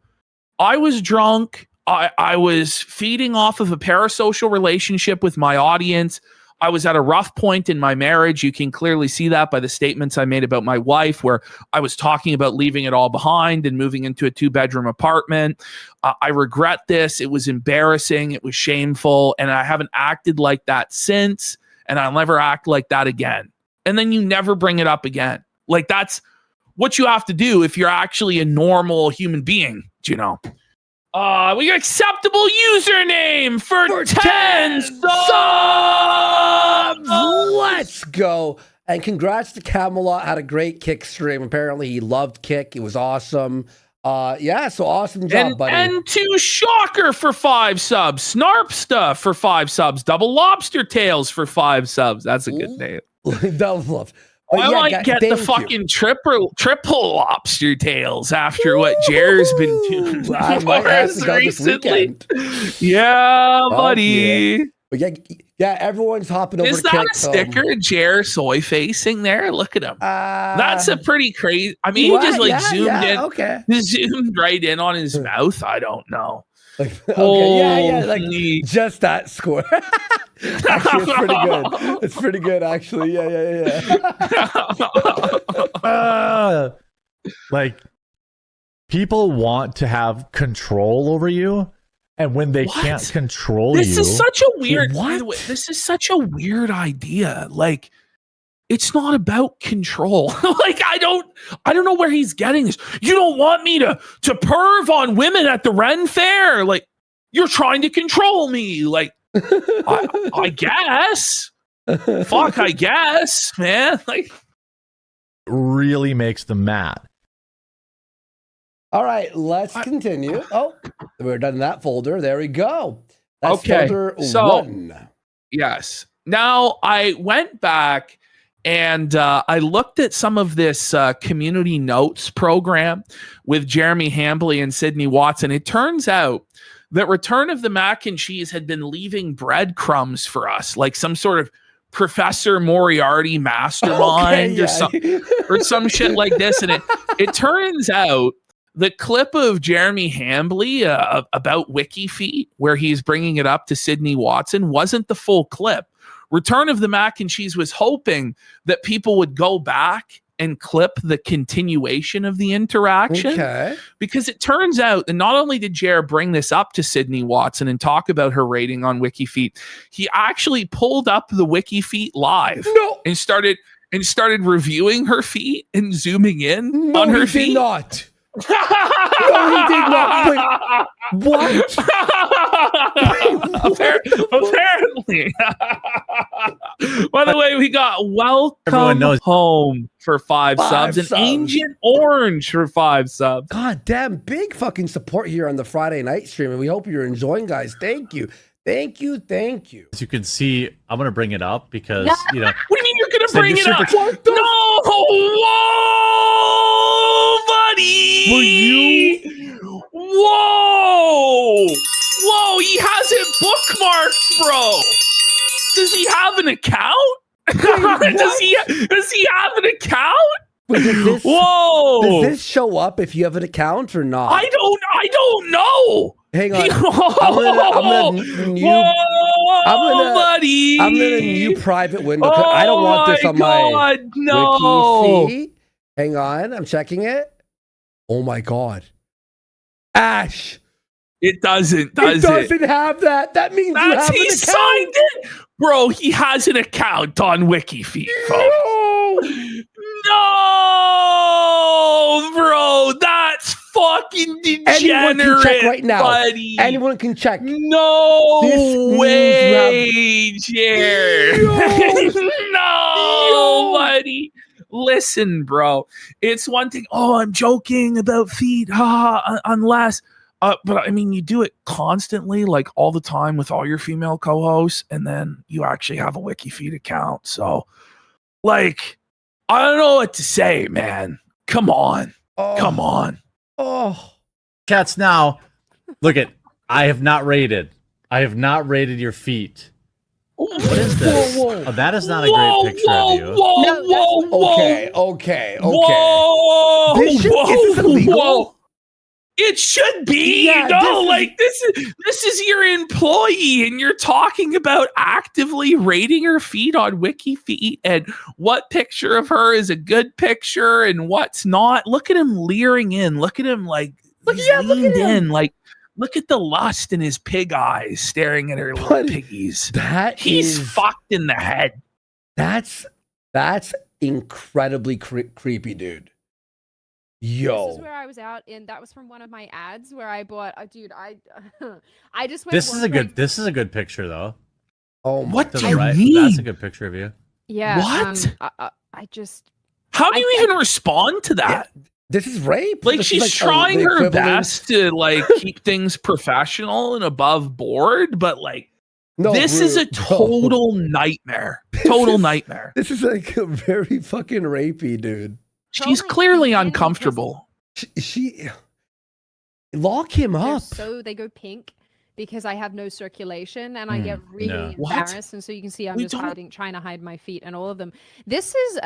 I was drunk. I was feeding off of a parasocial relationship with my audience. I was at a rough point in my marriage. You can clearly see that by the statements I made about my wife, where I was talking about leaving it all behind and moving into a 2-bedroom apartment. I regret this. It was embarrassing. It was shameful. And I haven't acted like that since. And I'll never act like that again. And then you never bring it up again. Like, that's what you have to do if you're actually a normal human being, you know. We got acceptable username for 10 subs. Let's go. And congrats to Camelot. Had a great Kick stream. Apparently he loved Kick. It was awesome. So awesome job, buddy. And to Shocker for 5 subs. Snarpsta for 5 subs. Double Lobster Tails for 5 subs. That's a good name. Double Lobster. I might get the fucking triple lobster tails after what Jer's been doing for us recently. Yeah, buddy. Yeah, everyone's hopping over. Is that a sticker, Jer soy facing there? Look at him. That's a pretty crazy. I mean, he just zoomed in. Okay. Zoomed right in on his mouth. I don't know. Like just that score. Actually, it's pretty good. It's pretty good, actually. Yeah. Like, people want to have control over you, and when they can't control this is such a weird. This is such a weird idea. Like, it's not about control. Like, I don't know where he's getting this. You don't want me to perv on women at the Ren Fair. Like, you're trying to control me. Like, I guess. Fuck, I guess, man. Like, really makes them mad. All right, let's continue. Oh, we're done in that folder. There we go. That's folder 1. Yes. Now I went back and I looked at some of this community notes program with Jeremy Hambley and Sydney Watson. It turns out that Return of the Mac and Cheese had been leaving breadcrumbs for us, like some sort of Professor Moriarty mastermind or some shit like this. And it turns out the clip of Jeremy Hambley about WikiFeet, where he's bringing it up to Sydney Watson, wasn't the full clip. Return of the Mac and Cheese was hoping that people would go back and clip the continuation of the interaction. Okay. Because it turns out that not only did Jer bring this up to Sydney Watson and talk about her rating on WikiFeet, he actually pulled up the WikiFeet live and started and started reviewing her feet and zooming in on her feet? Did not. No, he did not. Wait, what? Apparently. By the way, we got Welcome Home for 5 subs and Ancient Orange for 5 subs. God damn, big fucking support here on the Friday night stream, and we hope you're enjoying, guys. Thank you. Thank you. Thank you. As you can see, I'm going to bring it up because, you know. What do you mean you're going to bring it up? What the no! Whoa, buddy! Were you? Whoa! Whoa, he has it bookmarked, bro. Does he have an account? Does he have an account? Wait, Whoa! Does this show up if you have an account or not? I don't know. Hang on. Buddy. I'm in a new private window. I don't want this on my wiki feed. Hang on, I'm checking it. Oh my God. Ash. It doesn't have that. That means you have an account. Signed it. Bro, he has an account on WikiFeet, folks. No, bro, that's fucking degenerate. Anyone can check right now. Buddy. Anyone can check. No way, Jared. No, buddy. Listen, bro. It's one thing. Oh, I'm joking about feet. Unless. But I mean, you do it constantly, like all the time with all your female co-hosts, and then you actually have a WikiFeet account. So, like, I don't know what to say, man. Come on. Come on. Cats, now, look at, I have not rated your feet. What is this? Whoa. Oh, that is not a great picture of you. Okay. Whoa. Is this illegal? It should be. This is your employee, and you're talking about actively rating her feet on WikiFeet and what picture of her is a good picture and what's not. Look at him leering in. Look at him leaned in. Like, look at the lust in his pig eyes staring at her little piggies. He's fucked in the head. That's incredibly creepy, dude. Yo. This is where I was out, and that was from one of my ads where I bought. Dude, I just went. This is a good picture though. Oh, what do you mean? That's a good picture of you. Yeah. What? I just. How do you even respond to that? Yeah, this is rape. Like, she's trying her best to like keep things professional and above board, but like. This is a total nightmare. Total nightmare. This is like a very fucking rapey, dude. She's clearly uncomfortable. She lock him up. So they go pink because I have no circulation and I get really embarrassed. And so you can see I'm just trying to hide my feet and all of them. This is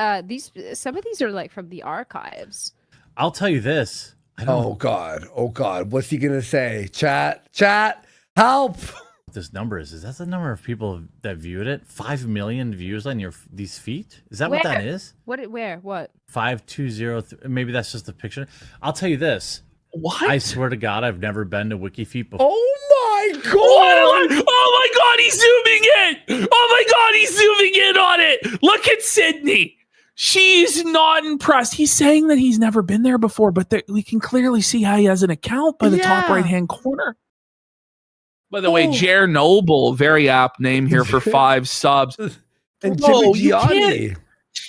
some of these are like from the archives. I'll tell you this. Oh God. What's he gonna say? Chat, help. This number is that the number of people that viewed it? 5 million views on these feet? Is that what that is? What 5203? Maybe that's just the picture. I'll tell you this. What? I swear to God, I've never been to WikiFeet before. Oh my God! Oh my God, he's zooming in! Oh my God, he's zooming in on it! Look at Sydney. She's not impressed. He's saying that he's never been there before, but we can clearly see how he has an account by the top right-hand corner. By the way, Jer Noble, very apt name here for 5 subs. And Gianni.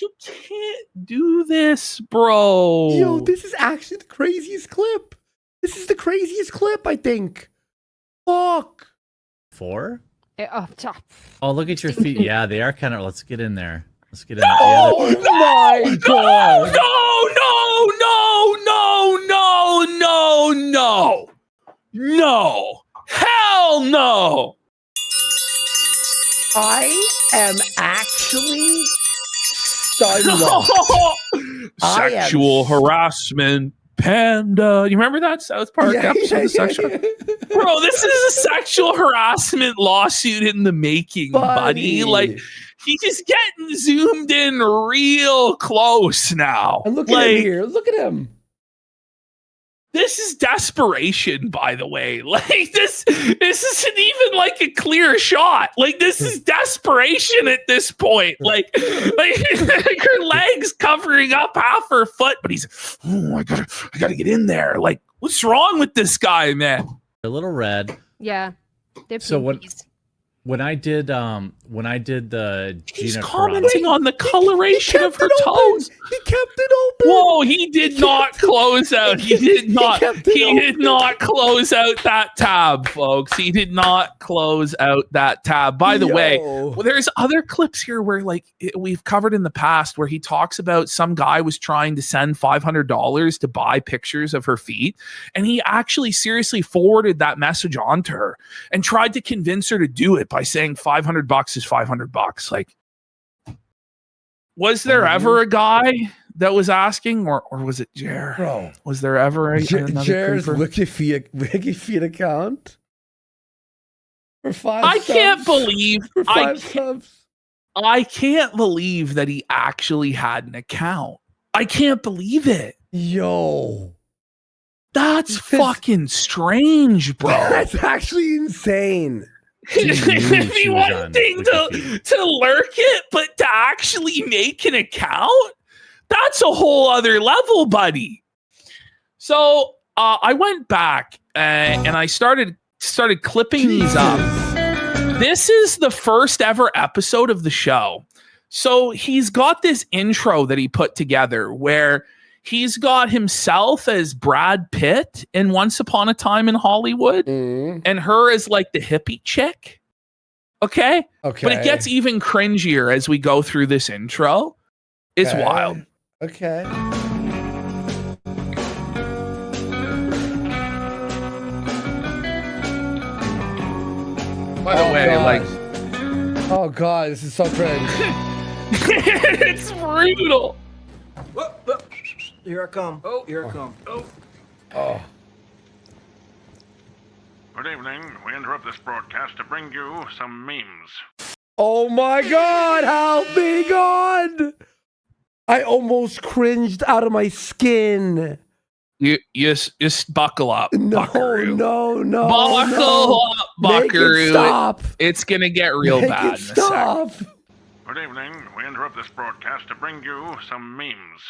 You can't do this, bro. Yo, this is actually the craziest clip. This is the craziest clip, I think. Fuck. 4? Top. Oh, look at your feet. Yeah, they are kind of. Let's get in there. Let's get in there. Oh my God. No. Hell no. I am actually stunned. Sexual harassment, panda. You remember that South Park episode? Bro, this is a sexual harassment lawsuit in the making, buddy. Like, he's just getting zoomed in real close now. And look at him here. Look at him. This is desperation, by the way. Like this isn't even like a clear shot. Like this is desperation at this point. Like her legs covering up half her foot, but he's, oh, I gotta get in there. Like, what's wrong with this guy, man? A little red. Yeah. So when I did the He's Gina commenting on the coloration of her toes. He kept it open. Whoa, he did not close out. He did not. He did not close out that tab, folks. He did not close out that tab. By the way, well, there's other clips here where like we've covered in the past where he talks about some guy was trying to send $500 to buy pictures of her feet, and he actually seriously forwarded that message on to her and tried to convince her to do it by saying $500 is $500. Like, was there ever a guy that was asking, or was it Jer? Bro, was there ever Jer's Wiki account for 5 I subs? can't believe For 5 subs. I can't believe that he actually had an account. I can't believe it. Yo, that's fucking strange, bro. That's actually insane. It'd be one thing to lurk it, but to actually make an account, that's a whole other level, buddy. So I went back and I started clipping these up. This is the first ever episode of the show. So he's got this intro that he put together where he's got himself as Brad Pitt in Once Upon a Time in Hollywood, and her as like the hippie chick. Okay? But it gets even cringier as we go through this intro. It's wild. Okay. By the way, like... Oh, God, this is so cringe. It's brutal. Whoop. Here I come. Oh, here I come. Oh. Good evening. We interrupt this broadcast to bring you some memes. Oh my God, help me, God! I almost cringed out of my skin. You just buckle up. No. Buckle up, buckaroo. Stop. It's gonna get real bad in a stop. second. Good evening. We interrupt this broadcast to bring you some memes.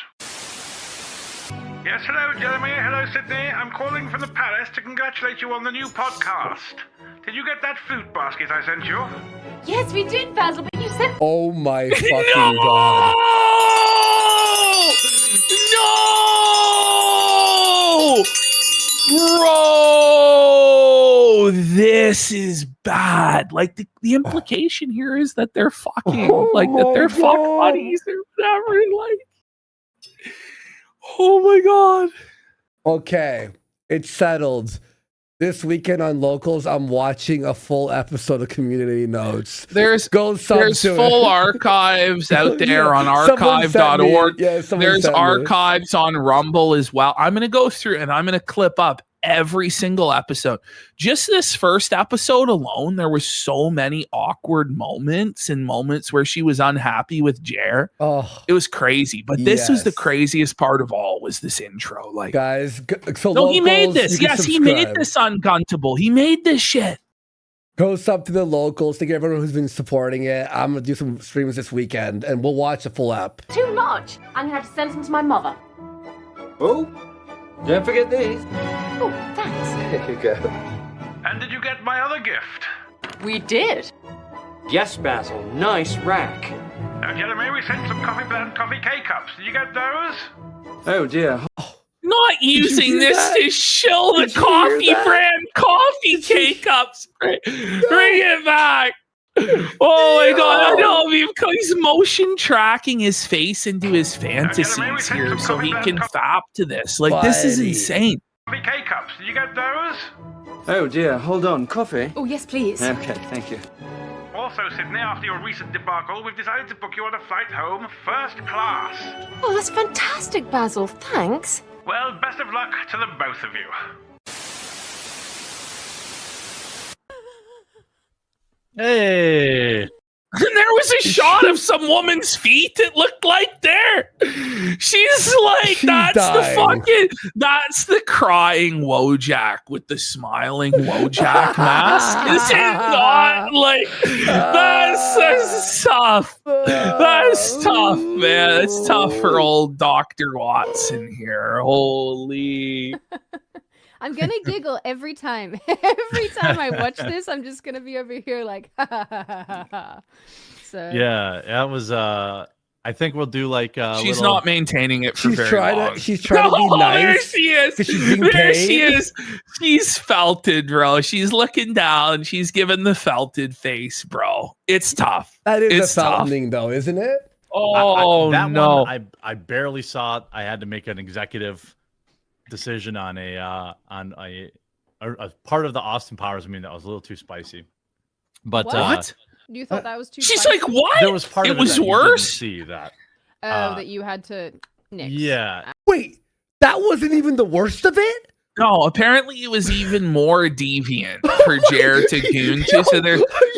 Yes, hello, Jeremy. Hello, Sydney. I'm calling from the palace to congratulate you on the new podcast. Did you get that fruit basket I sent you? Yes, we did, Basil, but you said... Oh my fucking God. No! Bro! This is bad. Like, the implication here is that they're fucking. That they're fuck buddies or whatever. Like... Oh my God. Okay, it's settled. This weekend on Locals, I'm watching a full episode of Community Notes. There's full archives out there on archive.org. There's archives on Rumble as well. I'm going to go through and I'm going to clip up every single episode. Just this first episode alone, there were so many awkward moments and moments where she was unhappy with Jer. Oh, it was crazy. But this was the craziest part of all, was this intro. Like, guys, so no, Locals, he made this. Yes, subscribe. he made this unguntable. He made this shit. Go sub to the Locals. Thank you everyone who's been supporting it. I'm gonna do some streams this weekend, and we'll watch the full app. Too much. I'm gonna have to send some to my mother. Oh, don't forget these. Oh, thanks. Here you go. And did you get my other gift? We did. Yes, Basil. Nice rack. Now, Jeremy, we sent some coffee blend coffee K-cups. Did you get those? Oh, dear. Not using this to shill the coffee brand coffee K-cups. Bring it back. Oh my God! I know he's motion tracking his face into his fantasies here, so he can fap to this. Like, this is insane. Coffee K-cups. Did you get those? Oh dear. Hold on. Coffee. Oh yes, please. Okay. Thank you. Also, Sydney, after your recent debacle, we've decided to book you on a flight home, first class. Oh, that's fantastic, Basil. Thanks. Well, best of luck to the both of you. Hey. And there was a shot of some woman's feet. It looked like there. She's like, that's the crying Wojak with the smiling Wojak mask. This is not like, that's tough. That's tough, man. It's tough for old Dr. Watson here. Holy. I'm gonna giggle every time. Every time I watch this, I'm just gonna be over here like, ha ha ha ha ha. So yeah, that was. I think we'll do like. She's not maintaining it for very long. She's trying to be nice. There she is. There she is. She's felted, bro. She's looking down. She's giving the felted face, bro. It's tough. That is it's a felting, though, isn't it? Oh that no! One, I barely saw it. I had to make an executive decision on a part of the Austin Powers movie that was a little too spicy. But what? You thought that was too She's spicy? like, what? There was part it of it was that worse. You didn't see that. Oh, that you had to nix. Yeah. Wait, that wasn't even the worst of it? No, apparently it was even more deviant for Jer to goon to. So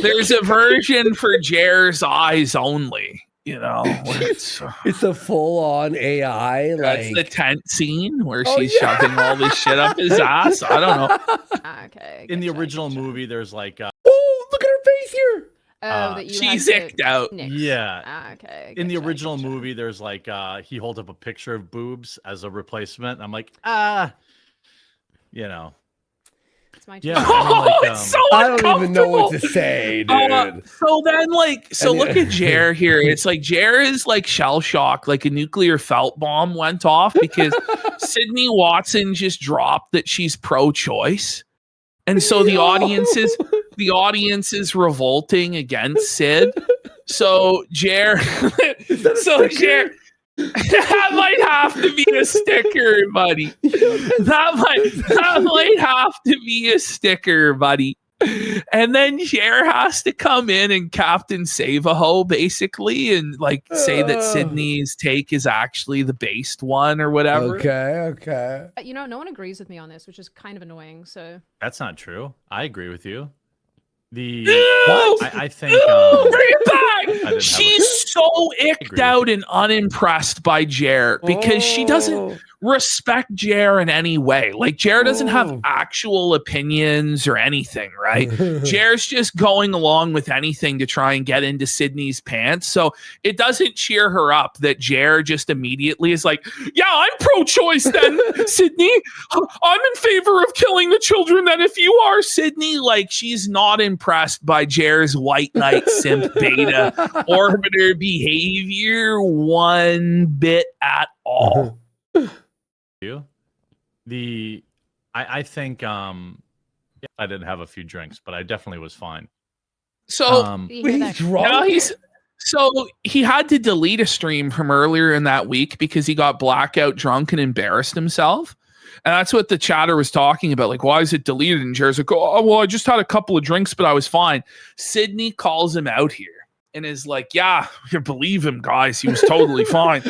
there's a version for Jer's eyes only. You know, it's a full-on AI. That's the tent scene where she's shoving all this shit up his ass. I don't know. Okay. In the original movie, there's like. Oh, look at her face here. Oh, that you she's icked out. Nix. Yeah. Okay. In the original movie, there's like he holds up a picture of boobs as a replacement. I'm like, you know. It's my yeah. So I don't even know what to say, dude. So then, look at Jer here. It's like Jer is like shell shocked, like a nuclear felt bomb went off because Sydney Watson just dropped that she's pro-choice, and so the audience is revolting against Sid. So Jer, Jer. That might have to be a sticker, buddy. That might have to be a sticker, buddy. And then Jer has to come in and Captain Save-A-Ho, basically, and like say that Sydney's take is actually the based one or whatever. Okay. You know, no one agrees with me on this, which is kind of annoying. So that's not true. I agree with you. I think bring it back. She's so icked out and unimpressed by Jer because she doesn't respect Jer in any way. Like Jer doesn't have actual opinions or anything, right? Jer's just going along with anything to try and get into Sydney's pants. So it doesn't cheer her up that Jer just immediately is like, yeah, I'm pro-choice then, Sydney. I'm in favor of killing the children. Then if you are, Sydney, like she's not impressed by Jer's white knight simp beta orbiter behavior one bit at all. I think I didn't have a few drinks, but I definitely was fine. So he's drunk. So he had to delete a stream from earlier in that week because he got blackout drunk and embarrassed himself. And that's what the chatter was talking about. Like, why is it deleted? And Jer's like, oh, well, I just had a couple of drinks, but I was fine. Sydney calls him out here and is like, yeah, you believe him, guys. He was totally fine.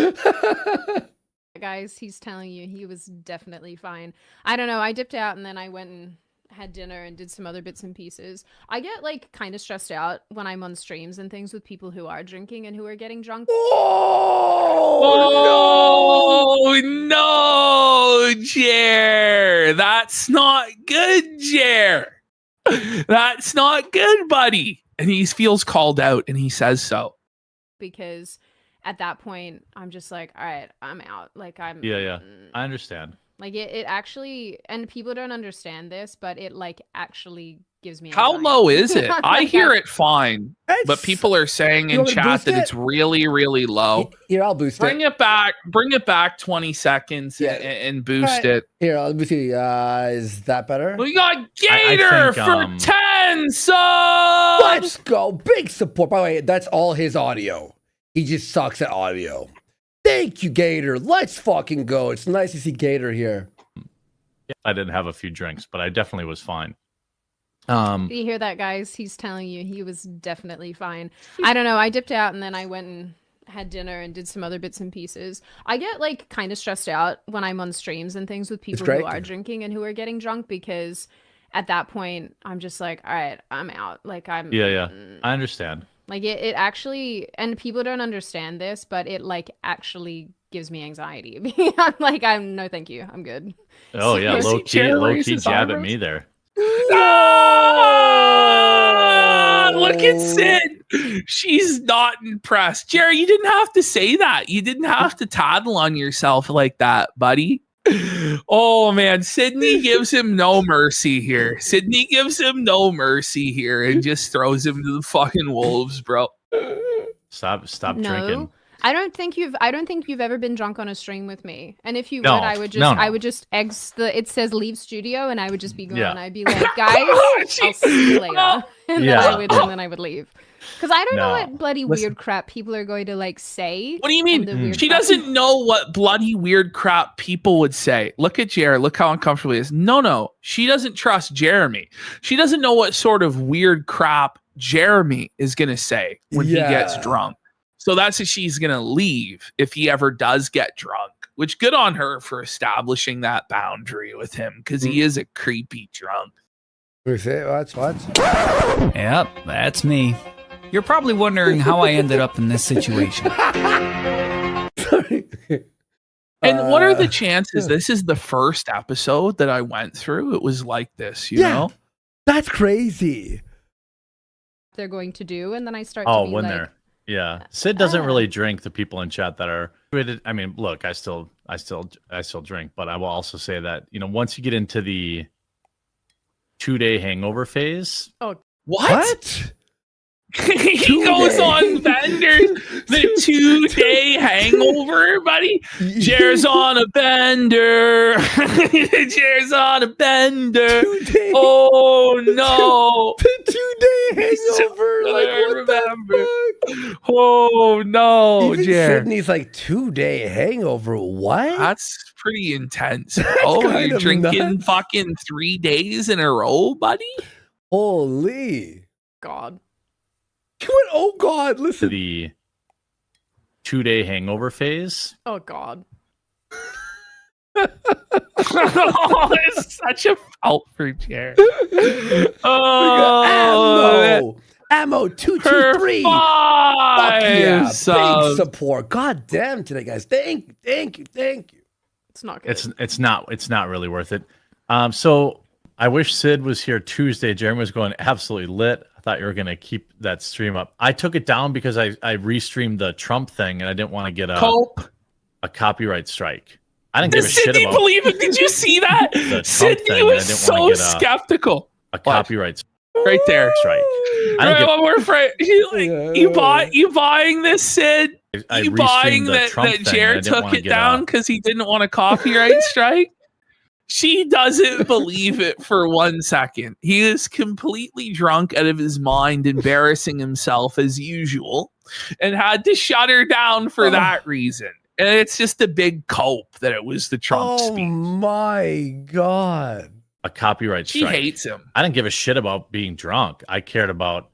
Guys, he's telling you he was definitely fine. I don't know. I dipped out and then I went and had dinner and did some other bits and pieces. I get like kind of stressed out when I'm on streams and things with people who are drinking and who are getting drunk. Oh no, Jer. That's not good, Jer. That's not good, buddy. And he feels called out and he says so. Because at that point, I'm just like, all right, I'm out. Like I'm. Yeah. I understand. Like it actually, and people don't understand this, but it like actually gives me. How low is it? I hear it fine, but people are saying in chat that it's really, really low. Here, I'll boost it. Bring it back 20 seconds and boost it. Here, let me see. Is that better? We got Gator for 10 subs. Let's go. Big support. By the way, that's all his audio. He just sucks at audio. Thank you, Gator. Let's fucking go. It's nice to see Gator here. I didn't have a few drinks, but I definitely was fine. Do you hear that, guys? He's telling you he was definitely fine. I don't know. I dipped out and then I went and had dinner and did some other bits and pieces. I get like kind of stressed out when I'm on streams and things with people who are drinking and who are getting drunk because at that point I'm just like, all right, I'm out. Like I'm. Yeah. I understand. Like it actually, and people don't understand this, but it like actually gives me anxiety. I'm like, no, thank you, I'm good. Oh yeah, low key jab at me there. Look at Sid. She's not impressed. Jerry, you didn't have to say that. You didn't have to tattle on yourself like that, buddy. Oh man, Sydney gives him no mercy here. Sydney gives him no mercy here and just throws him to the fucking wolves, bro. Stop drinking. I don't think you've ever been drunk on a stream with me. And if you would, I would just it says leave studio, and I would just be gone. Yeah. I'd be like, guys, I'll see you later. And then I would leave. Because I don't know what bloody weird crap people are going to like say. What do you mean? She doesn't know what bloody weird crap people would say. Look at Jared. Look how uncomfortable he is. No. She doesn't trust Jeremy. She doesn't know what sort of weird crap Jeremy is going to say when he gets drunk. So that's if she's going to leave if he ever does get drunk, which good on her for establishing that boundary with him because he is a creepy drunk. What? Yep, that's me. You're probably wondering how I ended up in this situation. And what are the chances this is the first episode that I went through? It was like this, you know? That's crazy. They're going to do, and then I start to be when like, they're Sid doesn't really drink. The people in chat that are, I mean, look, I still drink, but I will also say that, you know, once you get into the 2-day hangover phase. Oh, what? He goes on benders. The 2-day hangover, buddy. Jer's on a bender. Jer's on a bender. Oh no. The 2-day hangover. Like, what remember. The fuck? Oh no, Even Jer. Sydney's like 2-day hangover. What? That's pretty intense. Oh, you're drinking fucking 3 days in a row, buddy? Holy God. Oh God, listen. The 2-day hangover phase. Oh God. It's such a fault for Jared. Oh, Ammo 223. Fuck yeah, big support. God damn today, guys. Thank you. It's not good. It's not really worth it. So I wish Sid was here Tuesday. Jeremy was going absolutely lit. I thought you were gonna keep that stream up. I took it down because I restreamed the Trump thing and I didn't want to get a copyright strike. I didn't give a shit about. Believe it? Did you see that? Sydney was so skeptical. A copyright right there strike. We're afraid. You buying this, Sid? You buying that Jared took it down because he didn't want a copyright strike? She doesn't believe it for 1 second. He is completely drunk out of his mind, embarrassing himself as usual, and had to shut her down for that reason. And it's just a big cope that it was the Trump speech. Oh my God. A copyright strike. She hates him. I didn't give a shit about being drunk. I cared about,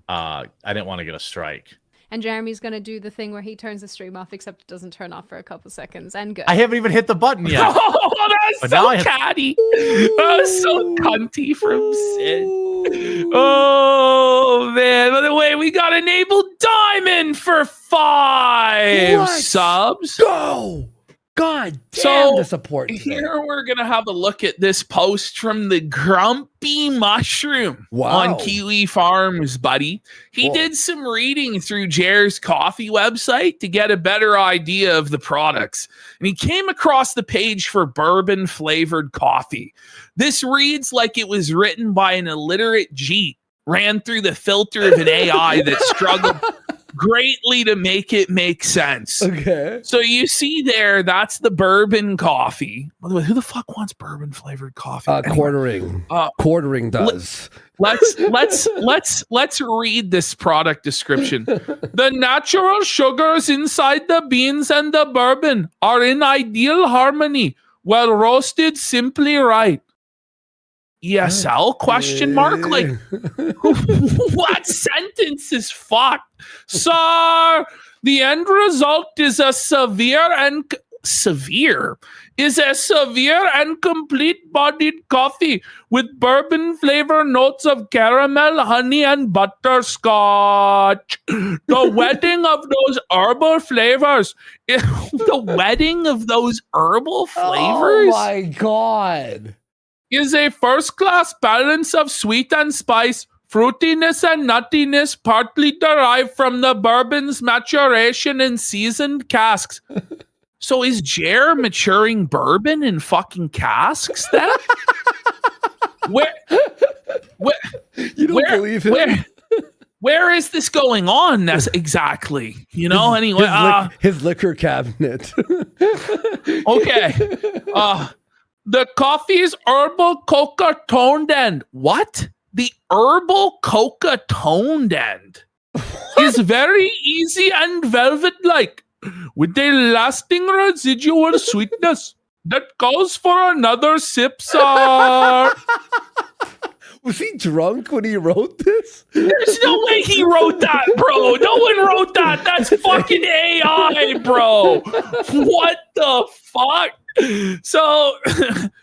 I didn't want to get a strike. And Jeremy's going to do the thing where he turns the stream off, except it doesn't turn off for a couple seconds. And good. I haven't even hit the button yet. Oh, that's so catty. That was so cunty from Sid. Oh, man. By the way, we got enabled Diamond for 5 subs. Go. God damn the support today. Here we're going to have a look at this post from the Grumpy Mushroom on Kiwi Farms, buddy. He did some reading through Jer's coffee website to get a better idea of the products. And he came across the page for bourbon flavored coffee. This reads like it was written by an illiterate Jeep, ran through the filter of an AI that struggled greatly to make it make sense. Okay. So you see there, that's the bourbon coffee. By the way, who the fuck wants bourbon flavored coffee? Quartering. Quartering does. Let's read this product description. The natural sugars inside the beans and the bourbon are in ideal harmony, well roasted simply right. ESL question mark? Like, what sentence is fucked? Sir, the end result is a severe and Severe is a severe and complete-bodied coffee with bourbon flavor notes of caramel, honey, and butterscotch. The wedding of those herbal flavors. The wedding of those herbal flavors? Oh my God. Is a first-class balance of sweet and spice, fruitiness and nuttiness, partly derived from the bourbon's maturation in seasoned casks. So is Jer maturing bourbon in fucking casks then? Where you don't believe him? Where is this going on exactly? You know, anyway. His liquor cabinet. Okay. The coffee's herbal coca toned end. What? The herbal coca toned end is very easy and velvet-like, with a lasting residual sweetness that calls for another sip, sir. Was he drunk when he wrote this? There's no way he wrote that, bro. No one wrote that. That's fucking AI, bro. What the fuck? So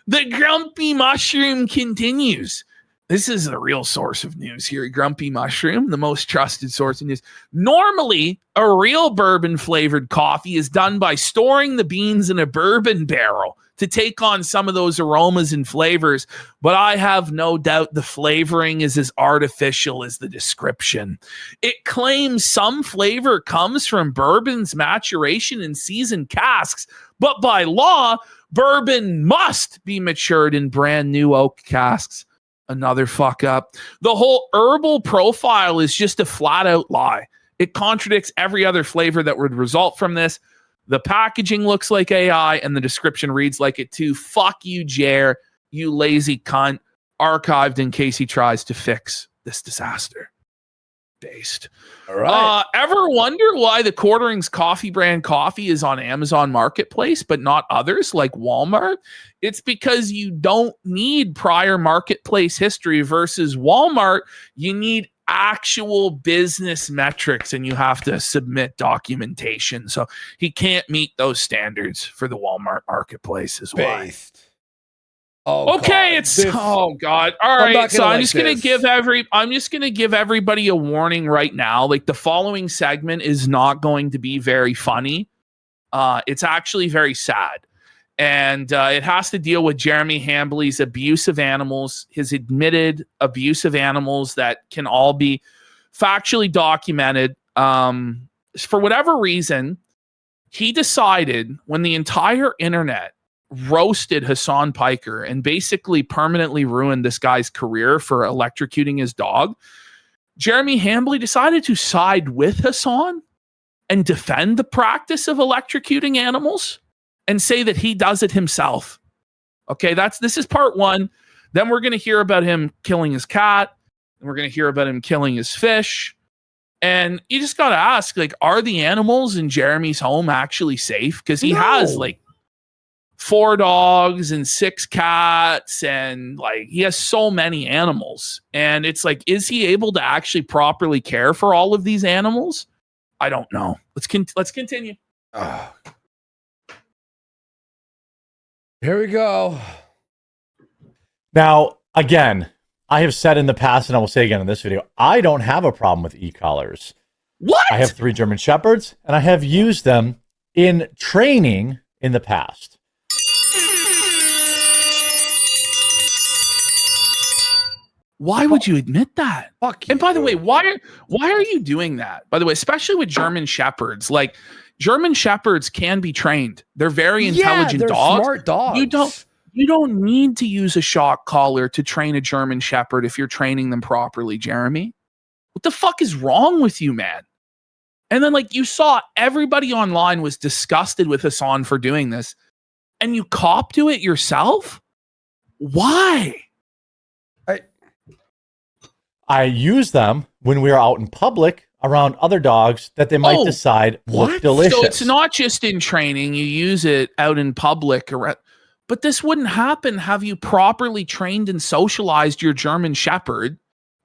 the Grumpy Mushroom continues. This is the real source of news here. Grumpy Mushroom, the most trusted source of news. Normally, a real bourbon-flavored coffee is done by storing the beans in a bourbon barrel to take on some of those aromas and flavors, but I have no doubt the flavoring is as artificial as the description. It claims some flavor comes from bourbon's maturation in seasoned casks, but by law, bourbon must be matured in brand new oak casks. Another fuck up. The whole herbal profile is just a flat out lie. It contradicts every other flavor that would result from this. The packaging looks like AI and the description reads like it too. Fuck you, Jer, you lazy cunt. Archived in case he tries to fix this disaster. Based. All right. Ever wonder why the Quarterings coffee brand coffee is on Amazon Marketplace, but not others like Walmart? It's because you don't need prior marketplace history versus Walmart. You need actual business metrics and you have to submit documentation. So he can't meet those standards for the Walmart Marketplace as well. Based. Oh, okay, God. Oh God. All right. So I'm just gonna give everybody a warning right now. Like the following segment is not going to be very funny. It's actually very sad. And it has to deal with Jeremy Hambley's abuse of animals, his admitted abuse of animals that can all be factually documented. For whatever reason, he decided when the entire internet roasted Hassan Piker and basically permanently ruined this guy's career for electrocuting his dog, Jeremy Hambley decided to side with Hassan and defend the practice of electrocuting animals and say that he does it himself. Okay, this is part one. Then we're going to hear about him killing his cat, and we're going to hear about him killing his fish. And you just got to ask, like, are the animals in Jeremy's home actually safe? Because he has like 4 dogs and 6 cats, and like he has so many animals. And it's like, is he able to actually properly care for all of these animals? I don't know. Let's continue. Here we go. Now, again, I have said in the past, and I will say again in this video, I don't have a problem with e-collars. What? I have 3 German Shepherds, and I have used them in training in the past. Why would you admit that? Fuck you. And by the way, why are you doing that? By the way, especially with German Shepherds, like German Shepherds can be trained. They're very intelligent they're dogs. Smart dogs. You don't need to use a shock collar to train a German Shepherd if you're training them properly, Jeremy. What the fuck is wrong with you, man? And then like you saw everybody online was disgusted with Hassan for doing this, and you cop to it yourself? Why? I use them when we are out in public around other dogs that they might decide look delicious. So it's not just in training. You use it out in public. But this wouldn't happen have you properly trained and socialized your German Shepherd.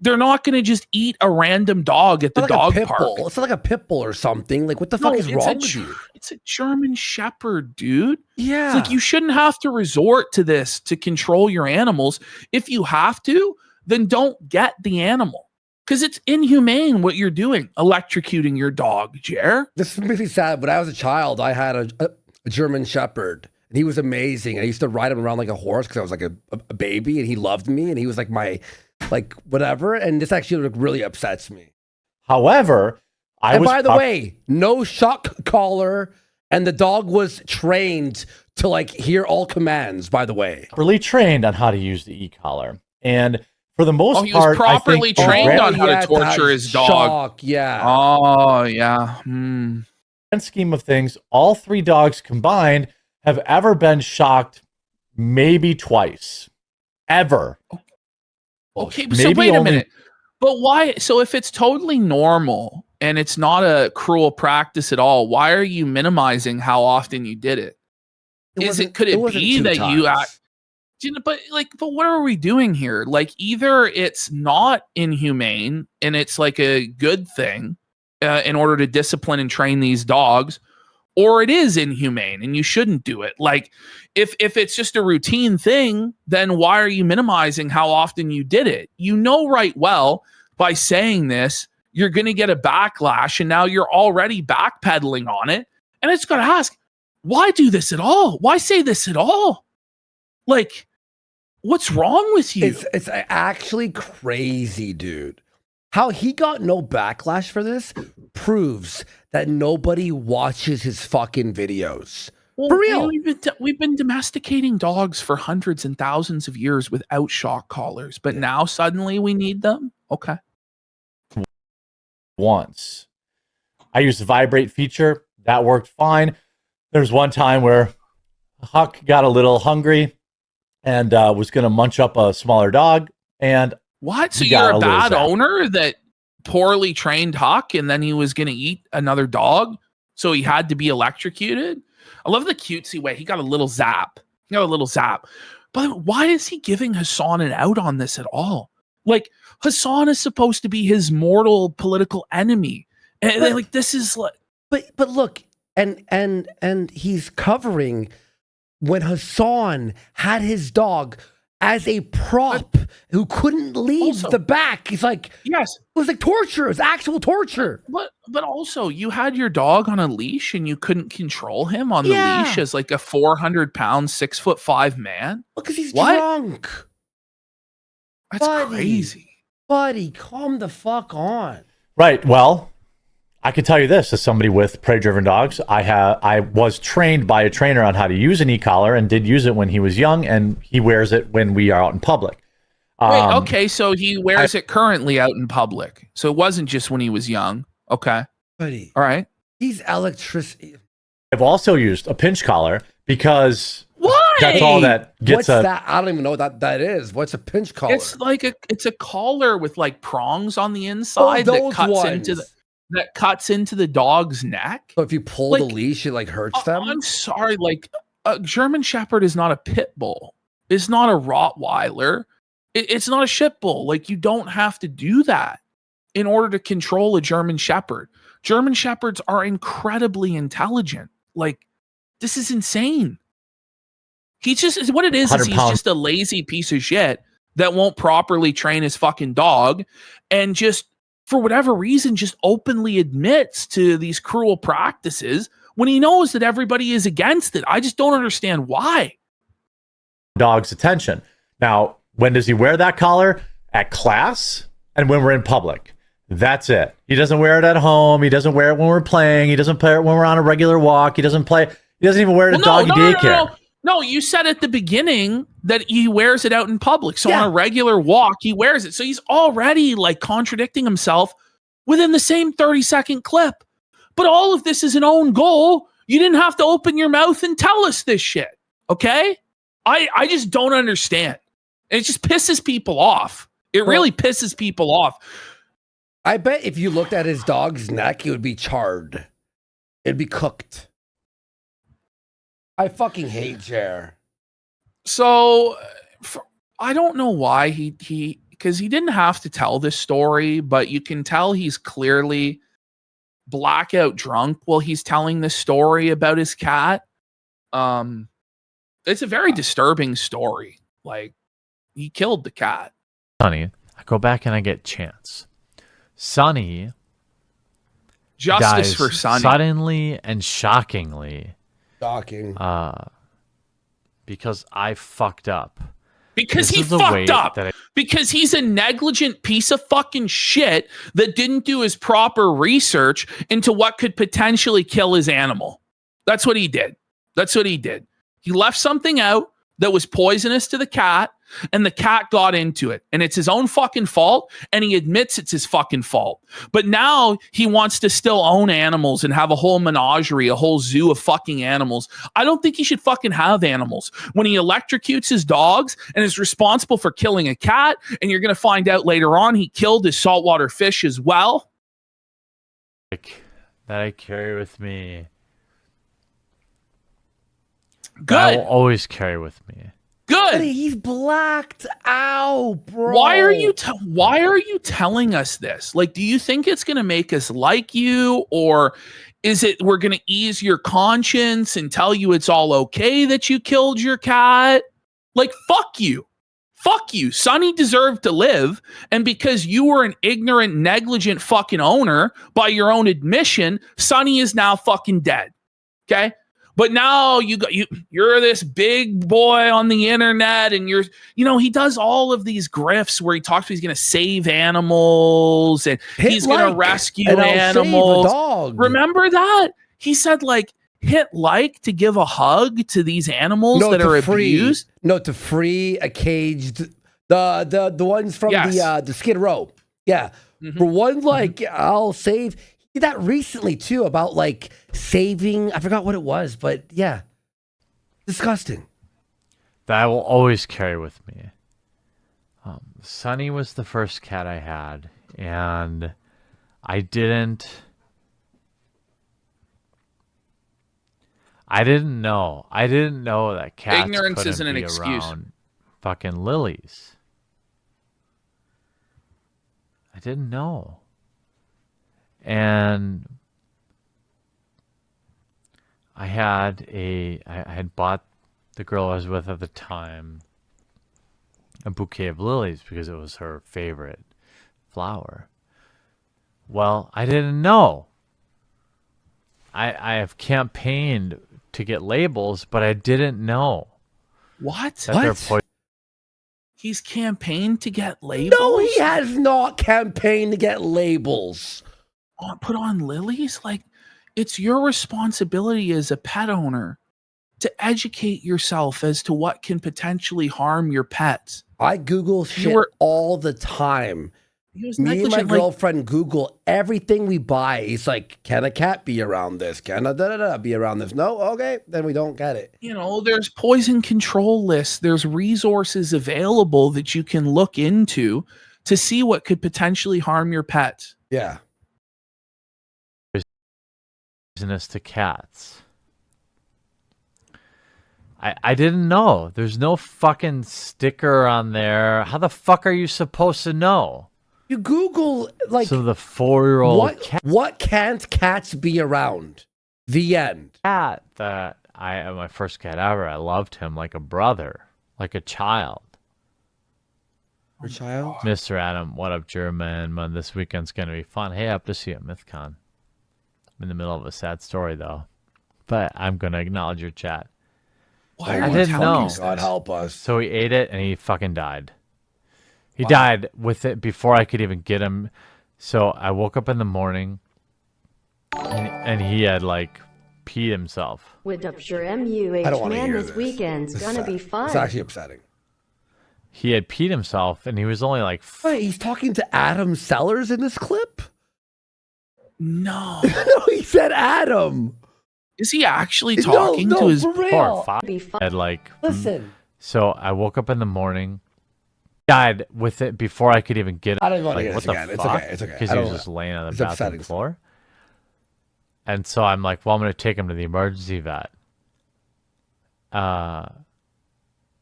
They're not going to just eat a random dog at the dog park. It's not like a pit bull or something. Like, what the fuck is wrong with you? It's a German Shepherd, dude. Yeah. It's like you shouldn't have to resort to this to control your animals. If you have to, then don't get the animal. Because it's inhumane what you're doing, electrocuting your dog, Jer. This makes me sad. When I was a child, I had a German Shepherd. And he was amazing. I used to ride him around like a horse because I was like a baby, and he loved me, and he was like my, like, whatever. And this actually really upsets me. However, by the way, no shock collar, and the dog was trained to like hear all commands, by the way. Properly trained on how to use the e-collar. And for the most part, he was properly trained on how to torture his dog. Shock, yeah. Oh, yeah. In the scheme of things, all 3 dogs combined have ever been shocked maybe twice. Ever. Okay, so wait a minute. But why? So if it's totally normal and it's not a cruel practice at all, why are you minimizing how often you did it? Could it be that but what are we doing here? Like, either it's not inhumane and it's like a good thing in order to discipline and train these dogs, or it is inhumane and you shouldn't do it. Like, if it's just a routine thing, then why are you minimizing how often you did it? You know right well by saying this, you're going to get a backlash, and now you're already backpedaling on it. And it's got to ask, why do this at all? Why say this at all? Like, what's wrong with you? It's actually crazy, dude. How he got no backlash for this proves that nobody watches his fucking videos. Well, for real. We've been domesticating dogs for hundreds and thousands of years without shock collars, but now suddenly we need them? Okay. Once. I used the vibrate feature. That worked fine. There's one time where Huck got a little hungry and was going to munch up a smaller dog. And what? So you're a bad owner that poorly trained Huck, and then he was going to eat another dog, so he had to be electrocuted? I love the cutesy way. He got a little zap. But why is he giving Hassan an out on this at all? Like, Hassan is supposed to be his mortal political enemy. And like, this is like... But look, and he's covering when Hassan had his dog as a prop who couldn't leave the back. He's like, yes, it was like torture. It was actual torture. But also, you had your dog on a leash and you couldn't control him on the leash as like a 400-pound, 6'5" man. Because he's drunk. That's crazy. Buddy, calm the fuck on. Right. Well, I can tell you this, as somebody with prey-driven dogs, I was trained by a trainer on how to use an e-collar and did use it when he was young, and he wears it when we are out in public. Wait, okay, so he wears it currently out in public. So it wasn't just when he was young. Okay. Buddy. All right. He's electricity. I've also used a pinch collar because why? That's all that gets that? I don't even know what that is. What's a pinch collar? It's like it's a collar with like prongs on the inside that cuts into the dog's neck. So if you pull the leash, it like hurts them? I'm sorry, like a German Shepherd is not a pit bull. It's not a Rottweiler. It's not a shit bull. Like, you don't have to do that in order to control a German Shepherd. German Shepherds are incredibly intelligent. Like, this is insane. He's just, what it is he's just a lazy piece of shit that won't properly train his fucking dog, and just, for whatever reason, just openly admits to these cruel practices when he knows that everybody is against it. I just don't understand why. Dog's attention. Now, when does he wear that collar? At class and when we're in public. That's it. He doesn't wear it at home. He doesn't wear it when we're playing. He doesn't play it when we're on a regular walk. He doesn't even wear it at doggy daycare. No, you said at the beginning that he wears it out in public. So on a regular walk, he wears it. So he's already like contradicting himself within the same 30-second clip. But all of this is an own goal. You didn't have to open your mouth and tell us this shit. Okay? I just don't understand. It just pisses people off. It really pisses people off. I bet if you looked at his dog's neck, it would be charred. It'd be cooked. I fucking hate Jer. So I don't know why he because he didn't have to tell this story, but you can tell he's clearly blackout drunk while he's telling this story about his cat. It's a very disturbing story. Like, he killed the cat. Sonny, I go back and I get Chance. Sonny Justice for Sonny. Suddenly and shockingly. Shocking. Because I fucked up. Because he fucked up. Because he's a negligent piece of fucking shit that didn't do his proper research into what could potentially kill his animal. That's what he did. That's what he did. He left something out that was poisonous to the cat, and the cat got into it. And it's his own fucking fault, and he admits it's his fucking fault. But now he wants to still own animals and have a whole menagerie, a whole zoo of fucking animals. I don't think he should fucking have animals. When he electrocutes his dogs and is responsible for killing a cat, and you're going to find out later on he killed his saltwater fish as well. That I carry with me. Good. I will always carry with me. Good. He's blacked out, bro. Why are you telling us this? Like, do you think it's going to make us like you, or is it we're going to ease your conscience and tell you it's all okay that you killed your cat? Like, fuck you. Fuck you. Sonny deserved to live, and because you were an ignorant, negligent fucking owner, by your own admission, Sonny is now fucking dead. Okay? But now you're this big boy on the internet, and he does all of these grifts where he talks about he's going to save animals and he's going to rescue animals. Dog. Remember that? He said, like, hit like to give a hug to these animals that are abused. No, to free a caged the ones from the Skid Row. Yeah. Mm-hmm. For one, like, I'll save. He did that recently too, about like saving. I forgot what it was, but yeah, disgusting. That I will always carry with me. Sonny was the first cat I had, and I didn't know that cats ignorance isn't an excuse. Fucking lilies. I didn't know. And I had bought the girl I was with at the time a bouquet of lilies because it was her favorite flower. Well, I didn't know. I have campaigned to get labels, but I didn't know. What? What? He's campaigned to get labels? No, he has not campaigned to get labels. Put on lilies? Like, it's your responsibility as a pet owner to educate yourself as to what can potentially harm your pets. I Google shit all the time. Me and my girlfriend Google everything we buy. He's like, can a cat be around this? Can a be around this? No? Okay, then we don't get it. There's poison control lists. There's resources available that you can look into to see what could potentially harm your pets. Yeah. Poisonous to cats. I didn't know. There's no fucking sticker on there. How the fuck are you supposed to know? You Google, like, so the 4-year-old cat. What can't cats be around? The end. Cat that my first cat ever. I loved him like a brother, like a child. Your child? Mr. Adam, what up, German? This weekend's gonna be fun. Hey, up to see you at MythCon. I'm in the middle of a sad story though, but I'm gonna acknowledge your chat. Why are you telling us? God help us. So he ate it and he fucking died. He died with it before I could even get him. So I woke up in the morning and he had like peed himself. With up your MUH man this weekend's gonna be fun. It's actually upsetting. He had peed himself and he was only like... Wait, he's talking to Adam Sellers in this clip? No. No, he said Adam. Is he actually talking to his poor had like... Listen. So I woke up in the morning, died with it before I could even get him. I don't want to like, get this again. It's okay. It's okay. Because he was just laying on the bathroom floor. And so I'm like, well, I'm going to take him to the emergency vet.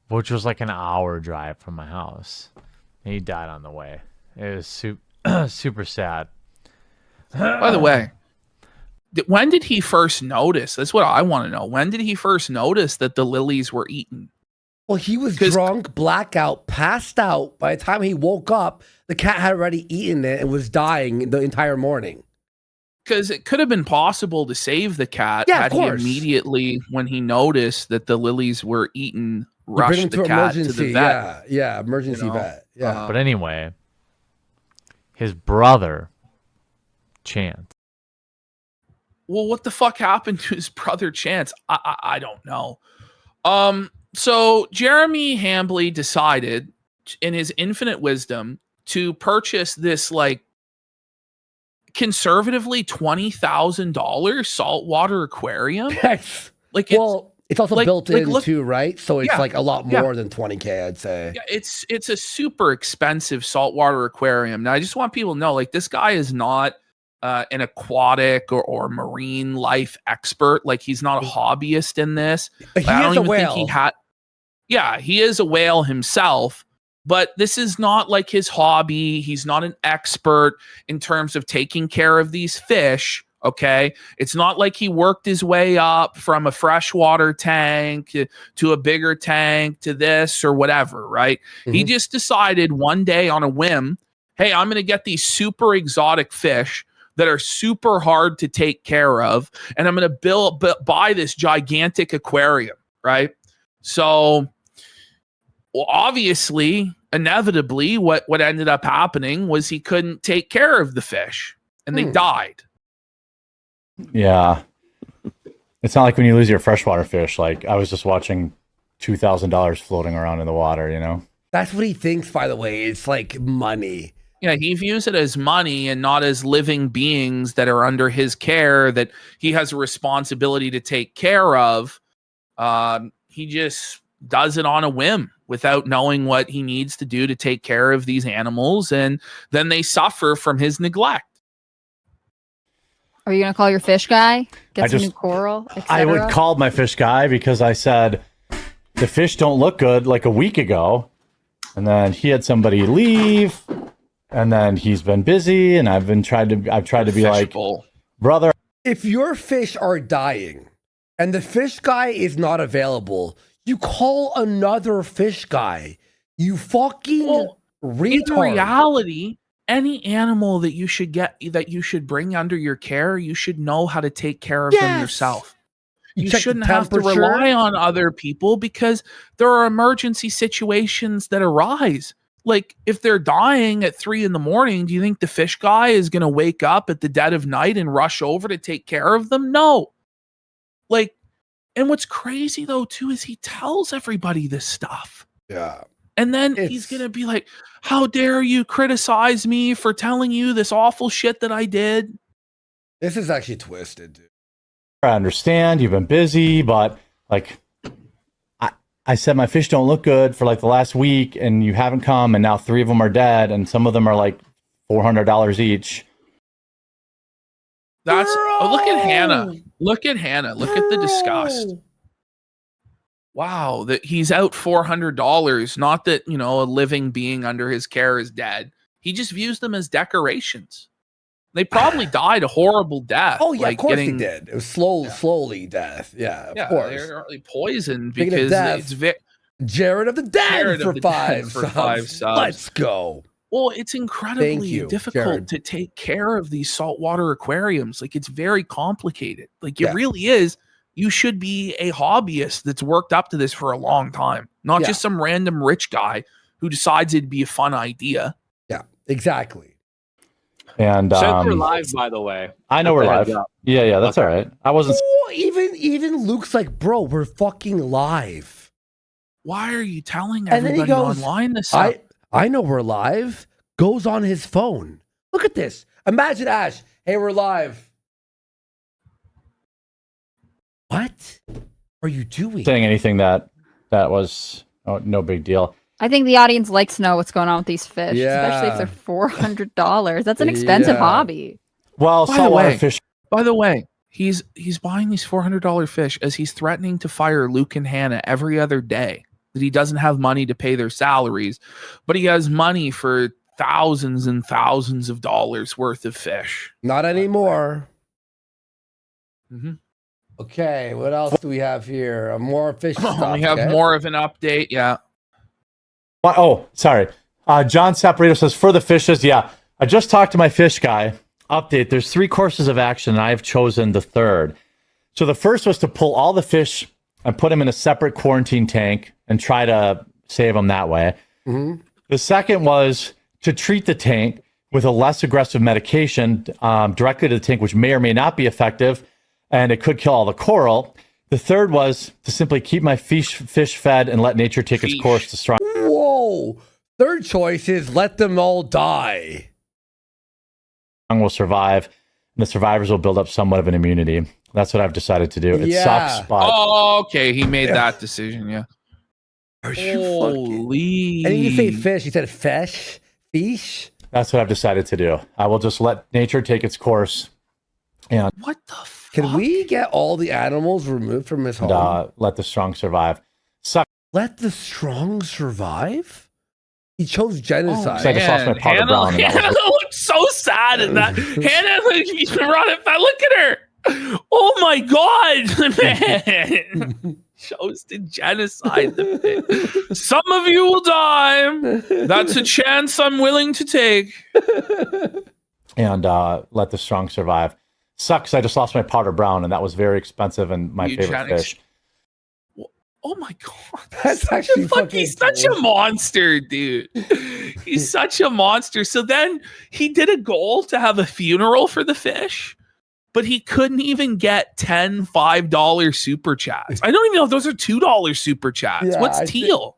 Which was like an hour drive from my house. He died on the way. It was super sad. By the way, when did he first notice? That's what I want to know. When did he first notice that the lilies were eaten? Well, he was drunk, blackout, passed out. By the time he woke up, the cat had already eaten it and was dying the entire morning. Because it could have been possible to save the cat had he immediately, when he noticed that the lilies were eaten, rushed the cat to the vet. Yeah, emergency vet. Yeah. But anyway, his brother, Chance. Well, what the fuck happened to his brother Chance? I don't know. So Jeremy Hambley decided, in his infinite wisdom, to purchase this like conservatively $20,000 saltwater aquarium. Yes. Like it's also built in too, right? So it's like a lot more than $20K, I'd say. Yeah, it's a super expensive saltwater aquarium. Now I just want people to know, like, this guy is not an aquatic or marine life expert. Like, he's not a hobbyist in this. He is a whale. He is a whale himself, but this is not like his hobby. He's not an expert in terms of taking care of these fish. Okay. It's not like he worked his way up from a freshwater tank to a bigger tank to this or whatever. Right. Mm-hmm. He just decided one day on a whim, hey, I'm going to get these super exotic fish that are super hard to take care of, and I'm going to buy this gigantic aquarium. Right. So, well, obviously, inevitably, what ended up happening was he couldn't take care of the fish, and they died. Yeah. It's not like when you lose your freshwater fish. Like, I was just watching $2,000 floating around in the water, you know? That's what he thinks, by the way. It's like money. Yeah, he views it as money and not as living beings that are under his care, that he has a responsibility to take care of. He just does it on a whim without knowing what he needs to do to take care of these animals, and then they suffer from his neglect. Are you going to call your fish guy? Get some new coral, etc.? I would call my fish guy because I said, the fish don't look good, like a week ago. And then he had somebody leave, and then he's been busy, and I've tried to be like, brother. If your fish are dying and the fish guy is not available, you call another fish guy. You fucking retard. In reality, any animal that you should bring under your care, you should know how to take care of them yourself. You shouldn't have to rely on other people, because there are emergency situations that arise. Like, if they're dying at 3 a.m, do you think the fish guy is going to wake up at the dead of night and rush over to take care of them? No. Like, and what's crazy though too is he tells everybody this stuff. Yeah. And then he's going to be like, how dare you criticize me for telling you this awful shit that I did? This is actually twisted, dude. I understand you've been busy, but like, I said my fish don't look good for like the last week, and you haven't come, and now 3 of them are dead, and some of them are like $400 each. Look at Hannah. Look at Hannah. Look at the disgust. Wow, that he's out $400. Not that, a living being under his care is dead. He just views them as decorations. They probably died a horrible death. Oh yeah, like, of course they did. It was slowly death. Yeah, of course. They're poisoned because it's Jared of the Dead for 5 subs. Let's go. Well, it's incredibly difficult to take care of these saltwater aquariums. Like, it's very complicated. Like, it really is. You should be a hobbyist that's worked up to this for a long time, not just some random rich guy who decides it'd be a fun idea. Yeah, exactly. And we're live, by the way. I know we're live. Yeah, that's all right. I wasn't. Even Luke's like, bro, we're fucking live. Why are you telling everybody online this stuff? I know we're live. Goes on his phone. Look at this. Imagine Ash. Hey, we're live. What are you doing? Saying anything that was no big deal. I think the audience likes to know what's going on with these fish, especially if they're $400. That's an expensive hobby. Well, saltwater fish. By the way, he's buying these $400 fish as he's threatening to fire Luke and Hannah every other day. that he doesn't have money to pay their salaries, but he has money for thousands and thousands of dollars worth of fish. Not anymore. Mm-hmm. Okay, what else do we have here? More fish stuff. We have more of an update. Yeah. Oh, sorry. John Saporito says, for the fishes, yeah. I just talked to my fish guy. Update, there's 3 courses of action, and I've chosen the third. So the first was to pull all the fish and put them in a separate quarantine tank and try to save them that way. Mm-hmm. The second was to treat the tank with a less aggressive medication directly to the tank, which may or may not be effective, and it could kill all the coral. The third was to simply keep my fish fed and let nature take its course to strong. Whoa! Third choice is let them all die. Will survive, and the survivors will build up somewhat of an immunity. That's what I've decided to do. It sucks, but... Oh, okay. He made that decision, yeah. Are you Holy... And you say fish. You said fish? Fish? That's what I've decided to do. I will just let nature take its course. And what the fuck? Can we get all the animals removed from his home? Let the strong survive. Suck. Let the strong survive? He chose genocide. I just lost my powder brown. Hannah looks so sad in that. Hannah, she's running back. Look at her. Oh my God, man. Chose to genocide the fish. Some of you will die. That's a chance I'm willing to take. And let the strong survive. Sucks. I just lost my powder brown, and that was very expensive and my favorite fish. Oh my God. That's actually he's such a monster, dude. He's such a monster. So then he did a goal to have a funeral for the fish, but he couldn't even get 10 $5 super chats. I don't even know if those are $2 super chats. Yeah, What's teal?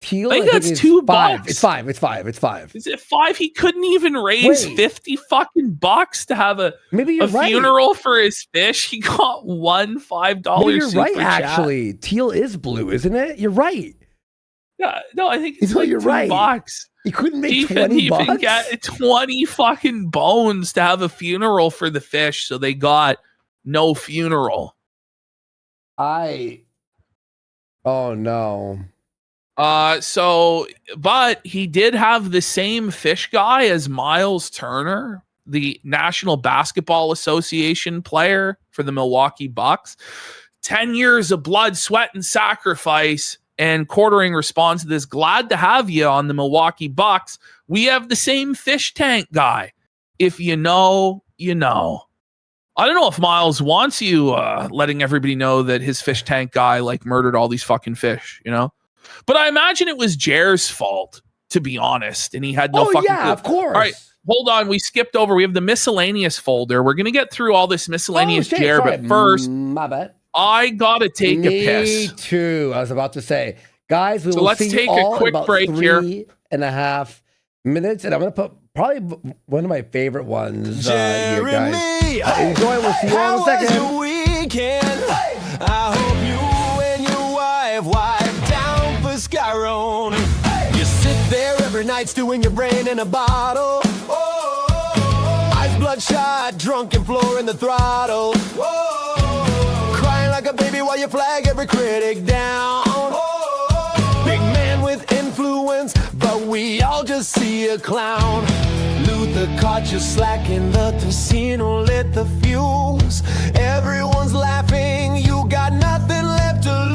Teal? I think that's $2. It's five. It's 5. Is it 5? He couldn't even raise 50 fucking bucks to have a funeral for his fish. He got one $5 Maybe you're super right, chat. actually. Teal is blue, isn't it? You're right. Yeah, no, I think it's like you're $2. right. He couldn't make he 20 couldn't even bucks? get 20 fucking bones to have a funeral for the fish, so they got no funeral. Oh no. But he did have the same fish guy as Miles Turner, the National Basketball Association player for the Milwaukee Bucks. 10 years of blood, sweat, and sacrifice. And Quartering responds to this: glad to have you on the Milwaukee Bucks. We have the same fish tank guy. If you know, you know. I don't know if Miles wants you letting everybody know that his fish tank guy murdered all these fucking fish, you know? But I imagine it was Jer's fault, to be honest, and he had no fucking clue. Of course. All right, hold on. We skipped over. We have the miscellaneous folder. We're going to get through all this miscellaneous Jer, but first, my bad. I got to take a piss. Me too. I was about to say, guys, let's take a quick break here. 3.5 minutes, and I'm going to put probably one of my favorite ones here, guys. Enjoy. We'll see you all in a second. How was your weekend? I hope you and your wife wipe down for Scarone. You sit there every night stewing your brain in a bottle. Eyes bloodshot, drunken floor in the throttle. Crying like a baby while you flag every critic down. Big man with influence, but we all just see a clown. Luther caught you slacking, the casino lit the fuse. Everyone's laughing, you got nothing left to lose.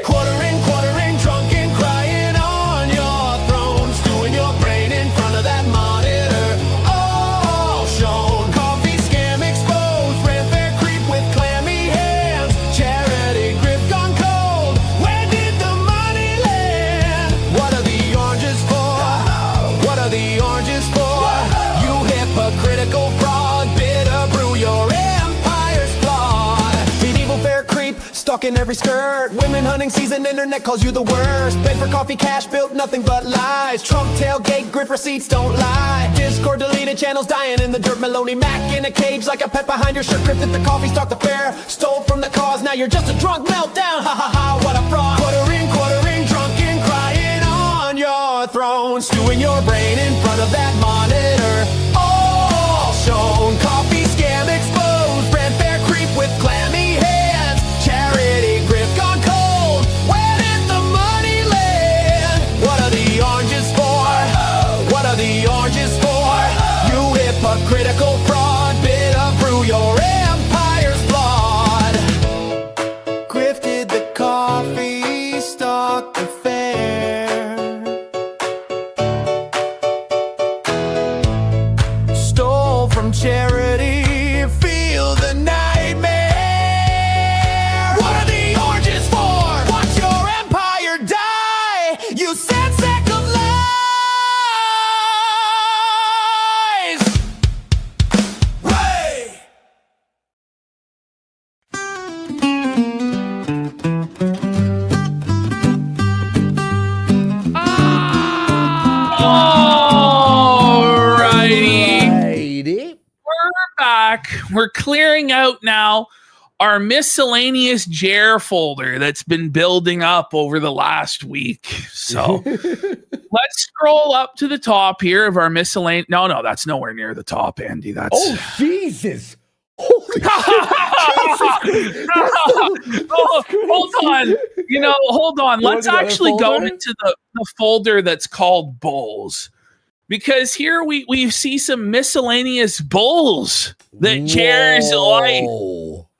Quartering, drunk and crying on your throne, stewing your brain in front of that monitor. All shown, coffee scam exposed, rent fair creep with clammy hands, charity grip gone cold. Where did the money land? What are the oranges for? What are the oranges for? You hypocritical fraud, bitter brew, your empire's flawed. Medieval fair creep, stalking every skirt. Women hunting season, internet calls you the worst. Beg for coffee, cash built, nothing but lies. Trump tailgate, grip receipts, don't lie. Discord deleted channels, dying in the dirt. Maloney Mac in a cage like a pet behind your shirt. Crypted the coffee, start the fair. Stole from the cause, now you're just a drunk meltdown. Ha ha ha, what a fraud. Quartering, drunk and crying on your throne, stewing your brain in front of that monitor. All shown, coffee scam exposed, brand fair creep with clammy hands, charity grip we're clearing out now our miscellaneous Jer folder that's been building up over the last week. So let's scroll up to the top here of our miscellaneous. No, that's nowhere near the top, Andy. That's Jesus. Holy shit. Hold on. Hold on. Let's actually go into the folder that's called Bulls. Because here we see some miscellaneous bulls that Jer's life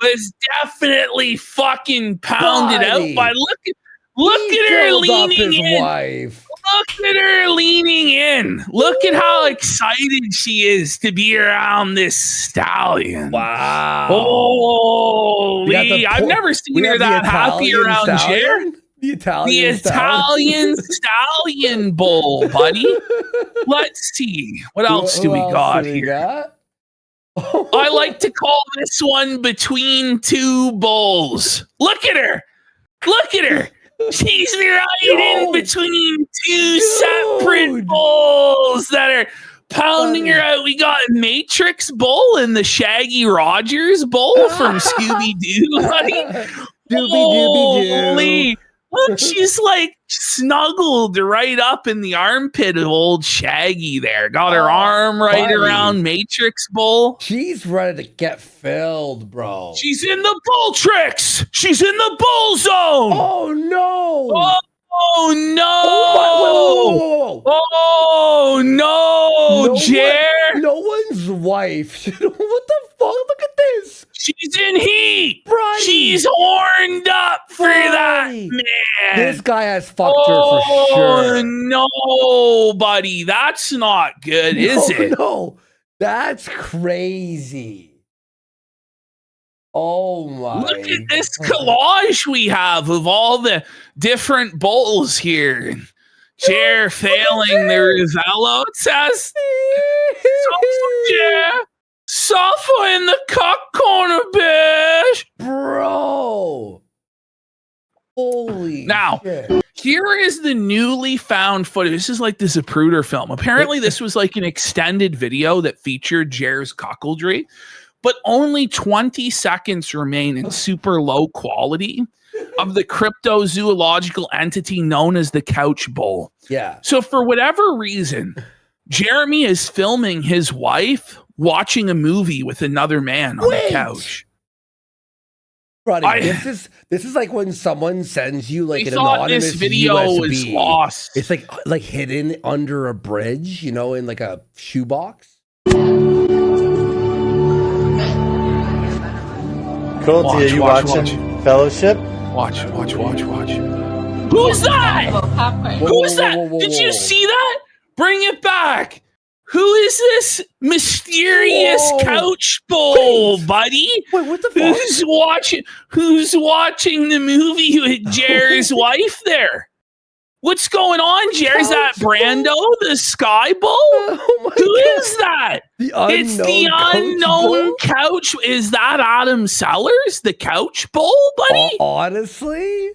was definitely fucking pounded out by. Look at her leaning in. Look at her leaning in. Look at how excited she is to be around this stallion. Wow. Holy. I've never seen her that happy around Jer. The Italian stallion bull, buddy. Let's see. What else do we got here? I like to call this one between two bulls. Look at her. She's right in between two separate bulls that are pounding her out. We got Matrix Bull and the Shaggy Rogers Bull from Scooby-Doo, buddy. Holy. Look, she's like snuggled right up in the armpit of old Shaggy there. Got her arm right around Matrix Bull. She's ready to get filled, bro. She's in the bull tricks. She's in the bull zone. Oh, no. Oh, no. Oh, no, Jer. No one's wife. What the fuck? Look at this. She's in heat. Right. She's horned up for that man. This guy has fucked her for sure. Oh, no, buddy. That's not good, is it? No, that's crazy. Oh, my. Look at this collage we have of all the different bulls here. Jer failing the Rivello test. Suffer in the cock corner, bitch. Bro. Holy shit. Here is the newly found footage. This is like the Zapruder film. Apparently, this was like an extended video that featured Jer's cuckoldry, but only 20 seconds remain in super low quality of the cryptozoological entity known as the couch bull. Yeah. So for whatever reason, Jeremy is filming his wife watching a movie with another man on the couch. Buddy, this is like when someone sends you like an anonymous this video USB. is lost. It's like hidden under a bridge, in like a shoebox. Cool. Are you watching Fellowship? Watch. Who's that? Who's that? Did you see that? Bring it back. Who is this mysterious couch bull, buddy? Wait, what the fuck? Who's watching the movie with Jer's wife there? What's going on, Jer? Is that Brando, the Sky Bull? Who is that? It's the unknown couch. Is that Adam Sellers, the couch bull, buddy? Honestly?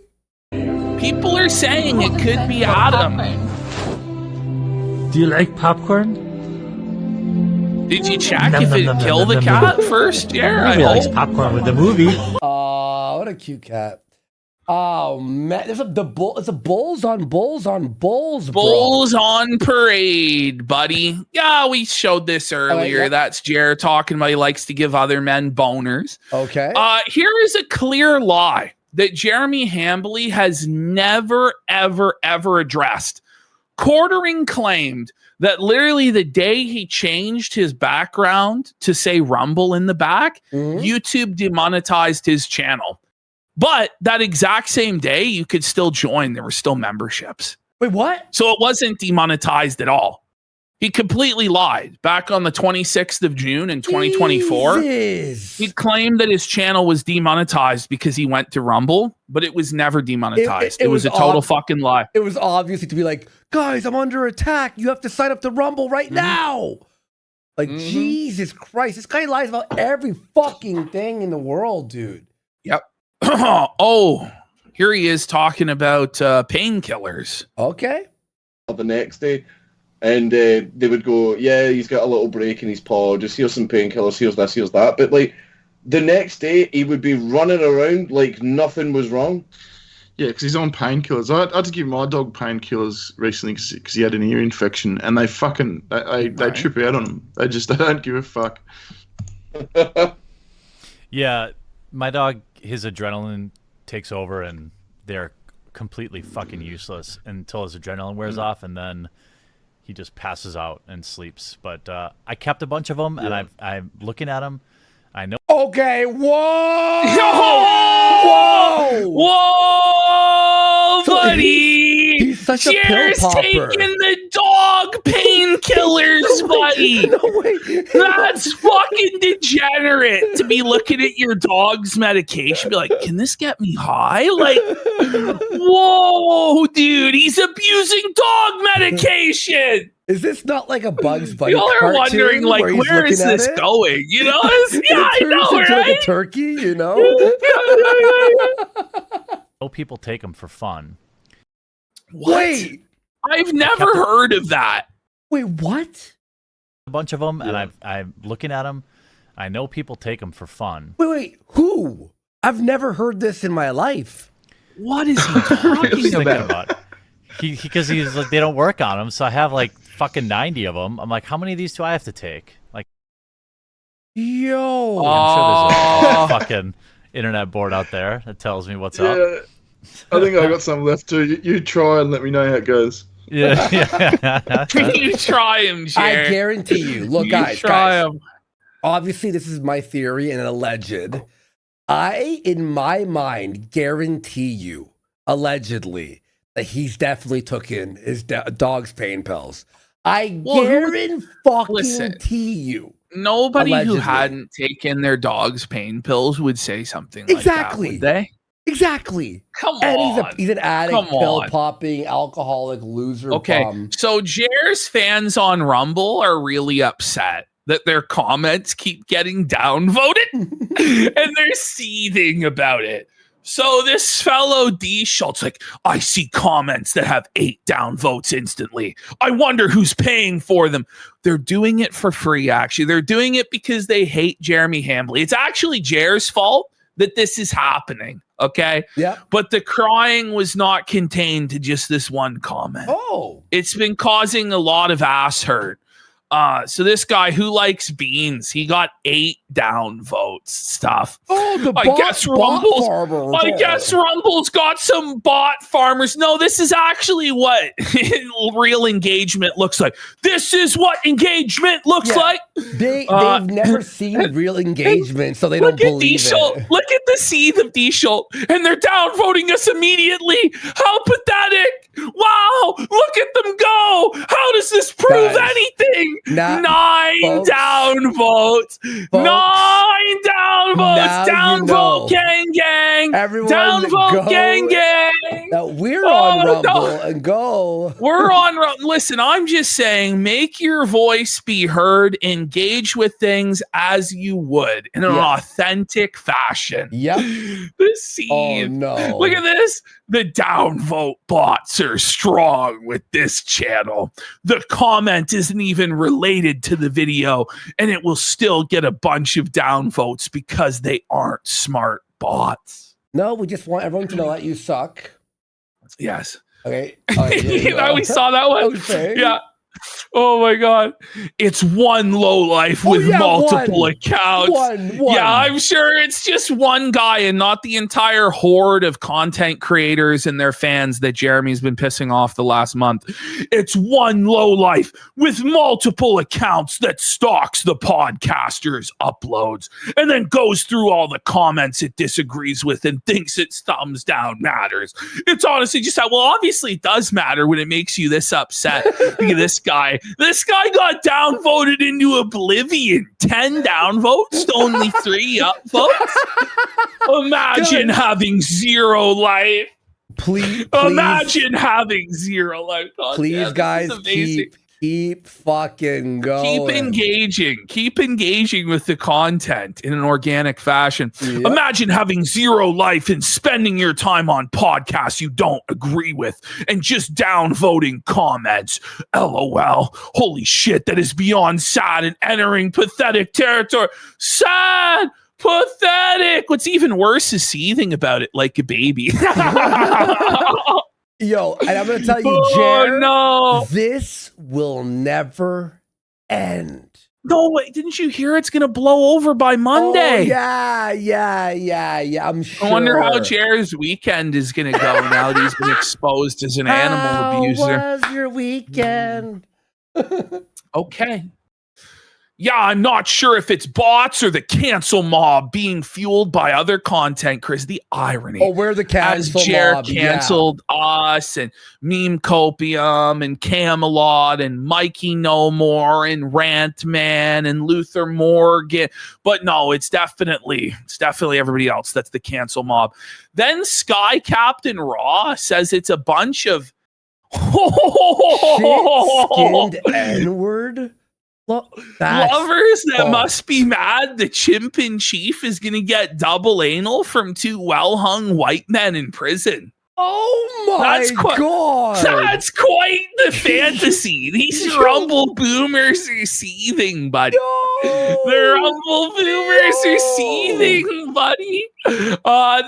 People are saying it could be Adam. Do you like popcorn? Did you check if it killed the cat first, Jer? Nobody likes popcorn with the movie. Oh, what a cute cat. Oh, man. It's a bulls on bulls on bulls, bro. Bulls on parade, buddy. Yeah, we showed this earlier. yeah. That's Jer talking about he likes to give other men boners. Okay. Here is a clear lie that Jeremy Hambly has never, ever, ever addressed. Quartering claimed that literally the day he changed his background to say Rumble in the back, YouTube demonetized his channel. But that exact same day, you could still join. There were still memberships. Wait, what? So it wasn't demonetized at all. He completely lied. Back on the 26th of June in 2024, he claimed that his channel was demonetized because he went to Rumble, but it was never demonetized. It was a total fucking lie. It was obviously to be like, guys, I'm under attack. You have to sign up to Rumble right now. Like, Jesus Christ. This guy lies about every fucking thing in the world, dude. Yep. Oh, here he is talking about painkillers. Okay. The next day, And they would go, yeah, he's got a little break in his paw, just here's some painkillers, here's this, here's that. But like the next day, he would be running around like nothing was wrong. Yeah, because he's on painkillers. I had to give my dog painkillers recently because he had an ear infection, and they trip out on him. They don't give a fuck. Yeah, my dog, his adrenaline takes over, and they're completely fucking useless until his adrenaline wears off, and then he just passes out and sleeps. But I kept a bunch of them, and I'm looking at them. I know. Okay, whoa! Whoa! Whoa, buddy! He's such a pill Cheers popper. taking the dog painkillers, buddy! No way. That's fucking degenerate to be looking at your dog's medication. Be like, can this get me high? Like, whoa, dude, he's abusing dog medication! Is this not like a Bugs Bunny Y'all are cartoon wondering, like, where is this going? You know? Yeah, I know, into right? like a turkey, you know? know people take them for fun. What? Wait, I've never heard of that. Wait, what? A bunch of them, and I'm looking at them. I know people take them for fun. Wait, who? I've never heard this in my life. What is he talking about? Because he's like, they don't work on him, so I have like fucking 90 of them. I'm like, how many of these do I have to take? Like, yo, I'm sure there's a fucking internet board out there that tells me what's up. I think I got some left too. You try and let me know how it goes. Yeah. You try him, Jared. I guarantee you. Look, You guys, try him. Obviously, this is my theory and alleged. I, in my mind, guarantee you, allegedly, that he's definitely taken his dog's pain pills. I guarantee you. Nobody allegedly. who hadn't taken their dog's pain pills would say something like that, would they? Exactly. Come and on. He's an addict, Come pill on. popping, alcoholic, loser. Okay, bum. so Jer's fans on Rumble are really upset that their comments keep getting downvoted and they're seething about it. So this fellow D Schultz, like, I see comments that have 8 downvotes instantly. I wonder who's paying for them. They're doing it for free, actually. They're doing it because they hate Jeremy Hambley. It's actually Jer's fault that this is happening, okay? Yeah. But the crying was not contained to just this one comment. Oh. It's been causing a lot of ass hurt. So this guy who likes beans, he got 8 downvotes. Stuff. Oh, I guess Rumble's got some bot farmers. No, this is actually what real engagement looks like. This is what engagement looks like. They've never seen real engagement, so they don't believe it. Look at the seeth of D Schultz, and they're downvoting us immediately. How pathetic! Wow, look at them go. How does this prove anything? 9 downvotes. 9 downvotes. Downvote gang. Everyone downvote gang. Now we're on Rumble and go. We're on Rumble. Listen, I'm just saying, make your voice be heard. Engage with things as you would in an authentic fashion. Yep. The seed. Oh no. Look at this. The downvote bots are strong with this channel. The comment isn't even related to the video, and it will still get a bunch of downvotes because they aren't smart bots. No, we just want everyone to know that you suck. Yes. Okay. We saw that one. Okay. Yeah. Oh my God. It's one lowlife with multiple accounts. One. Yeah, I'm sure it's just one guy and not the entire horde of content creators and their fans that Jeremy's been pissing off the last month. It's one lowlife with multiple accounts that stalks the podcasters' uploads and then goes through all the comments it disagrees with and thinks its thumbs down matters. It's honestly just that, well, obviously it does matter when it makes you this upset. Look at this guy. This guy got downvoted into oblivion. 10 downvotes to only 3 upvotes. Imagine having 0 life. Please. Imagine having 0 life. Please, guys, Keep fucking going. Keep engaging with the content in an organic fashion. Yep. Imagine having zero life and spending your time on podcasts you don't agree with and just downvoting comments. LOL. Holy shit, that is beyond sad and entering pathetic territory. Sad, pathetic. What's even worse is seething about it like a baby. Yo, and I'm going to tell you, Jer, this will never end. No, wait, didn't you hear it's going to blow over by Monday? Oh, yeah, I'm sure. I wonder how Jer's weekend is going to go now that he's been exposed as an animal abuser. How was your weekend? Okay. Yeah, I'm not sure if it's bots or the cancel mob being fueled by other content, Chris. The irony. Oh, we're the cancel as Jer mob. Canceled us and Meme Copium and Camelot and Mikey No More and Rant Man and Luther Morgan. But no, it's definitely everybody else. That's the cancel mob. Then Sky Captain Raw says it's a bunch of shit-skinned N-word. Lovers that must be mad the chimp in chief is going to get double anal from two well-hung white men in prison. Oh my God. That's quite the fantasy. These rumble boomers are seething, buddy. The rumble boomers are seething, buddy.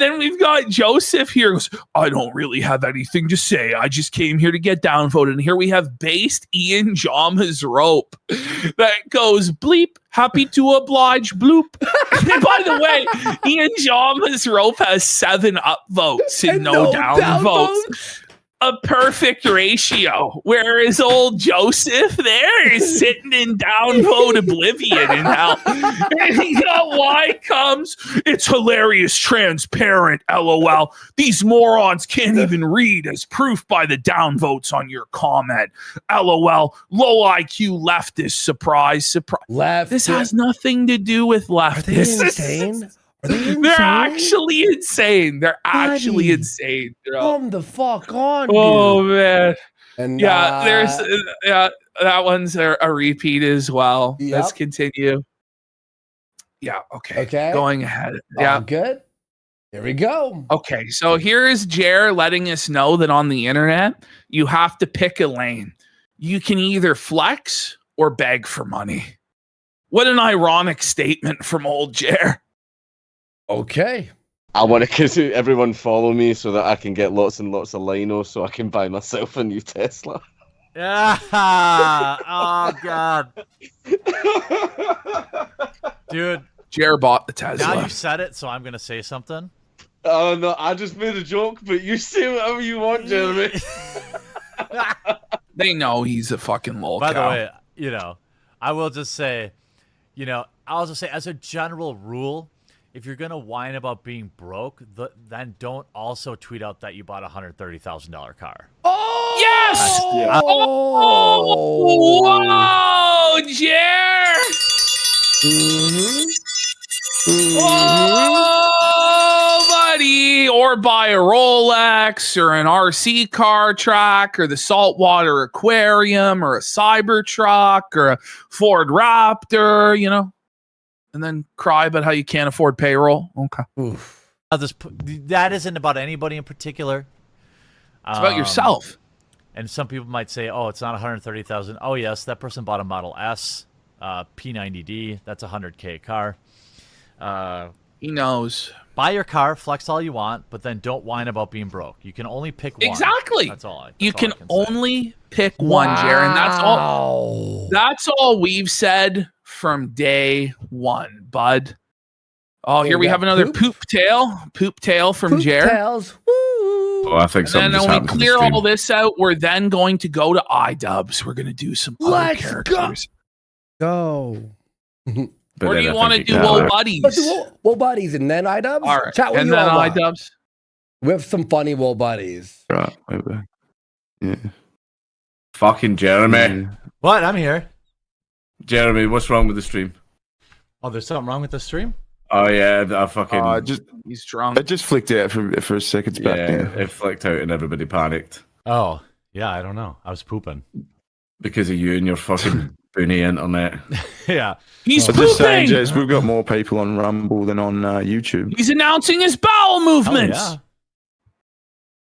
Then we've got Joseph here. Goes, I don't really have anything to say. I just came here to get downvoted. And here we have based Ian Jama's rope that goes bleep. Happy to oblige, bloop. And by the way, Ian Jama's rope has 7 upvotes and no downvotes. A perfect ratio. Whereas old Joseph there is sitting in downvote oblivion in hell. And you know why comes? It's hilarious, transparent, LOL. These morons can't even read as proof by the downvotes on your comment. LOL. Low IQ leftist surprise. This has nothing to do with leftists. Are they insane? They're actually insane. They're actually insane. Come the fuck on, dude. Oh man. And there's that one's a repeat as well. Yep. Let's continue. Yeah, okay. Going ahead. Yeah. Good. Here we go. Okay, so here is Jer letting us know that on the internet, you have to pick a lane. You can either flex or beg for money. What an ironic statement from old Jer. Okay. I want to everyone follow me so that I can get lots and lots of lino so I can buy myself a new Tesla. Yeah. Oh God. Dude. Jer bought the Tesla. Now you said it, so I'm gonna say something. Oh no, I just made a joke, but you say whatever you want, Jeremy. They know he's a fucking lol. By the way, I will just say, I'll just say as a general rule, if you're gonna whine about being broke, then don't also tweet out that you bought a $130,000 car. Oh yes! Oh, whoa, Jer! Oh, buddy! Or buy a Rolex or an RC car track or the saltwater aquarium or a Cybertruck or a Ford Raptor, and then cry about how you can't afford payroll. Okay. Oof. That isn't about anybody in particular. It's about yourself. And some people might say, oh, it's not 130,000. Oh, yes, that person bought a Model S, P90D. That's a $100K car. He knows. Buy your car, flex all you want, but then don't whine about being broke. You can only pick one. Exactly. That's all. You can only pick one, Jaron. That's all we've said from day one, bud. Oh, here we have another poop tail from Jer. Tails. Woo. Oh, I think something just then when we happened clear all this out, we're then going to go to IDUBBZ. We're going to do some other characters. Go. Or do you want to do Woe Buddies? Let's do Woe Buddies and then IDUBBZ. All right. Chat with and you then all IDUBBZ. We have some funny Woe Buddies. Right. Yeah. Fucking Jeremy. What? I'm here. Jeremy, what's wrong with the stream? Oh, there's something wrong with the stream? Oh yeah, I fucking. He's drunk. It just flicked out for a second back. Yeah, it flicked out and everybody panicked. Oh, yeah, I don't know. I was pooping. because of you and your fucking boony internet. Yeah. He's I'm just saying, pooping. Jez, we've got more people on Rumble than on YouTube. He's announcing his bowel movements. Oh, yeah.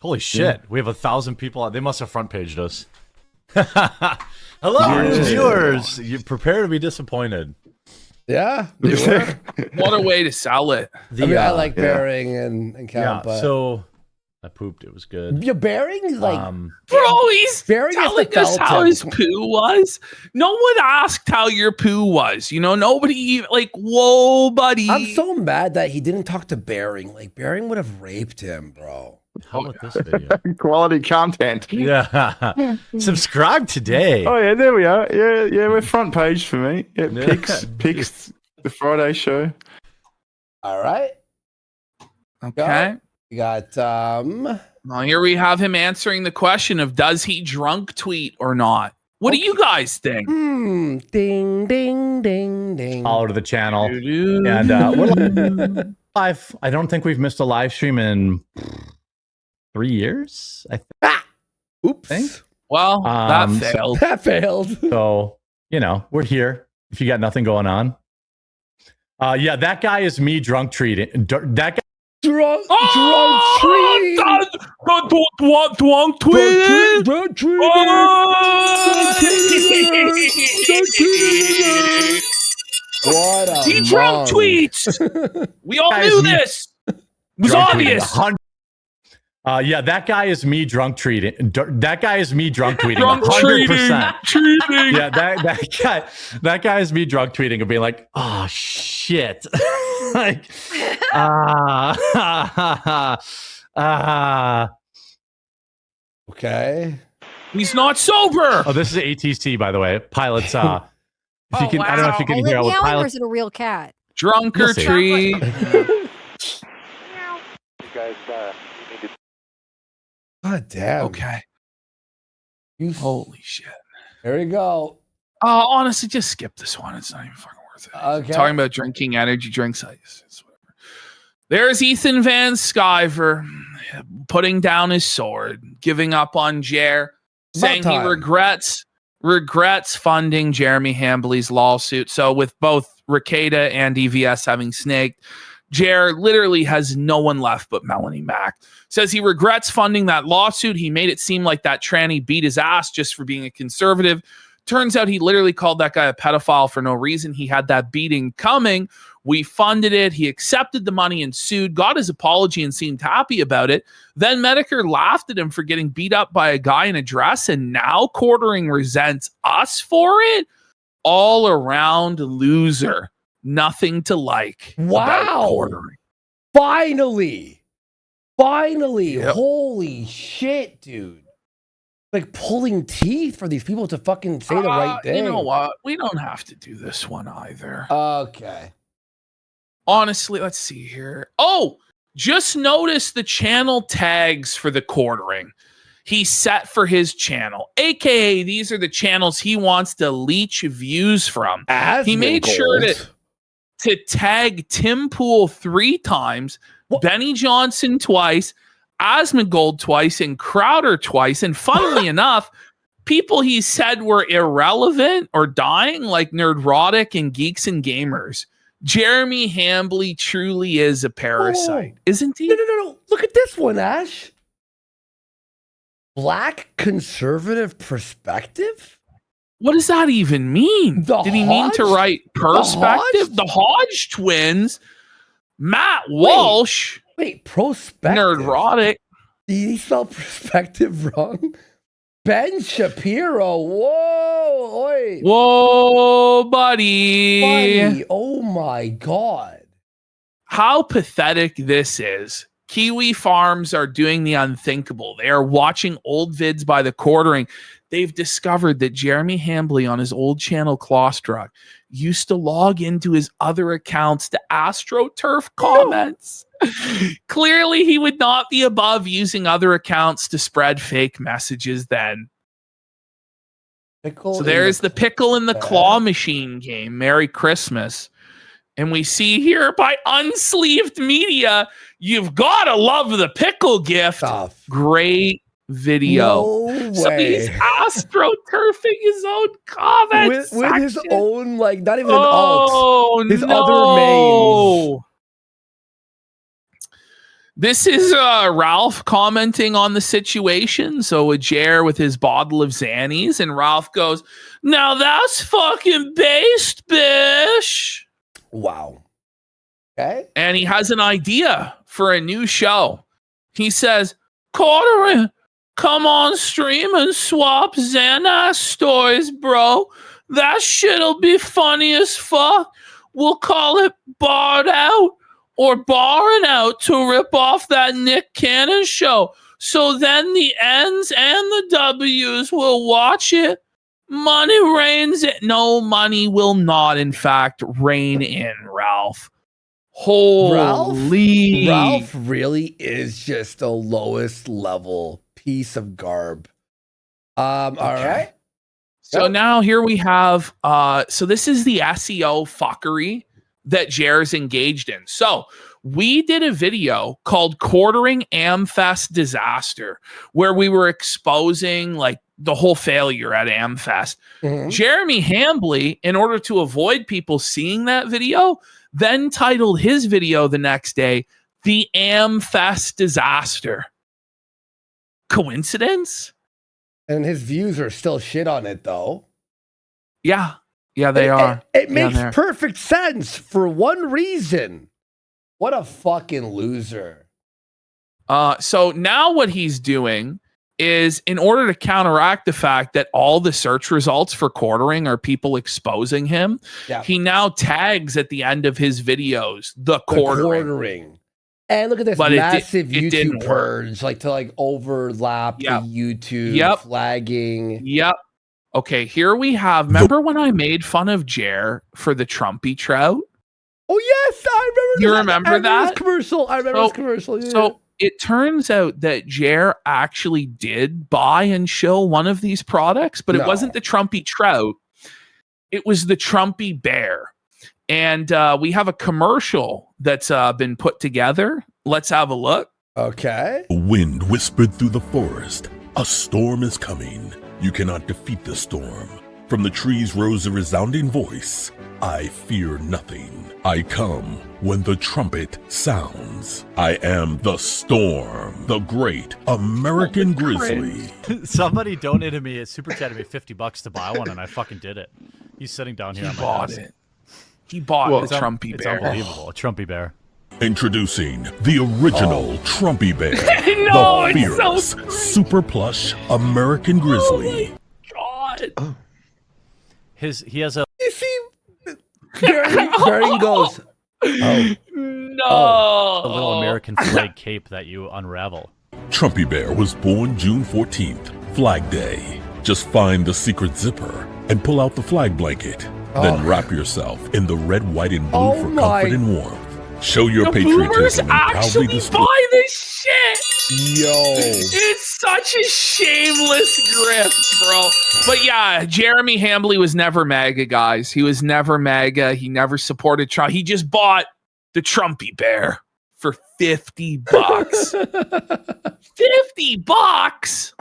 Holy shit. We have 1,000 people. They must have front paged us. Hello, viewers. You prepare to be disappointed. Yeah. What a way to sell it. I like Bearing and Count. Yeah, so I pooped. It was good. You're Bearing? Like, bro, he's Bearing telling us how his poo was. No one asked how your poo was. You know, nobody, like, whoa, buddy. I'm so mad that he didn't talk to Bearing. Like, Bearing would have raped him, bro. How about this video? Quality content. Yeah. Subscribe today. Oh, yeah, there we are. Yeah, we're front page for me. Yeah, Picks, the Friday show. All right. Okay. We got, Well, here we have him answering the question of does he drunk tweet or not? What do you guys think? Ding, ding, ding, ding. Follow to the channel. And we're live. I don't think we've missed a live stream in 3 years. I think. Oops. Well, that failed. That failed. So, you know, we're here. If you got nothing going on. Yeah, that guy is me drunk treating. That guy. Drunk tweet. What a he drunk tweets. We all knew this. It was obvious. Yeah, that guy is me drunk tweeting. That guy is me drunk tweeting. Drunk 100%. treating. Yeah, that guy is me drunk tweeting and being like, oh shit. Like, Okay. He's not sober. Oh, this is ATC, by the way. Pilots. If you can, I don't know if you can hear. Or Pilots. is it a real cat? Drunk or treat. God damn. Okay. Holy shit. There you go. Honestly, just skip this one. It's not even fucking worth it. Okay. Talking about drinking energy drinks. It's whatever. There's Ethan Van Sciver putting down his sword, giving up on Jer, saying he regrets funding Jeremy Hambley's lawsuit. So with both Ricada and EVS having snaked, Jer literally has no one left but Melanie Mack. Says he regrets funding that lawsuit. He made it seem like that tranny beat his ass just for being a conservative. Turns out he literally called that guy a pedophile for no reason. He had that beating coming. We funded it. He accepted the money and sued, got his apology and seemed happy about it. Then Medicare laughed at him for getting beat up by a guy in a dress, and now Quartering resents us for it. All around loser. Nothing to like. Wow. Quartering. Finally. Yep. Holy shit, dude. Like pulling teeth for these people to fucking say the right thing. You know what? We don't have to do this one either. Okay. Honestly, let's see here. Oh, just notice the channel tags for the Quartering he set for his channel, aka these are the channels he wants to leech views from. He made sure to tag Tim Pool 3 times, Benny Johnson twice, Asmongold twice, and Crowder twice. And funnily enough, people he said were irrelevant or dying, like Nerdrotic and Geeks and Gamers. Jeremy Hambley truly is a parasite, isn't he? No. Look at this one, Ash. Black conservative perspective? What does that even mean? Did he mean to write perspective? The Hodge twins, Matt Walsh. Wait, prospective? Nerdrotic. Did he spell perspective wrong? Ben Shapiro. Whoa. Oi. Whoa, buddy. Oh my God. How pathetic this is. Kiwi farms are doing the unthinkable. They are watching old vids by the Quartering. They've discovered that Jeremy Hambley on his old channel, Klostruck, used to log into his other accounts to AstroTurf comments. Clearly, he would not be above using other accounts to spread fake messages then. So there's the pickle in the claw machine game. Merry Christmas. And we see here by Unsleeved Media, you've got to love the pickle gift. Great video. No So he's way. astroturfing his own comments with his own, like, not even an alt. His no. other mains. This is Ralph commenting on the situation. So a Jer with his bottle of Xannies, and Ralph goes, "Now that's fucking based, bish." Wow. Okay. And he has an idea for a new show. He says, "Quartering, come on stream and swap Xanax stories, bro. That shit'll be funny as fuck. We'll call it Barred Out or Barring Out to rip off that Nick Cannon show. So then the N's and the W's will watch it. Money reigns it." No, money will not, in fact, reign in, Ralph. Holy. Ralph really is just the lowest level piece of garb. All right. So now here we have, so this is the SEO fuckery that Jer's engaged in. So we did a video called Quartering AmFest Disaster, where we were exposing like the whole failure at AmFest. Jeremy Hambley, in order to avoid people seeing that video, then titled his video the next day, The AmFest Disaster. Coincidence? And his views are still shit on it, though. Yeah. Yeah, they are. It makes perfect sense for one reason. What a fucking loser. So now what he's doing is, in order to counteract the fact that all the search results for Quartering are people exposing him, he now tags at the end of his videos the Quartering. And look at this massive YouTube purge, like to like overlap the YouTube flagging. Okay, here we have, remember when I made fun of Jer for the Trumpy trout? Oh yes, I remember. You remember that? This commercial. I remember this commercial. Yeah. So it turns out that Jer actually did buy and shill one of these products, but it wasn't the Trumpy trout. It was the Trumpy bear. And we have a commercial that's been put together. Let's have a look. Okay. The wind whispered through the forest. A storm is coming. You cannot defeat the storm. From the trees rose a resounding voice. I fear nothing. I come when the trumpet sounds. I am the storm, the great American grizzly. Somebody donated me a super chat of me $50 to buy one, and I fucking did it. He's sitting down here. He bought it. He bought the Trumpy bear. It's unbelievable. A Trumpy bear. Introducing the original Trumpy bear. No, the fearless, super plush American grizzly. Oh my God. He has a. You see, Gary goes. No. A little American flag cape that you unravel. Trumpy Bear was born June 14th, Flag Day. Just find the secret zipper and pull out the flag blanket. Then wrap yourself in the red, white, and blue for comfort and warmth. Show your patriotism and proudly display. Buy this shit. Yo. It's such a shameless grift, bro. But yeah, Jeremy Hambley was never MAGA, guys. He was never MAGA. He never supported Trump. He just bought the Trumpy bear for $50. $50.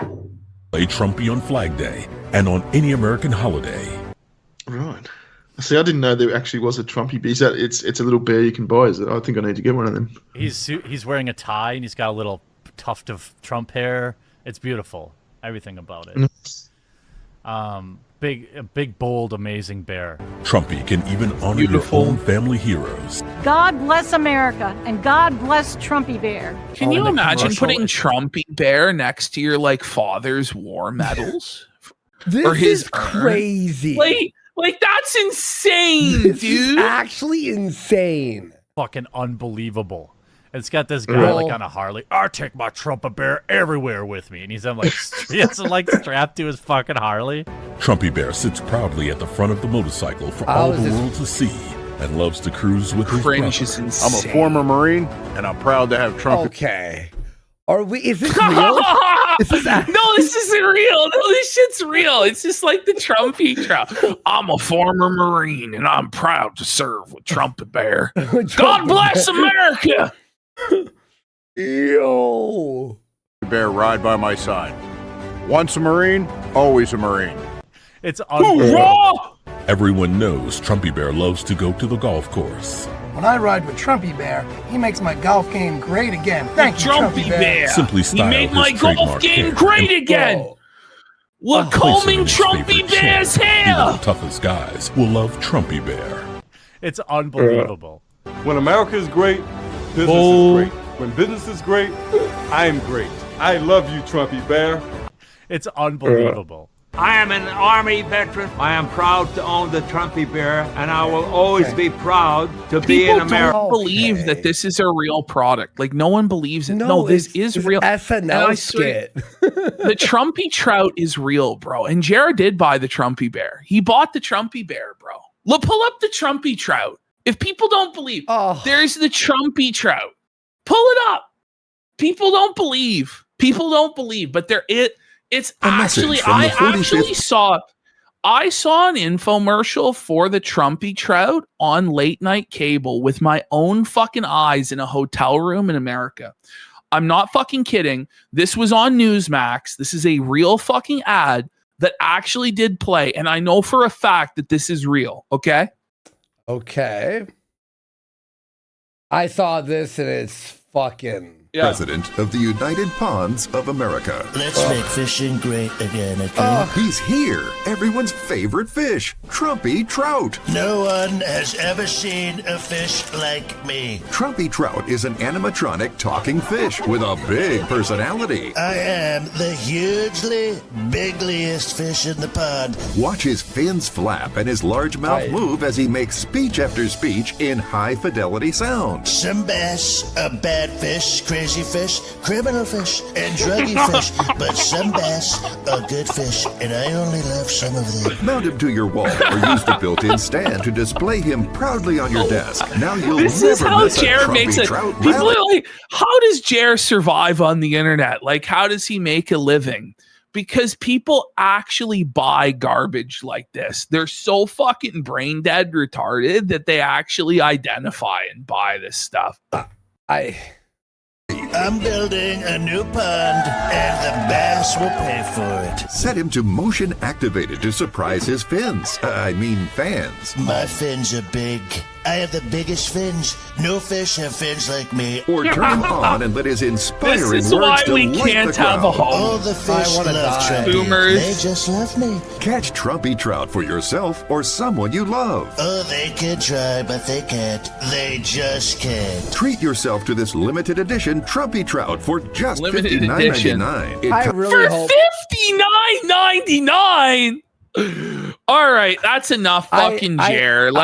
Play Trumpy on Flag Day and on any American holiday. Right. See, I didn't know there actually was a Trumpy bear. It's a little bear you can buy, is it? I think I need to get one of them. He's wearing a tie and he's got a little tuft of Trump hair. It's beautiful. Everything about it. Big, bold, amazing bear. Trumpy can even honor your own family heroes. God bless America and God bless Trumpy Bear. Can you imagine putting Trumpy Bear next to your like father's war medals? This or his is crazy. Like that's insane, this dude. Is actually insane. Fucking unbelievable. It's got this guy like on a Harley. I take my Trumpy Bear everywhere with me, and he's like strapped to his fucking Harley. Trumpy Bear sits proudly at the front of the motorcycle for all the world to see, and loves to cruise with his brother. I'm a former Marine, and I'm proud to have Trumpy. Okay. Is this real? No, this isn't real. No, this shit's real. It's just like the Trumpy trout. I'm a former Marine, and I'm proud to serve with Trumpy Bear. God bless America. Yo. bear ride by my side. Once a Marine, always a Marine. It's unbelievable. Everyone knows Trumpy Bear loves to go to the golf course. When I ride with Trumpy Bear, he makes my golf game great again. Thank you, Trumpy Bear. Simply style he made my golf game great again. Look, combing Trumpy Bear's hair. Even the toughest guys will love Trumpy Bear. It's unbelievable. When America is great, business is great. When business is great, I am great. I love you, Trumpy Bear. It's unbelievable. I am an Army veteran. I am proud to own the Trumpy Bear, and I will always be proud to be in America. People don't believe that this is a real product. Like, no one believes it. No, this is real. SNL skit. The Trumpy Trout is real, bro. And Jared did buy the Trumpy Bear. He bought the Trumpy Bear, bro. Look, pull up the Trumpy Trout. If people don't believe, there's the Trumpy Trout. Pull it up. People don't believe. People don't believe, but it's actually, I saw an infomercial for the Trumpy Trout on late night cable with my own fucking eyes in a hotel room in America. I'm not fucking kidding. This was on Newsmax. This is a real fucking ad that actually did play. And I know for a fact that this is real. Okay. Okay. I saw this and it's fucking... President of the United Ponds of America. Let's make fishing great again, He's here. Everyone's favorite fish, Trumpy Trout. No one has ever seen a fish like me. Trumpy Trout is an animatronic talking fish with a big personality. I am the hugely bigliest fish in the pond. Watch his fins flap and his large mouth move as he makes speech after speech in high-fidelity sound. Some bass are bad fish, crazy fish, criminal fish, and druggy fish, but some bass are good fish, and I only love some of them. Mount him to your wall or use the built-in stand to display him proudly on your desk. Now you'll this never is how miss Jared a makes Trumpy it. Trout People rally. are like, how does Jared survive on the internet? Like, how does he make a living? Because people actually buy garbage like this. They're so fucking brain dead retarded that they actually identify and buy this stuff. I'm building a new pond, and the bass will pay for it. Set him to motion activated to surprise his fans. My fins are big. I have the biggest fins. No fish have fins like me. Or turn him on and let his inspiring This is words why we delight can't the have a crowd. home. All the fish love Trumpy. Boomers. They just love me. Catch Trumpy Trout for yourself or someone you love. Oh, they can try, but they can't. They just can't. Treat yourself to this limited edition Trumpy Trout for just Limited edition. $59.99. I really hope... $59.99. All right, that's enough fucking Jared.